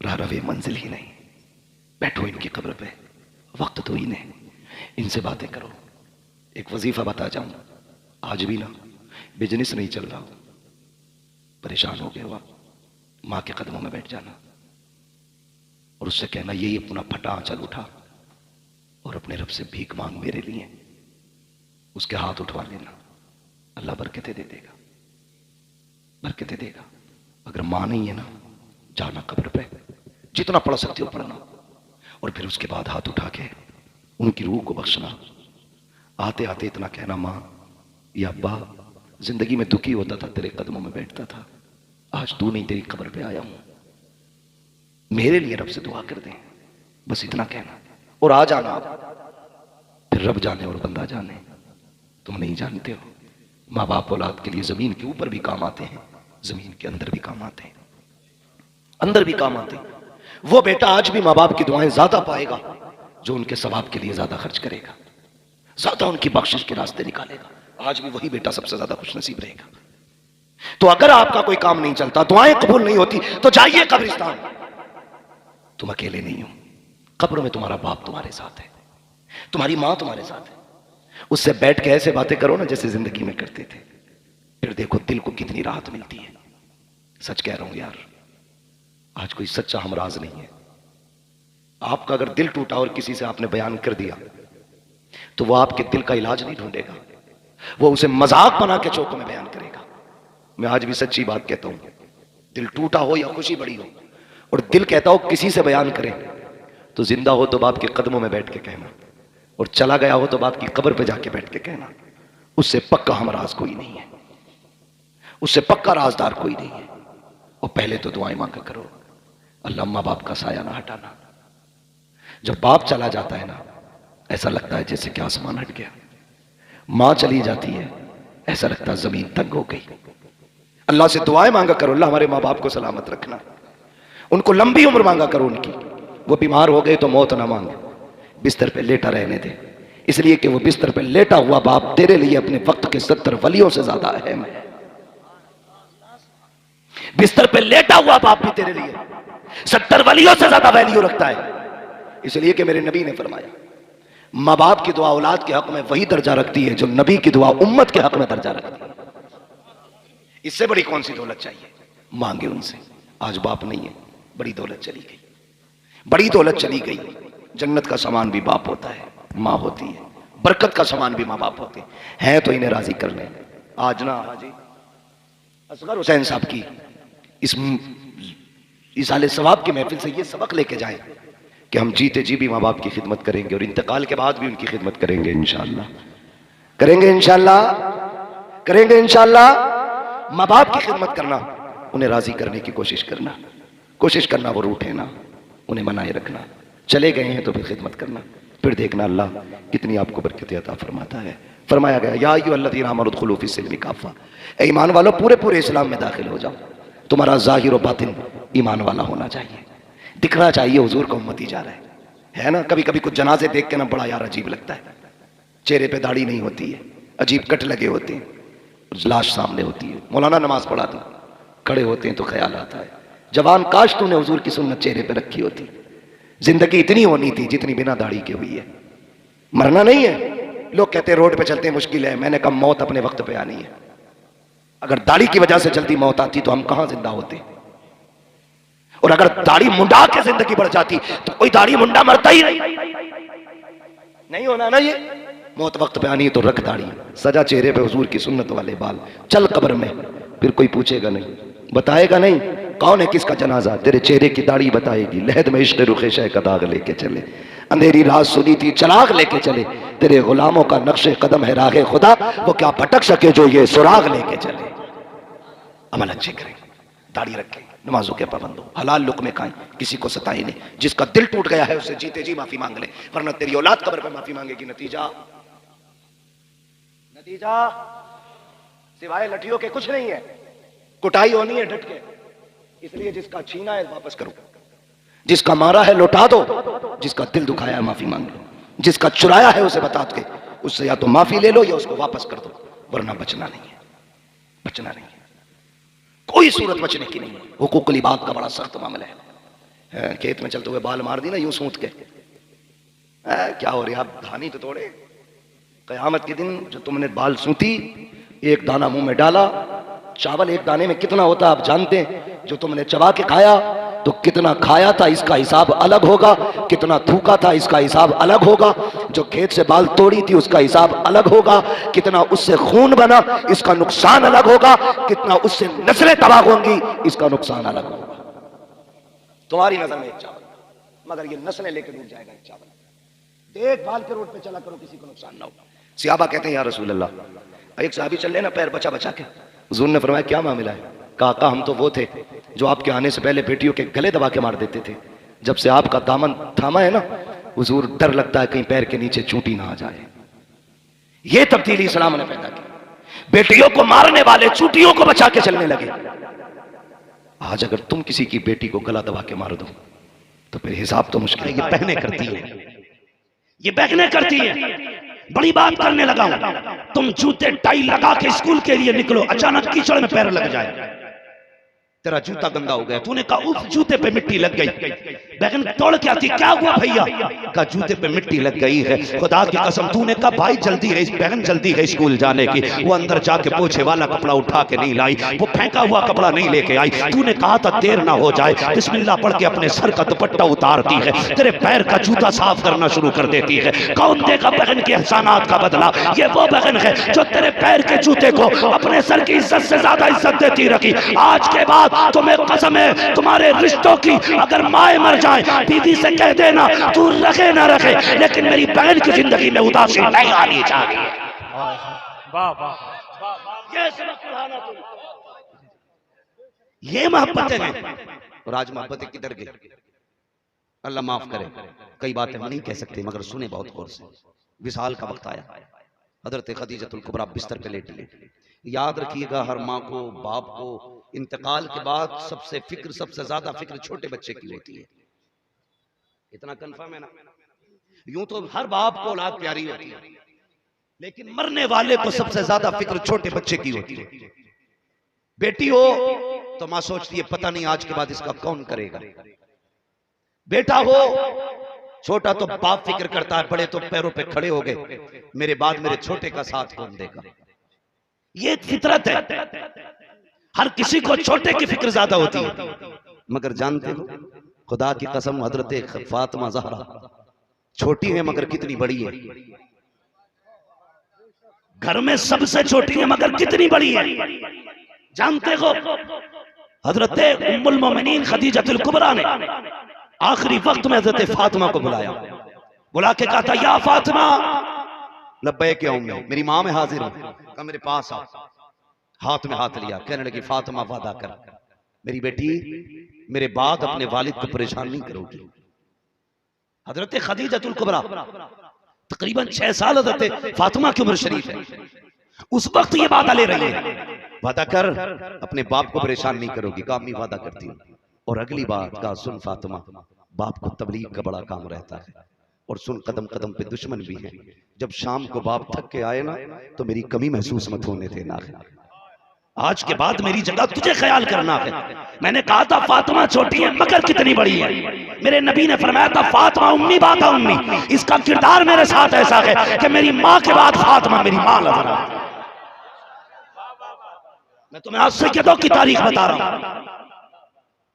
S2: राह रवे मंजिल ही नहीं। बैठो इनकी कब्र पे, वक्त तो इन्हें, इनसे बातें करो। एक वजीफा बता जाऊं, आज भी ना बिजनेस नहीं चल रहा, परेशान हो गया हुआ, माँ के कदमों में बैठ जाना और उससे कहना यही अपना फटा आंचल उठा और अपने रब से भीख मांग मेरे लिए। उसके हाथ उठवा लेना, अल्लाह बरकतें दे देगा, बरकतें देगा। अगर मां नहीं है ना, जाना कब्र पे, जितना पढ़ सकते हो पढ़ना, और फिर उसके बाद हाथ उठा के उनकी रूह को बख्शना। आते आते इतना कहना, मां या अब्बा, जिंदगी में दुखी होता था, तेरे कदमों में बैठता था, आज तू नहीं, तेरी कब्र पे आया हूं, मेरे लिए रब से दुआ कर दे। बस इतना कहना और आ जाना। फिर रब जाने और बंदा जाने, तुम नहीं जानते हो। माँ बाप औलाद के लिए जमीन के ऊपर भी काम आते हैं, जमीन के अंदर भी काम आते हैं, अंदर भी काम आते हैं। वो बेटा आज भी माँ बाप की दुआएं ज्यादा पाएगा जो उनके सवाब के लिए ज्यादा खर्च करेगा, ज्यादा उनकी बख्शिश के रास्ते निकालेगा। आज भी वही बेटा सबसे ज्यादा खुश नसीब रहेगा। तो अगर आपका कोई काम नहीं चलता, दुआएं कबूल नहीं होती, तो जाइए कब्रिस्तान। तुम अकेले नहीं हो, कब्र में तुम्हारा बाप तुम्हारे साथ है, तुम्हारी मां तुम्हारे साथ है। उससे बैठ के ऐसे बातें करो ना जैसे जिंदगी में करते थे, फिर देखो दिल को कितनी राहत मिलती है। सच कह रहा हूं यार, आज कोई सच्चा हमराज नहीं है। आपका अगर दिल टूटा और किसी से आपने बयान कर दिया, तो वो आपके दिल का इलाज नहीं ढूंढेगा, वो उसे मजाक बना के चौकों में बयान करेगा। मैं आज भी सच्ची बात कहता हूं, दिल टूटा हो या खुशी बड़ी हो, और दिल कहता हो किसी से बयान करे, तो जिंदा हो तो बाप के कदमों में बैठ के कहना, और चला गया हो तो बाप की कब्र पे जाके बैठ के कहना। उससे पक्का हमराज कोई नहीं है, उससे पक्का राजदार कोई नहीं है। और पहले तो दुआएं मांगा करो, अल्लाह माँ बाप का साया ना हटाना। जब बाप चला जाता है ना, ऐसा लगता है जैसे कि आसमान हट गया। मां चली जाती है, ऐसा लगता है जमीन तंग हो गई। अल्लाह से दुआएं मांगा करो, अल्लाह हमारे माँ बाप को सलामत रखना, उनको लंबी उम्र मांगा करो उनकी। वो बीमार हो गए तो मौत ना मांगे, बिस्तर पे लेटा रहने दे, इसलिए कि वो बिस्तर पे लेटा हुआ बाप तेरे लिए अपने वक्त के 70 वलियों से ज्यादा अहम है। बिस्तर पे लेटा हुआ बाप भी तेरे लिए 70 वलियों से ज्यादा वैल्यू रखता है, इसलिए कि मेरे नबी ने फरमाया, माँ बाप की दुआ औलाद के हक में वही दर्जा रखती है जो नबी की दुआ उम्मत के हक में दर्जा रखती है। इससे बड़ी कौन सी दौलत चाहिए? मांगे उनसे। आज बाप नहीं है, बड़ी दौलत चली गई, बड़ी दौलत चली गई। जन्नत का सामान भी बाप होता है, माँ होती है, बरकत का सामान भी माँ बाप होते हैं, तो इन्हें राजी कर लें। आज ना हाजी असगर हुसैन साहब की इस साले सवाब की महफिल से ये सबक लेके जाएं कि हम जीते जी भी माँ बाप की खिदमत करेंगे और इंतकाल के बाद भी उनकी खिदमत करेंगे इंशाअल्लाह, करेंगे इंशाअल्लाह, करेंगे इंशाअल्लाह। माँ बाप की खिदमत करना, उन्हें राजी करने की कोशिश करना, वो रूठे ना, उन्हें मनाए रखना। चले गए हैं तो फिर खिदमत करना, फिर देखना अल्लाह कितनी आपको बरकत अता फरमाता है। फरमाया गया, या अय्युहल्लज़ीना आमनू उदखुलू फ़िस्सिल्मी काफ़ा, ए ईमान वालों पूरे पूरे इस्लाम में दाखिल हो जाओ। तुम्हारा ज़ाहिर और बातिन ईमान वाला होना चाहिए, दिखना चाहिए हुजूर का उम्मती जा रहा है ना। कभी कभी कुछ जनाजे देख के ना बड़ा यार अजीब लगता है, चेहरे पे दाढ़ी नहीं होती है, अजीब कट लगे होते हैं, लाश सामने होती है। मौलाना नमाज पढ़ा था, खड़े होते हैं तो ख्याल आता है, जवान काश तूने हुजूर की सुन्नत चेहरे पे रखी होती। जिंदगी इतनी होनी थी जितनी बिना दाढ़ी के हुई है, मरना नहीं है। लोग कहते हैं रोड पे चलते मुश्किल है, मैंने कहा मौत अपने वक्त पे आनी है। अगर दाढ़ी की वजह से जल्दी मौत आती तो हम कहां जिंदा होते, और अगर दाढ़ी मुंडा के जिंदगी बढ़ जाती तो कोई दाढ़ी मुंडा मरता ही नहीं होना ना। ये मौत वक्त पे आनी है तो रख दाढ़ी, सजा चेहरे पे हुजूर की सुन्नत वाले बाल, चल कब्र में, फिर कोई पूछेगा नहीं, बताएगा नहीं कौन है किसका जनाजा, तेरे चेहरे की दाढ़ी बताएगी। लहद में इश्क़ रुख़ शह का दाग लेके चले, अंधेरी रात सुनी थी चराग लेके चले, तेरे गुलामों का नक्शे कदम है राहे खुदा, वो क्या भटक सके जो ये सुराग लेके चले। अमल अच्छे करें, दाढ़ी रखें, नमाजों के पाबंद हो, हलाल लुक़्मे खाएं, किसी को सताएं नहीं। जिसका दिल टूट गया है उससे जीते जी माफी मांग ले, वरना तेरी औलाद कब्र पे माफी मांगेगी। नतीजा सिवाय लठियों के कुछ नहीं है, कुटाई होनी है डट के। इसलिए जिसका छीना है वापस करो, जिसका मारा है लौटा दो, जिसका दिल दुखाया है माफी मांग लो, जिसका चुराया है उसे बता के उससे या तो माफी ले लो या उसको वापस कर दो, वरना बचना नहीं है। बचना नहीं है, कोई सूरत बचने की नहीं है। हुकूकुल इबाद का बड़ा सख्त मामला है। खेत में चलते हुए बाल मार दी ना यूं सूंत के, क्या हो रहा, आप धानी तो तोड़े। कयामत के दिन जो तुमने बाल सूती, एक दाना मुंह में डाला, चावल एक दाने में कितना होता आप जानते हैं, जो तुमने चबा के खाया तो कितना खाया था इसका हिसाब अलग होगा, कितना थूका था इसका हिसाब अलग होगा, जो खेत से बाल तोड़ी थी उसका हिसाब अलग होगा, कितना उससे खून बना इसका नुकसान अलग होगा, कितना उससे नस्लें तबाह होंगी इसका नुकसान अलग होगा। तुम्हारी नजर में एक चावल, मगर ये नस्लें लेकर डूब जाएगा एक चावल। देखभाल के रोड पे चला करो, किसी को नुकसान ना हो। सियाबा कहते हैं या रसूल अल्लाह, एक साहबी चल लेना पैर बचा बचा के। हुजूर ने फरमाया क्या मामला है? कहा हम तो वो थे जो आपके आने से पहले बेटियों के गले दबा के मार देते थे, जब से आपका दामन थामा है ना हुजूर डर लगता है कहीं पैर के नीचे चूंटी ना आ जाए। ये तब्दीली इस्लाम ने पैदा की, बेटियों को मारने वाले चूंटियों को बचा के चलने लगे। आज अगर तुम किसी की बेटी को गला दबा के मार दो तो फिर हिसाब तो मुश्किल है। ये बहनें करती हैं, ये बहनें करती हैं। बड़ी बात करने लगा हूं, तुम जूते टाई लगा के स्कूल के लिए निकलो, अचानक कीचड़ में पैर लग जाए, तेरा जूता गंदा हो गया, तूने कहा उफ जूते पे मिट्टी लग गई। बहन दौड़ के आती, क्या हुआ भैया? कहा जूते पे मिट्टी लग गई है। खुदा की कसम, तूने कहा भाई जल्दी है, बहन जल्दी है स्कूल जाने की, वो अंदर जाके पोछे वाला कपड़ा उठा के नहीं लाई, वो फेंका हुआ कपड़ा नहीं लेके आई, तूने कहा था देर ना हो जाए, बिस्मिल्लाह पढ़ के अपने सर का दुपट्टा उतारती है, तेरे पैर का जूता साफ करना शुरू कर देती है। कौन देगा बहन के एहसानात का बदला? ये वो बहन है जो तेरे पैर के जूते को अपने सर की इज्जत से ज्यादा इज्जत देती रखी। आज के बाद तुम्हें कसम है तुम्हारे रिश्तों की, अगर माए मर जाए बीवी से कह देना तू रखे ना रखे, लेकिन मेरी बहन की जिंदगी में उदासी नहीं आनी चाहिए। ये मोहब्बतें हैं। और आज मोहब्बतें किधर गई? अल्लाह माफ करे, कई बातें हम नहीं कह सकते मगर सुने बहुत गौर से। विसाल का वक्त आया, हजरत खदीजतुल कुबरा बिस्तर पे लेटी। याद रखिएगा हर माँ को बाप को इंतकाल के बाद सबसे ज्यादा फिक्र छोटे बच्चे की होती है। इतना कंफर्म है ना? यूं तो हर बाप को औलाद प्यारी होती है, लेकिन मरने वाले को सबसे ज्यादा फिक्र छोटे बच्चे की होती है। बेटी हो तो मां सोचती है पता नहीं आज के बाद इसका कौन करेगा। बेटा हो छोटा तो बाप फिक्र करता है, बड़े तो पैरों पे खड़े हो गए, मेरे बाद मेरे छोटे का साथ कौन देगा। ये फितरत है, हर किसी को छोटे की फिक्र ज्यादा होती है। मगर जानते हो खुदा की कसम, हजरत फातिमा ज़हरा छोटी है मगर कितनी बड़ी है। घर में सबसे छोटी है मगर कितनी बड़ी है। जानते हो हजरत उम्मुल मोमिनीन खदीजतुल कुबरा ने आखिरी वक्त में हजरत फातिमा को बुलाया, बुला के कहा था या फातिमा। लब्बैक या उम्मी, मेरी मां में हाजिर हूं। कहा मेरे पास आओ। हाथ में हाथ लिया, कहने लगी फातिमा वादा कर मेरी बेटी मेरे बाद अपने वालिद को परेशान नहीं करोगी। हजरत खदीजतुल कुबरा तकरीबन 6 साल हजरत फातिमा की उम्र शरीफ है, उस वक्त ये वादा ले रही है, वादा कर अपने बाप को परेशान नहीं करोगी। कहा अम्मी वादा करती हूँ। और अगली बात कहा सुन फातिमा, बाप को तबलीग का बड़ा काम रहता है, और सुन कदम कदम पे दुश्मन भी है, जब शाम को बाप थक के आए ना तो मेरी कमी महसूस मत होने देना है। आज के बाद मेरी जगह तुझे ख्याल करना है। मैंने कहा था फातिमा छोटी है मगर कितनी बड़ी है। मेरे नबी ने फरमाया था फातिमा उम्मी बाता उम्मी। इसका किरदार मेरे साथ ऐसा है कि मेरी माँ के बाद फातिमा मेरी माँ नजर आती है। मैं तुम्हें आज सैयदों की तारीख बता रहा हूं।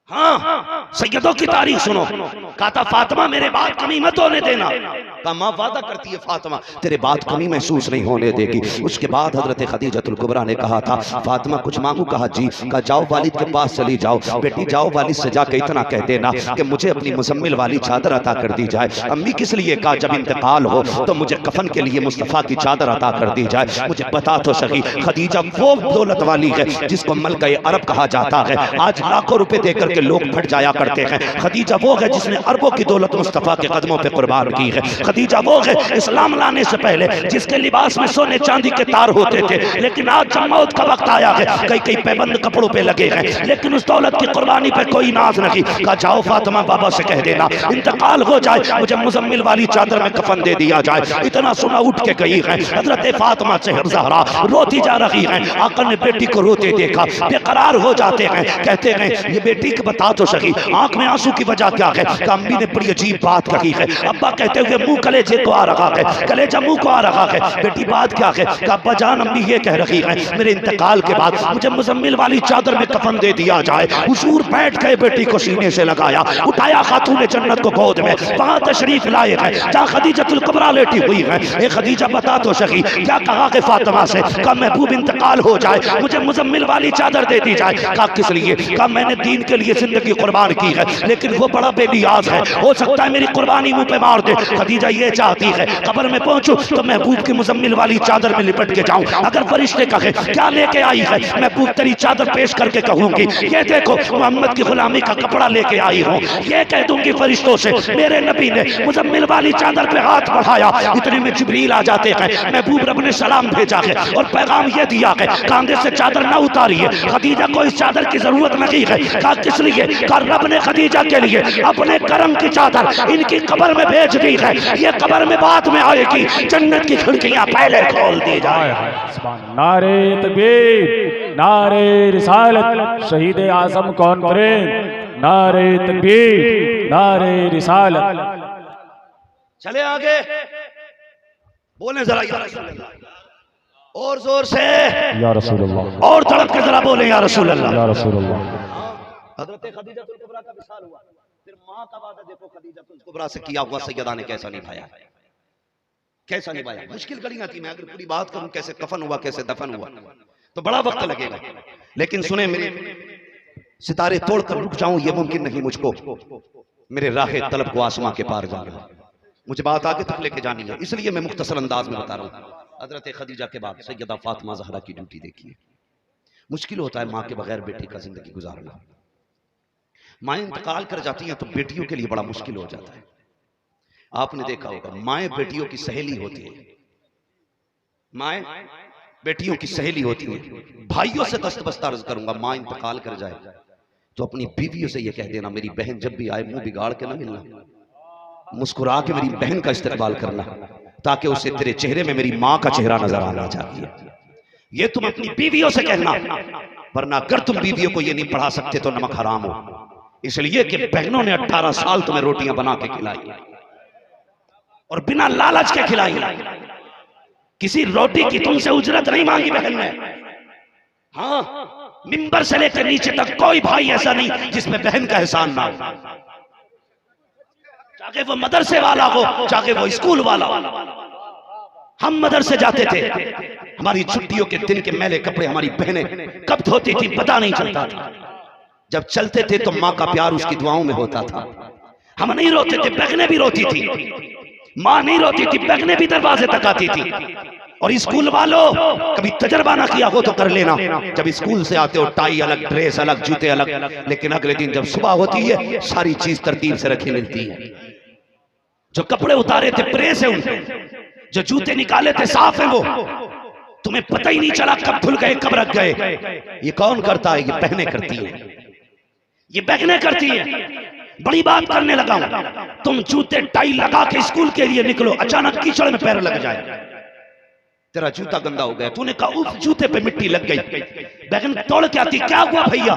S2: हाँ सैयदों की तारीख सुनो। कहा था फातिमा मेरे बाद कमी मत होने देना। कहा माँ वादा करती है फातिमा तेरे बाद कमी महसूस नहीं होने देगी। उसके बाद हजरत खदीजतुल कुबरा ने कहा था फातिमा कुछ मांगू। कहा जी। कहा जाओ वालिद के पास चली जाओ। बेटी जाओ वालिद से जाकर इतना कह देना कि मुझे अपनी मुजम्मिल वाली चादर अता कर दी जाए। अम्मी किस लिए? कहा जब इंतकाल हो तो मुझे कफन के लिए मुस्तफा की चादर अता कर दी जाए। मुझे बता तो सही खदीजा वो दौलत वाली है जिसको मलका अरब कहा जाता है। आज लाखों रुपए देकर करके लोग फट जाया करते हैं। खदीजा वो है जिसने अरबों की दौलत मुस्तफ़ा के कदमों पे कुर्बान की है। खदीजा वो है इस्लाम लाने से पहले जिसके लिबास में सोने चांदी के तार होते थे, लेकिन आज जब मौत का वक्त आया है कई कई पैबंद कपड़ों पे लगे हैं, लेकिन उस दौलत की कुर्बानी पे कोई नाज नहीं। कहा जाओ फातिमा बाबा से कह देना इंतकाल हो जाए मुझे मुजम्मिल वाली चादर में कफन दे दिया जाए। इतना सुना उठ के गई है हजरत फातिमा ज़हरा रोती जा रही है। आका ने बेटी को रोते देखा, बेकरार हो जाते हैं, कहते हैं ये बेटी को बता तो सही आंख में आंसू की वजह क्या है। अम्मी ने बड़ी अजीब बात कही है। अब्बा कहते हुए मुंह कलेजे को आ रहा है, कलेजा मुंह को आ रहा है। बेटी बात क्या है? अब्बा जान अम्मी ये कह रही है मेरे इंतकाल के बाद मुझे मुजम्मिल वाली चादर में कफन दे दिया जाए। हुजूर बैठ गए, बेटी को सीने से लगाया, उठाया खातून जन्नत को गोद में, वहां तशरीफ लाए हैं जहां खदीजतुल कुबरा लेटी हुई है। ए खदीजा बता तो सही क्या कहा कि फातिमा से? कहा महबूब इंतकाल हो जाए मुझे मुजम्मिल वाली चादर दे दी जाए। कहा किस लिए? कहा मैंने दीन के लिए जिंदगी कुर्बान की है, लेकिन वो बड़ा बेनियाज है, हो सकता है मेरी कुर्बानी मुंह पे मार दे। खदीजा ये चाहती है कब्र में पहुंचूं तो महबूब की मुजम्मिल वाली चादर में लिपट के जाऊं। अगर फरिश्ते कहे क्या लेके आई है, महबूब तेरी चादर पेश करके कहूंगी ये देखो मोहम्मद की गुलामी का कपड़ा लेके आई हूं। ये कह दूंगी फरिश्तों से मेरे नबी ने मुजम्मिल वाली चादर पे हाथ बढ़ाया। इतने में जिब्रील आ जाते हैं, महबूब रब ने सलाम भेजा है और पैगाम ये दिया है कांधे से चादर ना उतारिए, खदीजा को इस चादर की जरूरत नहीं है। कहा किस लिए? कहा रब ने खदीजा के लिए अपने करम की चादर इनकी कब्र में भेज दी है, ये कब्र में बाद में आएगी, जन्नत की खिड़कियां पहले खोल दी जाए।
S5: नारे तकबीर, नारे रिसालत, शहीद आजम कौन करे? नारे तकबीर, नारे रिसालत।
S2: चले आगे बोले जरा या रसूल अल्लाह, और जोर से
S5: या रसूल अल्लाह,
S2: और तड़प के जरा बोले या रसूल अल्लाह।
S5: या रसूल अल्लाह।
S2: हजरत खदीजतुल कुबरा का विसाल हुआ, फिर मां का वादा देखो खदीजतुल कुबरा से किया हुआ सैयदा ने कैसा निभाया, कैसा निभाया। मुश्किल घड़ियां थी, मैं अगर पूरी बात करूं कैसे कफन हुआ कैसे दफन हुआ तो बड़ा वक्त लगेगा, लेकिन सुने मेरे सितारे तोड़कर रुक जाऊं ये मुमकिन नहीं मुझको, मेरे राहे तलब को आसमां के पार जाना, मुझे बात आगे तक लेके जानी है, इसलिए मैं मुख्तसर अंदाज में बता रहा हूं। हजरत खदीजा के बाद सैयदा फातिमा ज़हरा की ड्यूटी देखिए। मुश्किल होता है माँ के बगैर बेटी का जिंदगी गुजारना। माँ इंतकाल कर जाती हैं तो बेटियों के लिए बड़ा मुश्किल हो जाता है। आपने देखा होगा माएँ बेटियों की सहेली होती है, माएँ बेटियों की सहेली होती है। भाइयों से दस्तबस्ता अर्ज करूंगा, माँ इंतकाल कर जाए तो अपनी बीवियों से यह कह देना मेरी बहन जब भी आए मुंह बिगाड़ के ना मिलना, मुस्कुरा के मेरी बहन का इस्तेमाल करना, ताकि उसे तेरे चेहरे में मेरी माँ का चेहरा नजर आना चाहिए। ये तुम अपनी बीवियों से कहना, वरना अगर तुम बीवियों को ये नहीं पढ़ा सकते तो नमक हराम हो। इसलिए कि बहनों ने 18 साल तुम्हें रोटियां बना के खिलाई और बिना लालच के खिलाई, किसी रोटी की तुमसे उजरत नहीं मांगी बहन ने। हाँ, मिंबर से लेकर नीचे तक कोई भाई ऐसा नहीं जिसमें बहन का एहसान ना हो, चाहे वो मदरसे वाला हो चाहे वो स्कूल वाला हो। हम मदरसे जाते थे, हमारी छुट्टियों के दिन के मैले कपड़े हमारी बहनें कब धोती थी पता नहीं चलता था। जब चलते थे तो माँ का प्यार उसकी दुआओं में होता था। हम नहीं रोते थे, बहनें भी रोती थी, माँ नहीं रोती थी, बहनें भी दरवाजे तक आती थी। और स्कूल वालों कभी तजर्बा ना किया हो तो कर लेना, जब स्कूल से आते हो टाई अलग, ड्रेस अलग, जूते अलग, लेकिन अगले दिन जब सुबह होती है सारी चीज तरतीब से रखी मिलती है। जो कपड़े उतारे थे प्रेस है उनके, जो जूते निकाले थे साफ है वो, तुम्हें पता ही नहीं चला कब धुल गए कब रख गए। ये कौन करता है? ये बहनें करती हैं, ये बहनें करती हैं। बड़ी बात करने लगा हूं, तुम जूते टाई लगा के स्कूल के लिए निकलो, अचानक कीचड़ में पैर लग जाए, तेरा जूता गंदा हो गया, तूने कहा उफ जूते पे मिट्टी लग गई, बहन तोड़ के आती क्या हुआ भैया?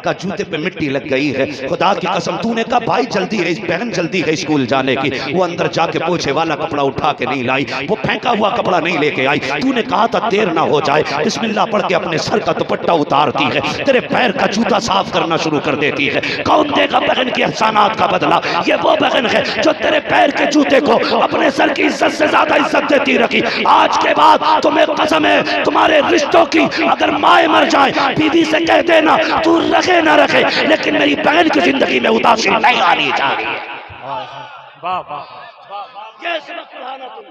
S2: का जूते पे मिट्टी लग गई है। खुदा की कसम, तूने कहा भाई जल्दी है, बहन जल्दी है स्कूल जाने की, वो अंदर जाके पोछे वाला कपड़ा उठा के नहीं लाई, वो फेंका हुआ कपड़ा नहीं लेके आई। तूने कहा था देर ना हो जाए, बिस्मिल्लाह पढ़ के अपने सर का दुपट्टा उतारती है, तेरे पैर का जूता साफ करना शुरू कर देती है। कौन देगा बहन के एहसानात का बदला? ये वो बहन है जो तेरे पैर के जूते को अपने सर की इज्जत से ज्यादा इज्जत देती रखी। आज के बाद तुम्हें कसम है तुम्हारे रिश्तों की, अगर माए मर जाए बीवी से कह देना तू रखे ना रखे, लेकिन मेरी बहन की जिंदगी में उदासी नहीं आनी चाहिए। ये सबक पढ़ाना तुम।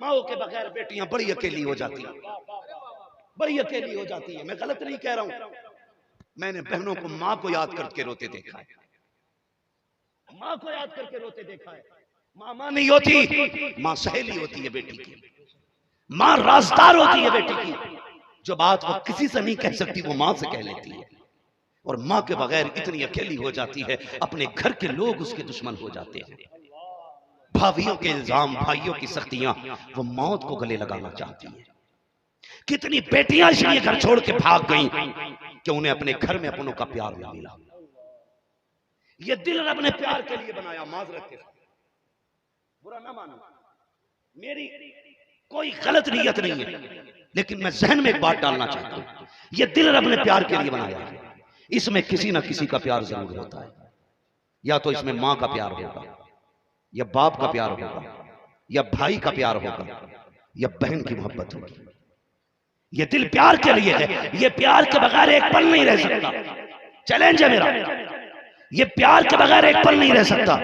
S2: माओ के बगैर बेटियां बड़ी अकेली हो जाती हैं, बड़ी अकेली हो जाती है। मैं गलत नहीं कह रहा हूं, मैंने बहनों को मां को याद करके रोते देखा है, मां को याद करके रोते देखा है। मां नहीं होती, मां सहेली होती है बेटी की, मां राजदार होती है बेटी की। जो बात वो किसी से नहीं कह सकती वो मां से कह लेती है। और मां के बगैर इतनी अकेली हो जाती है, अपने घर के लोग उसके दुश्मन हो जाते हैं। भाभियों के इल्जाम, भाइयों की सख्तियां, वो मौत को गले लगाना चाहती है। कितनी बेटियां इसलिए घर छोड़ के भाग गईं कि उन्हें अपने घर में अपनों का प्यार न मिला। ये दिल रब ने प्यार के लिए बनाया। माजरत के साथ बुरा ना मानो, मेरी कोई गलत नीयत नहीं है, लेकिन मैं जहन में एक बात डालना चाहता हूं। ये दिल रब ने प्यार के लिए बनाया है, इसमें किसी ना किसी का प्यार जरूर होता है। या तो इसमें मां का प्यार होगा, या बाप का प्यार होगा, या भाई का प्यार होगा, या बहन की मोहब्बत होगी। ये दिल प्यार के लिए है, ये प्यार के बगैर एक पल नहीं रह सकता। चैलेंज है मेरा, ये प्यार के बगैर एक पल नहीं रह सकता।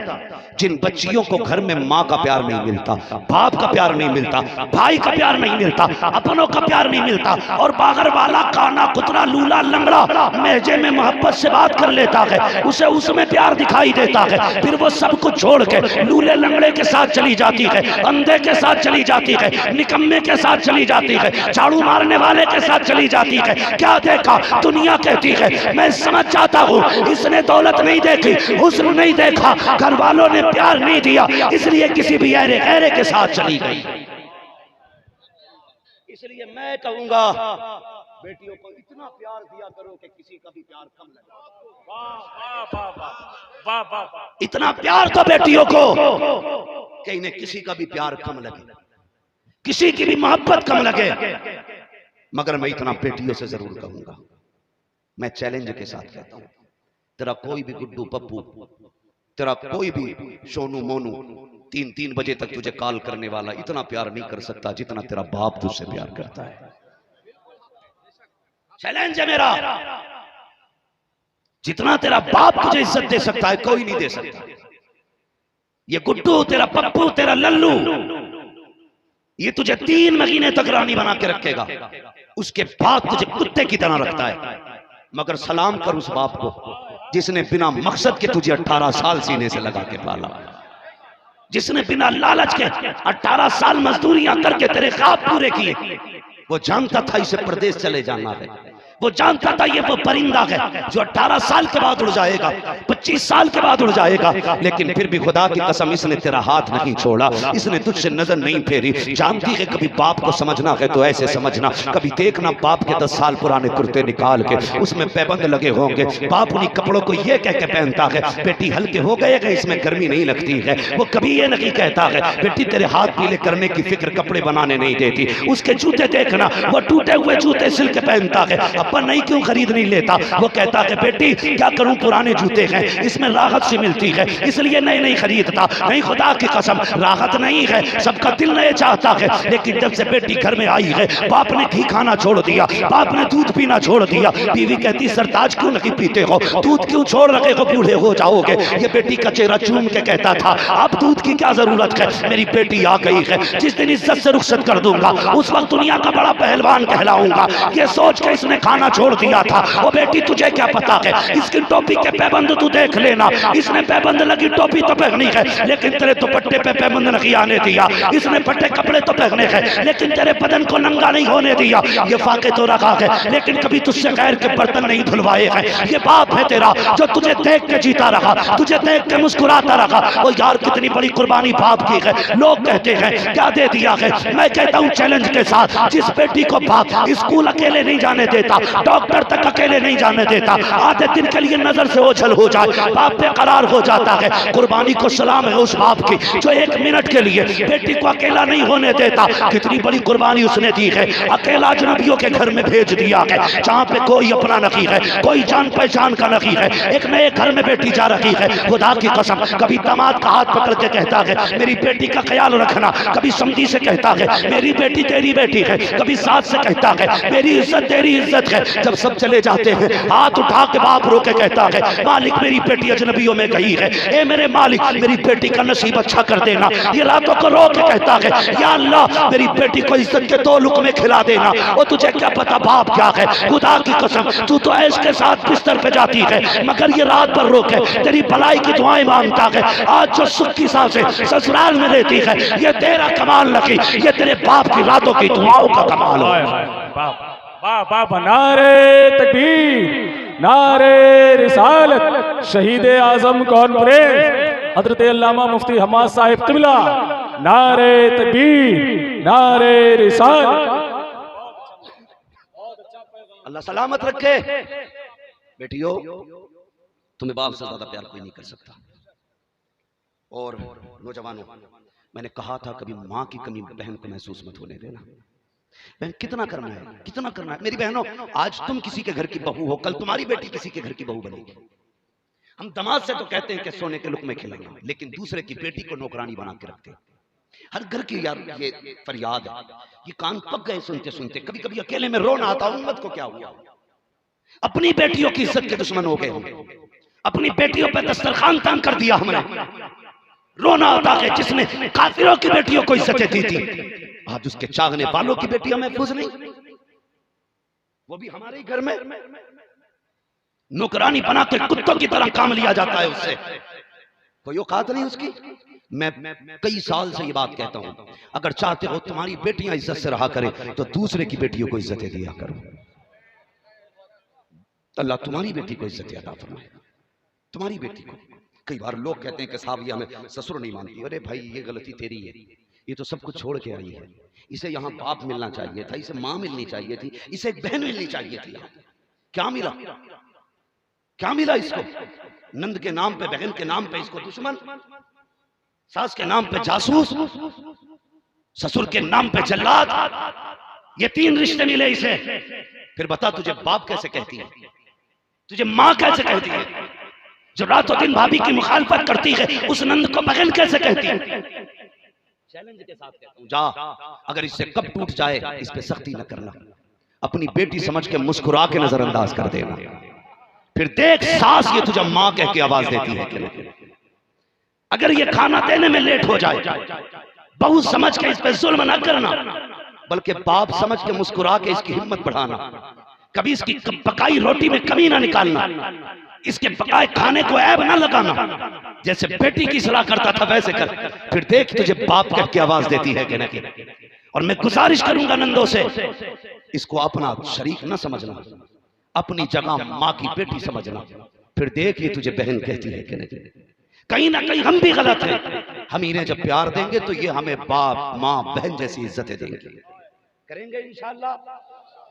S2: जिन बच्चियों को घर में माँ का प्यार नहीं मिलता, बाप का प्यार नहीं मिलता, भाई का प्यार नहीं मिलता, अपनों का प्यार नहीं मिलता, और बागर वाला काना कुतरा लूला लंगड़ा महजे में मोहब्बत से बात कर लेता है, उसे उसमें प्यार दिखाई देता है, फिर वो सब कुछ छोड़ के लूले लंगड़े के साथ चली जाती है, अंधे के साथ चली जाती है, निकम्मे के साथ चली जाती है, झाड़ू मारने वाले के साथ चली जाती है। क्या देखा? दुनिया कहती है। मैं समझ जाता हूँ इसने दौलत नहीं देखी, हुस्न नहीं देखा, घर वालों ने प्यार नहीं दिया, इसलिए किसी भी ऐरे गैरे के साथ चली गई। इसलिए मैं कहूंगा बेटियों को इतना प्यार दिया करो कि किसी का भी प्यार कम लगे। इतना प्यार दो बेटियों को कि इन्हें किसी का भी प्यार कम लगे, किसी की भी मोहब्बत कम लगे। मगर मैं इतना बेटियों से जरूर कहूंगा, मैं चैलेंज के साथ कहता हूं, तेरा कोई भी गुड्डू पप्पू, तेरा कोई भी सोनू मोनू 3-3 बजे तक तुझे कॉल करने वाला इतना प्यार नहीं कर सकता जितना तेरा बाप तुझसे प्यार करता है। चैलेंज है मेरा, जितना तेरा बाप तुझे इज्जत दे सकता है कोई नहीं दे सकता। ये गुड्डू, तेरा पप्पू, तेरा लल्लू, ये तुझे 3 महीने तक रानी बना के रखेगा, उसके बाद तुझे कुत्ते की तरह रखता है। मगर सलाम कर उस बाप को जिसने बिना मकसद के तुझे 18 साल सीने से लगा के पाला, जिसने बिना लालच के 18 साल मजदूरियां करके तेरे ख्वाब पूरे किए। वो जानता था इसे प्रदेश चले जाना है, वो जानता था ये वो परिंदा है जो 18 साल के बाद उड़ जाएगा, 25 साल के बाद उड़ जाएगा, लेकिन फिर भी खुदा की कसम इसने तेरा हाथ नहीं छोड़ा, इसने तुझसे नजर नहीं फेरी। जानती है कभी बाप को समझना है तो ऐसे समझना, कभी देखना बाप के 10 साल पुराने कुर्ते निकाल के उसमें पैबंद लगे होंगे, बाप उन्हीं कपड़ों को ये कह के पहनता है बेटी हल्के हो गए हैं, इसमें गर्मी नहीं लगती है। वो कभी ये नहीं कहता है बेटी तेरे हाथ पीले करने की फिक्र कपड़े बनाने नहीं देती। उसके जूते देखना, वो टूटे हुए जूते सिल के पहनता है, अपन नहीं क्यों खरीद नहीं लेता। वो कहता है बेटी क्या करूं, पुराने जूते हैं, इसमें राहत सी मिलती है इसलिए नए नहीं खरीदता। नहीं, खुदा की कसम राहत नहीं है, सबका दिल नए चाहता है। लेकिन जब से बेटी घर में आई है, बाप ने घी खाना छोड़ दिया, बाप ने दूध पीना छोड़ दिया। बीवी कहती सरताज क्यों नहीं पीते हो, दूध क्यों छोड़ रखे हो, बूढ़े हो जाओगे। ये बेटी का चेहरा चूम के कहता था अब दूध की क्या जरूरत है, मेरी बेटी आ गई है, जिस दिन इज्जत से रुखसत कर दूंगा उस वक्त दुनिया का बड़ा पहलवान कहलाऊंगा। ये सोच के इसने खाना छोड़ दिया था। वो बेटी तुझे क्या पता है, इसकी टोपी के पैबंद तू देख लेना, इसने पैबंद लगी टोपी तो पहनी है लेकिन तेरे दुपट्टे पे पैबंद नहीं आने दिया, इसने फटे कपड़े तो पहने हैं लेकिन तेरे बदन को नंगा नहीं होने दिया। ये फाके तो रखा है लेकिन कभी तुझसे गैर के बर्तन नहीं धुलवाए हैं। ये बाप है तेरा जो तुझे देख के जीता रहा, तुझे देख के मुस्कुराता रहा। वो यार कितनी बड़ी कुर्बानी बाप की है। लोग कहते हैं क्या दे दिया है, मैं कहता हूँ चैलेंज के साथ, जिस बेटी को बाप स्कूल अकेले नहीं जाने देता, डॉक्टर तक अकेले नहीं जाने देता, आधे दिन के लिए नजर से ओझल हो जाए, बाप बेकरार हो जाता है। कुर्बानी को सलाम है उस बाप की जो 1 मिनट के लिए बेटी को अकेला नहीं होने देता। कितनी बड़ी कुर्बानी उसने दी है, अकेला अजनबियों के घर में भेज दिया है जहाँ पे कोई अपना नहीं है, कोई जान पहचान का नहीं है। एक नए घर में बेटी जा रही है, खुदा की कसम कभी दामाद का हाथ पकड़ के कहता है मेरी बेटी का ख्याल रखना, कभी समधी से कहता है मेरी बेटी तेरी बेटी है, कभी सास से कहता है मेरी इज्जत तेरी इज्जत
S1: है। जब सब चले जाते हैं हाथ उठा के बाप रो के कहता है मालिक मेरी बेटी अजनबियों में गई है, ए मेरे मालिक मेरी बेटी का नसीब अच्छा कर देना। ये रातों को रो के कहता है या अल्लाह मेरी बेटी को इज्जत के 2 लुक़मे खिला देना। और तुझे क्या पता बाप क्या है, खुदा की कसम तू तो ऐश के साथ बिस्तर पे जाती है मगर ये रात भर रो के तेरी भलाई की दुआएं मांगता है। आज जो सुख की सांसें ससुराल में रहती है ये तेरा कमाल नहीं, ये तेरे बाप की रातों की दुआओं का कमाल हो।
S5: वाह वाह, नारे तकबीर, नारे रिसालत, शहीद आजम कॉन्फ्रेंस हजरत अल्लामा मुफ्ती हम्माद साहिब क़िबला, नारे तकबीर, नारे रिसालत।
S2: अल्लाह सलामत रखे। बेटियों तुम्हें बाप से ज्यादा प्यार कोई नहीं कर सकता। और नौजवानों मैंने कहा था कभी माँ की कमी बहन को महसूस मत होने देना। बहन कितना करना है, कितना करना है। मेरी बहनों आज तुम किसी के घर की बहू हो, कल तुम्हारी बेटी किसी के घर की बहू बनेगी। हम दमाद से तो कहते हैं कि सोने के लुक़मे खिलाएंगे, लेकिन दूसरे की बेटी को नौकरानी बना के रखते हैं। हर घर की यार ये फरियाद है, ये कान पक गए सुनते सुनते। कभी कभी अकेले में रोना आता है उम्मत को क्या हुआ। अपनी बेटियों की इज्जत के दुश्मन हो गए हम, अपनी बेटियों पर दस्तरखान तंग कर दिया हमने। रोना आता है जिसने काफिरों की बेटियों को इज्जतें दी थी, आज उसके चाहने वालों की बेटियां महफूज नहीं, वो भी हमारे ही घर में नौकरानी बना के कुत्तों की तरह काम लिया जाता है उससे, कोई औकात नहीं उसकी। मैं कई साल से ये बात कहता हूं, अगर चाहते हो तुम्हारी बेटियां इज्जत से रहा करें तो दूसरे की बेटियों को इज्जतें दिया करो। अल्लाह तुम्हारी बेटी को इज्जत अता फरमाए, तुम्हारी बेटी को। कई बार लोग कहते हैं कि साहब ये हमें ससुर नहीं मानती। अरे भाई ये गलती तेरी है, ये तो सब कुछ छोड़ के आई है। इसे यहाँ बाप मिलना चाहिए था, इसे माँ मिलनी चाहिए थी, इसे एक बहन मिलनी चाहिए थी। क्या मिला, क्या मिला इसको? नंद के नाम पे, बहन के नाम पे इसको दुश्मन, सास के नाम पे जासूस, ससुर के नाम पे जल्लाद। ये 3 रिश्ते मिले इसे। फिर बता तुझे बाप कैसे कहती है, तुझे माँ कैसे कहती है? जो रातों दिन भाभी की मुखालफत करती है उस नंद को बहन कैसे कहती है? चैलेंज के साथ कहता हूं, जा अगर इससे कब टूट जाए इस पे सख्ती न करना, अपनी बेटी समझ के मुस्कुरा के नजरअंदाज कर देना। फिर देख सास ये तुझे माँ कह के आवाज देती है कि नहीं। अगर ये खाना देने में लेट हो जाए, बहू समझ के इस पे जुल्म न करना, बल्कि बाप समझ के मुस्कुरा के इसकी हिम्मत बढ़ाना। कभी इसकी पकाई रोटी में कमी ना निकालना, इसके पकाए खाने को ऐब ना लगाना। जैसे बेटी की सलाह करता था वैसे कर। फिर देख तुझे बाप कह के आवाज देती है कि नहीं। और मैं गुजारिश करूंगा नंदों से, इसको अपना शरीक न समझना, अपनी जगह माँ की बेटी समझना। फिर देख ये तुझे बहन कहती है कि नहीं। कहीं ना कहीं हम भी गलत हैं। हम इन्हें जब प्यार देंगे तो ये हमें बाप माँ बहन जैसी इज्जतें देंगे। करेंगे इंशाअल्लाह,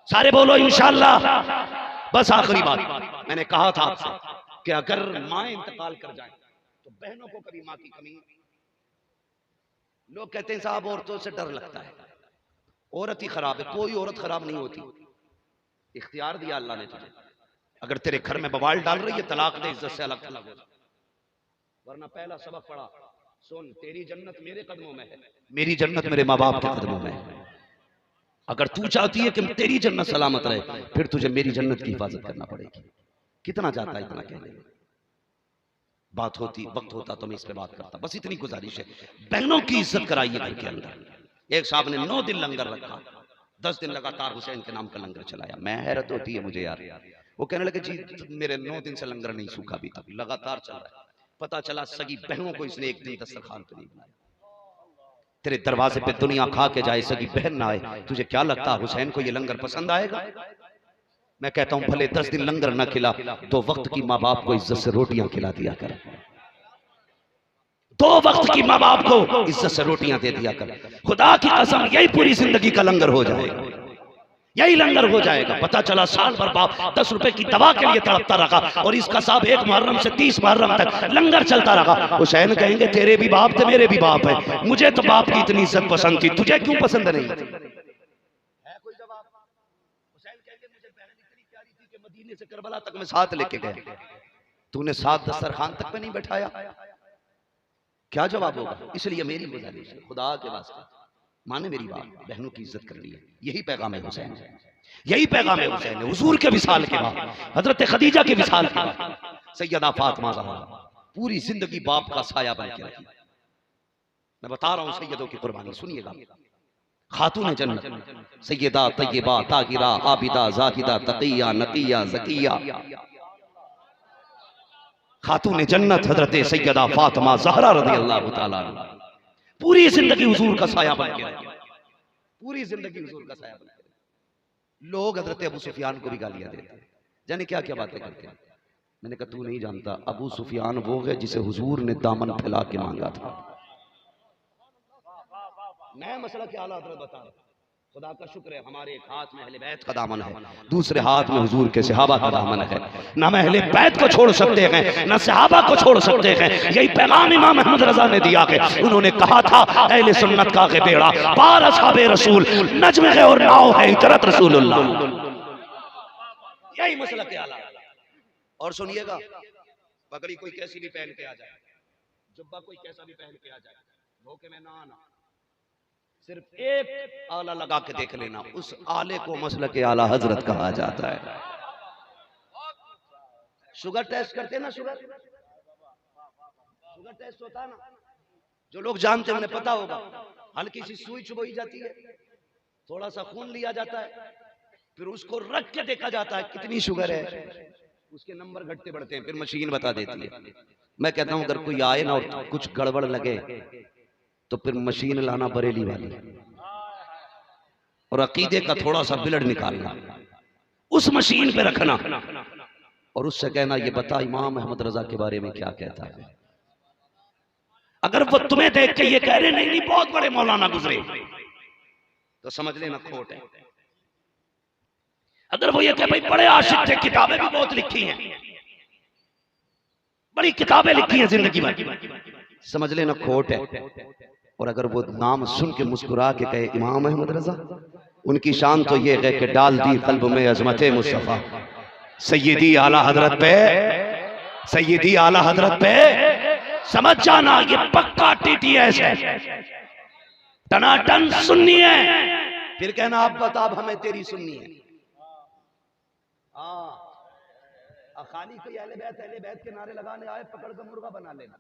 S2: सारे बोलो इंशाअल्लाह। बस आखिरी बात, मैंने कहा था आपसे कि अगर माँ इंतकाल कर जाए तो बहनों को कभी माँ की कमी। लोग कहते हैं साहब औरतों से डर लगता है, औरत ही खराब है। कोई औरत खराब नहीं होती, इख्तियार दिया अल्लाह ने तुझे। अगर तेरे घर में बवाल डाल रही है, तलाक दे, इज्जत से अलग थलग हो। वरना पहला सबक पढ़ा, सुन तेरी जन्नत मेरे कदमों में है, मेरी जन्नत मेरे माँ बाप के कदमों में है। अगर तू चाहती है कि तेरी जन्नत सलामत रहे, फिर तुझे मेरी जन्नत की हिफाजत करना पड़ेगी। कितना चाहता है इतना कहने में, बात होती वक्त होता तो मैं इस पे बात करता। बस इतनी गुजारिश है, बहनों की इज्जत कराइए घर के अंदर। एक साहब ने 9 दिन लंगर रखा, 10 दिन लगातार हुसैन के नाम का लंगर चलाया। मैं हैरत होती है मुझे यार। वो कहने लगे जी मेरे 9 दिन से लंगर नहीं सूखा, अभी तक लगातार चल रहा है। पता चला सगी बहनों को इसने एक दिन दस्तरखान पे नहीं बनाया। तेरे दरवाजे पे दुनिया खा के जाए, सगी बहन ना आए, तुझे क्या लगता हुसैन को ये लंगर पसंद आएगा? मैं कहता हूं भले 10 दिन लंगर न खिला, 2 वक्त की माँ बाप को इज्जत से रोटियां खिला दिया कर। 2 वक्त की माँ बाप को इज्जत से रोटियां दे दिया कर। खुदा की कसम यही पूरी जिंदगी का लंगर हो जाएगा, यही लंगर हो जाएगा। पता चला साल भर बाप 10 रुपए की दवा के लिए तड़पता रहा और इसका साहब 1 मुहर्रम से 30 मुहर्रम तक लंगर चलता रहा। हुसैन कहेंगे तेरे भी बाप थे, मेरे भी बाप है, मुझे तो बाप की इतनी इज्जत पसंद थी, तुझे क्यों पसंद नहीं? है कोई जवाब? हुसैन कहेंगे मुझे बहन इतनी प्यारी थी कि मदीने से करबला तक मैं साथ लेके गए, तूने साथ दस्तरखान तक पे नहीं बैठाया। क्या जवाब होगा? इसलिए मेरी गुजारिश है खुदा के वास्ते, माने मेरी बात, बहनों की इज्जत करनी है, यही पैगाम है हुसैन, यही पैगाम है हुसैन है। हुजूर के विसाल के बाद, हजरत खदीजा के विसाल के बाद सैयदा फातिमा ज़हरा पूरी जिंदगी बाप का साया बन के रही। मैं बता रहा हूं सैयदों की कुर्बानी, सुनिएगा। खातून जन्नत सैयदा तय्यबा ताहिरा आबिदा जाहिदा तकिया नकिया ज़किया, खातून जन्नत हजरत सैयदा फातिमा ज़हरा रज़ियल्लाहु ताला अन्हा पूरी जिंदगी हुजूर का साया बन के रही, पूरी जिंदगी हुजूर का साया बन के रही। लोग हजरत अबू सुफियान को भी गालियां देते, जाने क्या क्या बातें करते हैं। मैंने कहा तू नहीं जानता, अबू सुफियान वो है जिसे हुजूर ने दामन फैला के मांगा था। मैं मसला क्या आला हजरत बता रहा हूं। खुदा का शुक्र है हमारे एक हाथ में अहले बैत का दामन है, दूसरे हाथ में हुजूर के सहाबा का दामन है। ना हम अहले बैत को छोड़ सकते हैं, ना सहाबा को छोड़ सकते हैं। यही पैगाम इमाम अहमद रजा ने दिया है। उन्होंने कहा था अहले सुन्नत का बेड़ा पार असहाबे रसूल नज्म है और नाव है इतरत रसूलुल्लाह। यही मसला क्या आला। और सुनिएगा, पगड़ी कोई कैसी भी पहन के आ जाए, जुब्बा कोई कैसा भी पहन के आ जाए, धोखे में ना आना, सिर्फ एक आला लगा के देख लेना, उस आले को मसलक आला हजरत कहा जाता है। शुगर टेस्ट करते ना, शुगर टेस्ट होता है ना, जो लोग जानते हैं उन्हें पता होगा। हल्की सी सुई चुभोई जाती है, थोड़ा सा खून लिया जाता है, फिर उसको रख के देखा जाता है कितनी शुगर है, उसके नंबर घटते बढ़ते हैं, फिर मशीन बता देती है। मैं कहता हूं अगर कोई आए ना और कुछ गड़बड़ लगे तो फिर मशीन लाना बरेली वाली, और अकीदे का थोड़ा सा बिलड निकालना, उस मशीन पे रखना और उससे कहना ये बता इमाम अहमद रजा के बारे में क्या कहता है। अगर वो तुम्हें देख के ये कह रहे नहीं बहुत बड़े मौलाना गुजरे, तो समझ लेना खोट है। अगर वो ये कहे भाई बड़े आशिक थे, किताबें भी बहुत लिखी हैं, बड़ी किताबें लिखी हैं जिंदगी में, समझ लेना खोट है। और अगर वो नाम सुन के मुस्कुरा के कहे इमाम अहमद रजा, उनकी शान तो ये है कि डाल दी कल्ब में अजमत मुस्तफा, सैयदी आला हजरत पे, सैयदी आला हजरत पे, समझ जाना ये पक्का टीटीएस है, टनाटन सुन्नी है। फिर कहना आप बता हमें तेरी सुन्नी है। खाली कोई अहले बैत के नारे लगाने आए, पकड़ कर मुर्गा बना लेना,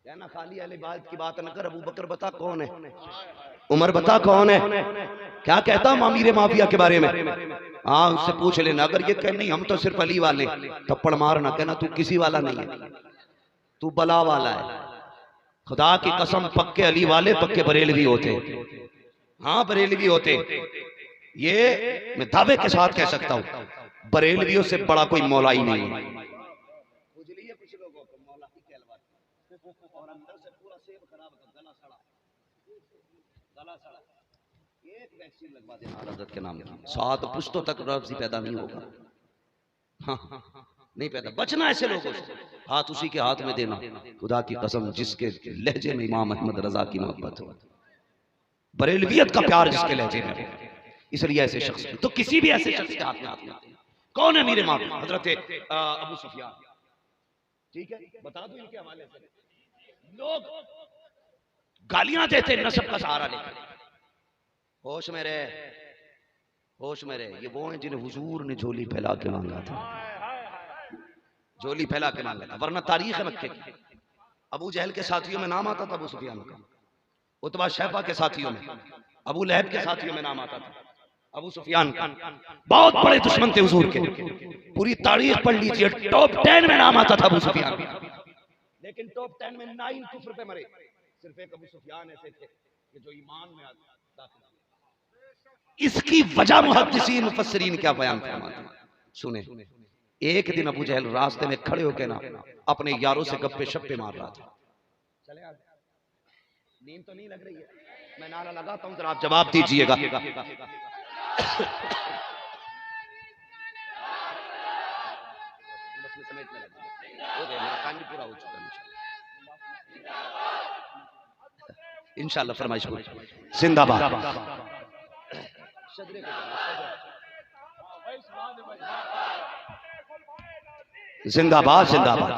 S2: कहना खाली अहले बैत की बात न कर। अबू बकर बता कौन है, उमर बता कौन है, क्या कहता अमीर माफिया के बारे में, हाँ उससे पूछ लेना। अगर ये कह नहीं हम तो सिर्फ अली वाले, थप्पड़ मारना, कहना तू किसी वाला नहीं है, तू बला वाला है। खुदा की कसम पक्के अली वाले पक्के बरेलवी होते, हाँ बरेलवी होते। ये मैं दावे के साथ कह सकता हूं बरेलवियों से बड़ा कोई मौला ही नहीं है। कुछ लोगों को मौला ही कहलवाते और अंदर से पूरा सेब खराब होता, गला सड़ा। एक वैक्सीन लगवा देना हजरत के नाम की, 7 पुश्तों तक रफ्ज़ी पैदा नहीं होगा। हाँ नहीं पैदा, बचना ऐसे लोगों से, हाथ उसी के हाथ में देना। खुदा की कसम जिसके लहजे में इमाम अहमद रजा की मोहब्बत हो, बरेलवियत का प्यार जिसके लहजे में हो, इसलिए ऐसे शख्स तो किसी भी ऐसे शख्स के हाथ में आते हैं। कौन है मेरे माँ हजरत अबू सुफियान, ठीक है बता दो इनके हवाले से। लोग गालियां देते नस्ब का सहारा लेकर, होश में रहे, होश में रहे। ये वो हैं जिन्हें हुजूर ने झोली फैला के मांगा था, झोली फैला के मांगा था। वरना तारीख है मक्के की, अबू जहल के साथियों में नाम आता था अबू सुफियान का, उतबा शैफा के साथियों में, अबू लहब के साथियों में नाम आता था अबू सुफियान का। बहुत बड़े दुश्मन थे हुजूर के, पूरी तारीख पढ़ लीजिए, टॉप 10 में नाम आता था अबू सुफियान का। लेकिन टॉप 10 में 9 कुफ्र पे मरे, सिर्फ एक अबू सुफियान ऐसे थे कि जो ईमान में दाखिल। इसकी वजह मुहद्दिसीन मुफस्सिरीन क्या बयान फरमाते हैं, सुने। एक दिन अबू जहल रास्ते में खड़े होकर ना अपने यारों से गप्पे शप्पे मार रहा था। चले आ, नींद तो नहीं लग रही है, मैं नारा लगाता हूं, जरा आप जवाब दीजिएगा। पूरा हो चुका इंशाल्लाह। फरमाइश जिंदाबाद, जिंदाबाद, जिंदाबाद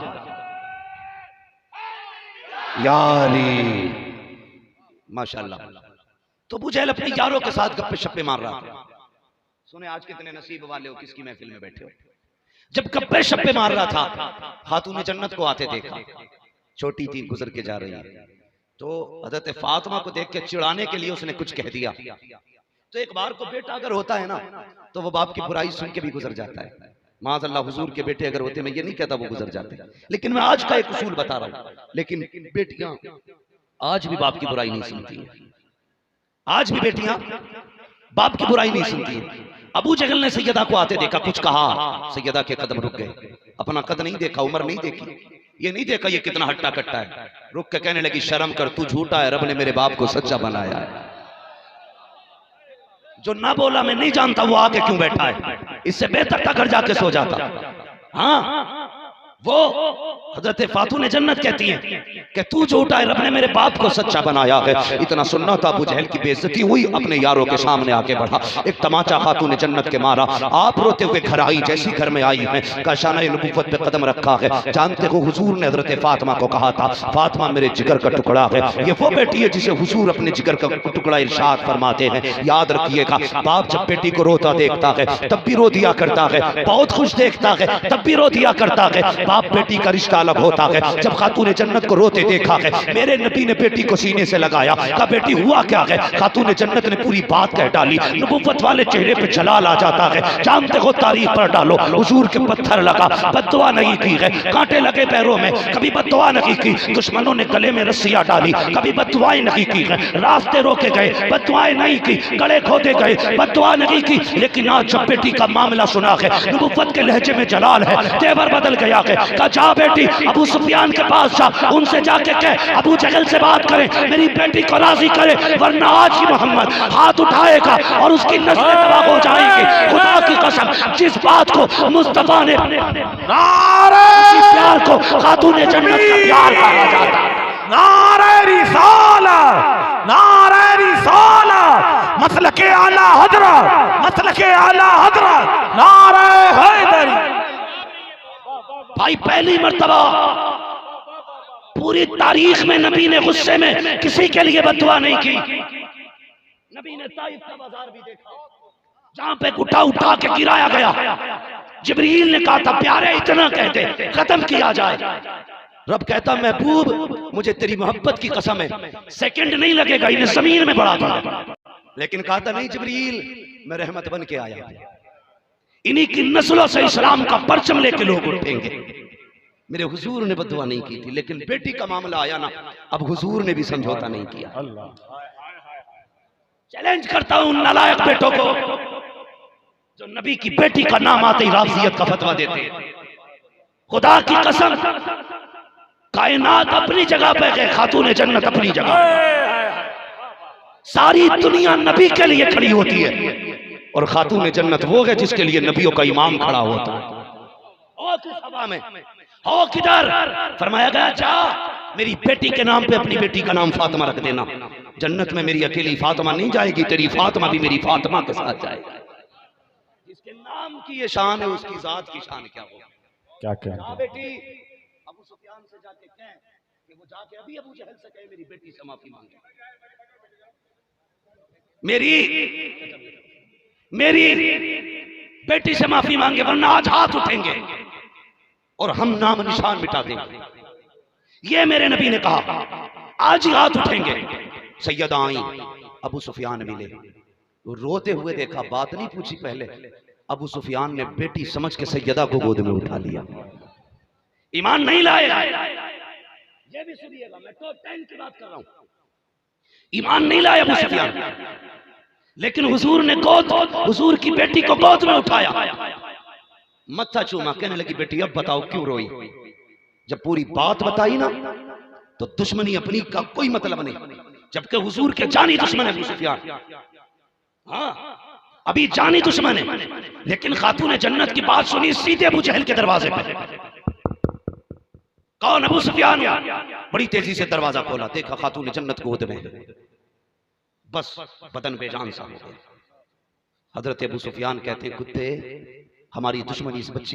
S2: यारी, माशाल्लाह। तो अबू जहल अपने यारों के साथ गप्पे शप्पे मार रहा था। सुने आज कितने नसीब वाले हो, किसकी महफिल में बैठे हो। जब गप्पे शप्पे मार रहा था, खातून जन्नत को आते देखा, छोटी थी, गुजर के जा रही है। तो हजरत फातिमा को देख के चिढ़ाने के लिए उसने कुछ कह दिया। तो एक बार को बेटा अगर होता है ना, तो वो बाप की बुराई सुन के भी गुजर जाता है। माज़अल्लाह हुजूर के बेटे अगर होते, मैं ये नहीं कहता वो गुजर जाते, लेकिन मैं आज का एक उसूल बता रहा हूं। लेकिन बेटियां आज भी बाप की बुराई नहीं सुनती है। आज भी बेटियां बाप की बुराई नहीं सुनती है। अबू जहल ने सैयदा को आते देखा, कुछ कहा, सैयदा के कदम रुक गए। अपना कद नहीं देखा, उम्र नहीं देखी, ये नहीं देखा ये कितना हट्टा कट्टा है। रुक के कहने लगी, शर्म कर, तू झूठा है, रब ने मेरे बाप को सच्चा बनाया है। जो ना बोला मैं नहीं जानता वो आके क्यों बैठा है, इससे बेहतर था घर जाके सो जाता। हाँ, वो हजरत फातून जन्नत कहती हैं कि तू झूठा है, रब ने मेरे बाप को सच्चा बनाया है। इतना सुनना था, अबू जहल की बेइज्जती हुई, अपने यारों के सामने आके बढ़ा, एक तमाचा खातून जन्नत के मारा। आप रोते हुए घर आई, जैसी घर में आई है काशाना नबूवत पे कदम रखा है। जानते हो हुजूर ने हजरत फातिमा को कहा था, फातिमा मेरे जिगर का टुकड़ा है। ये वो बेटी है जिसे हुजूर अपने जिगर का टुकड़ा इरशाद फरमाते हैं। याद रखिएगा, बाप जब बेटी को रोता देखता है तब भी रो दिया करता है, बहुत खुश देखता है तब भी रो दिया करता है। बाप बेटी का रिश्ता अलग होता है। जब खातून जन्नत को रोते देखा है, मेरे नबी ने बेटी को सीने से लगाया, कहा बेटी हुआ क्या है। खातून जन्नत ने पूरी बात कह डाली। नबुव्वत वाले चेहरे पे जलाल आ जाता है। जानते हो, तारीफ पर डालो, हुजूर के पत्थर लगा, बद्दुआ नहीं की है, कांटे लगे पैरों में, कभी बद्दुआ नहीं की। दुश्मनों ने गले में रस्सियां डाली, कभी बद्दुआएं नहीं की है। रास्ते रोके गए, बद्दुआएं नहीं की, गले खोदे गए, बद्दुआ नहीं की। लेकिन आज जब बेटी का मामला सुना है, नबुव्वत के लहजे में जलाल है, तेवर बदल गया है। कहा जा बेटी, अबू सुफियान के पास जा, उनसे जाके कह अबू जहल से बात करें, मेरी बेटी को राजी करे, वरना आज ही मोहम्मद हाथ उठाएगा और उसकी नस्लें तबाह हो जाएंगी। खुदा की कसम, जिस बात को मुस्तफा ने प्यार को खातून जन्नत का प्यार कहा जाता है।
S1: नारे रिसालत, नारे रिसालत, मसलके आला हजरत, मसलके आला हजरत, नारे हैदरी।
S2: भाई पहली मर्तबा पूरी तारीख में नबी ने गुस्से में किसी के लिए बद्दुआ नहीं की। नबी ने ताइफ का बाजार भी देखा, जहां पे उठा उठा के गिराया गया। जिब्रील ने कहा था प्यारे इतना कहते खत्म किया जाए। रब कहता महबूब मुझे तेरी मोहब्बत की कसम है, सेकंड नहीं लगेगा इन्हें जमीन में बढ़ा था। लेकिन कहा था नहीं जिब्रील, मैं रहमत बन के आया, इन्हीं की नस्लों से इस्लाम का परचम लेके लोग उठेंगे। मेरे हुजूर ने बद्दुआ नहीं की थी, लेकिन बेटी का मामला आया ना, अब हुजूर ने भी समझौता नहीं किया। चैलेंज करता हूं उन नालायक बेटों को जो नबी की बेटी का नाम आते ही राफियत का फतवा देते हैं। खुदा की कसम, कायनात अपनी जगह पे है, खातून जन्नत अपनी जगह। सारी दुनिया नबी के लिए खड़ी होती है और खातून जन्नत वो है जिसके लिए नबियों का इमाम खड़ा होता है। और किस हवा में हो किधर, फरमाया गया जा मेरी बेटी के नाम पे अपनी बेटी का नाम फातिमा रख देना। जन्नत में मेरी अकेली फातिमा नहीं जाएगी, तेरी फातिमा भी मेरी फातिमा के साथ जाएगी। जिसके नाम की ये शान है उसकी जात की शान क्या होगी।
S5: क्या क्या
S2: बेटी अबू सुफियान से जाके कहें कि वो जाके अभी अबू जहल से कहे मेरी बेटी से माफी मांगे, मेरी बेटी से माफी मांगे, वरना आज हाथ उठेंगे और हम नाम निशान मिटा देंगे। ये मेरे नबी ने कहा, आज ही हाथ उठेंगे। सैयदा आई, अबू सुफियान मिले, रोते हुए देखा, बात नहीं पूछी पहले। अबू सुफियान ने बेटी समझ के सैयदा को गोद में उठा लिया। ईमान नहीं लाएगा, ये भी सुनिएगा, मैं टॉप 10 की बात कर रहा हूं। ईमान नहीं लाया अबू सुफियान, लेकिन हुजूर ने हुजूर की बेटी को गोद में उठाया, मत्था चूमा, कहने लगी बेटी अब बताओ क्यों रोई। जब पूरी बात बताई ना तो दुश्मनी अपनी का कोई मतलब नहीं, जबकि हुजूर के जानी दुश्मन है अबू सुफियान। हाँ अभी जानी दुश्मन है, लेकिन खातून जन्नत की बात सुनी, सीधे अबू जहल के दरवाजे पे। कौन अबू सुफियान? बड़ी तेजी से दरवाजा खोला, देखा खातून जन्नत गोद में, बस बदन बेजान सा हो गया। हजरत अबू सुफियान कहते कुत्ते हमारी दुश्मनी इस बच्ची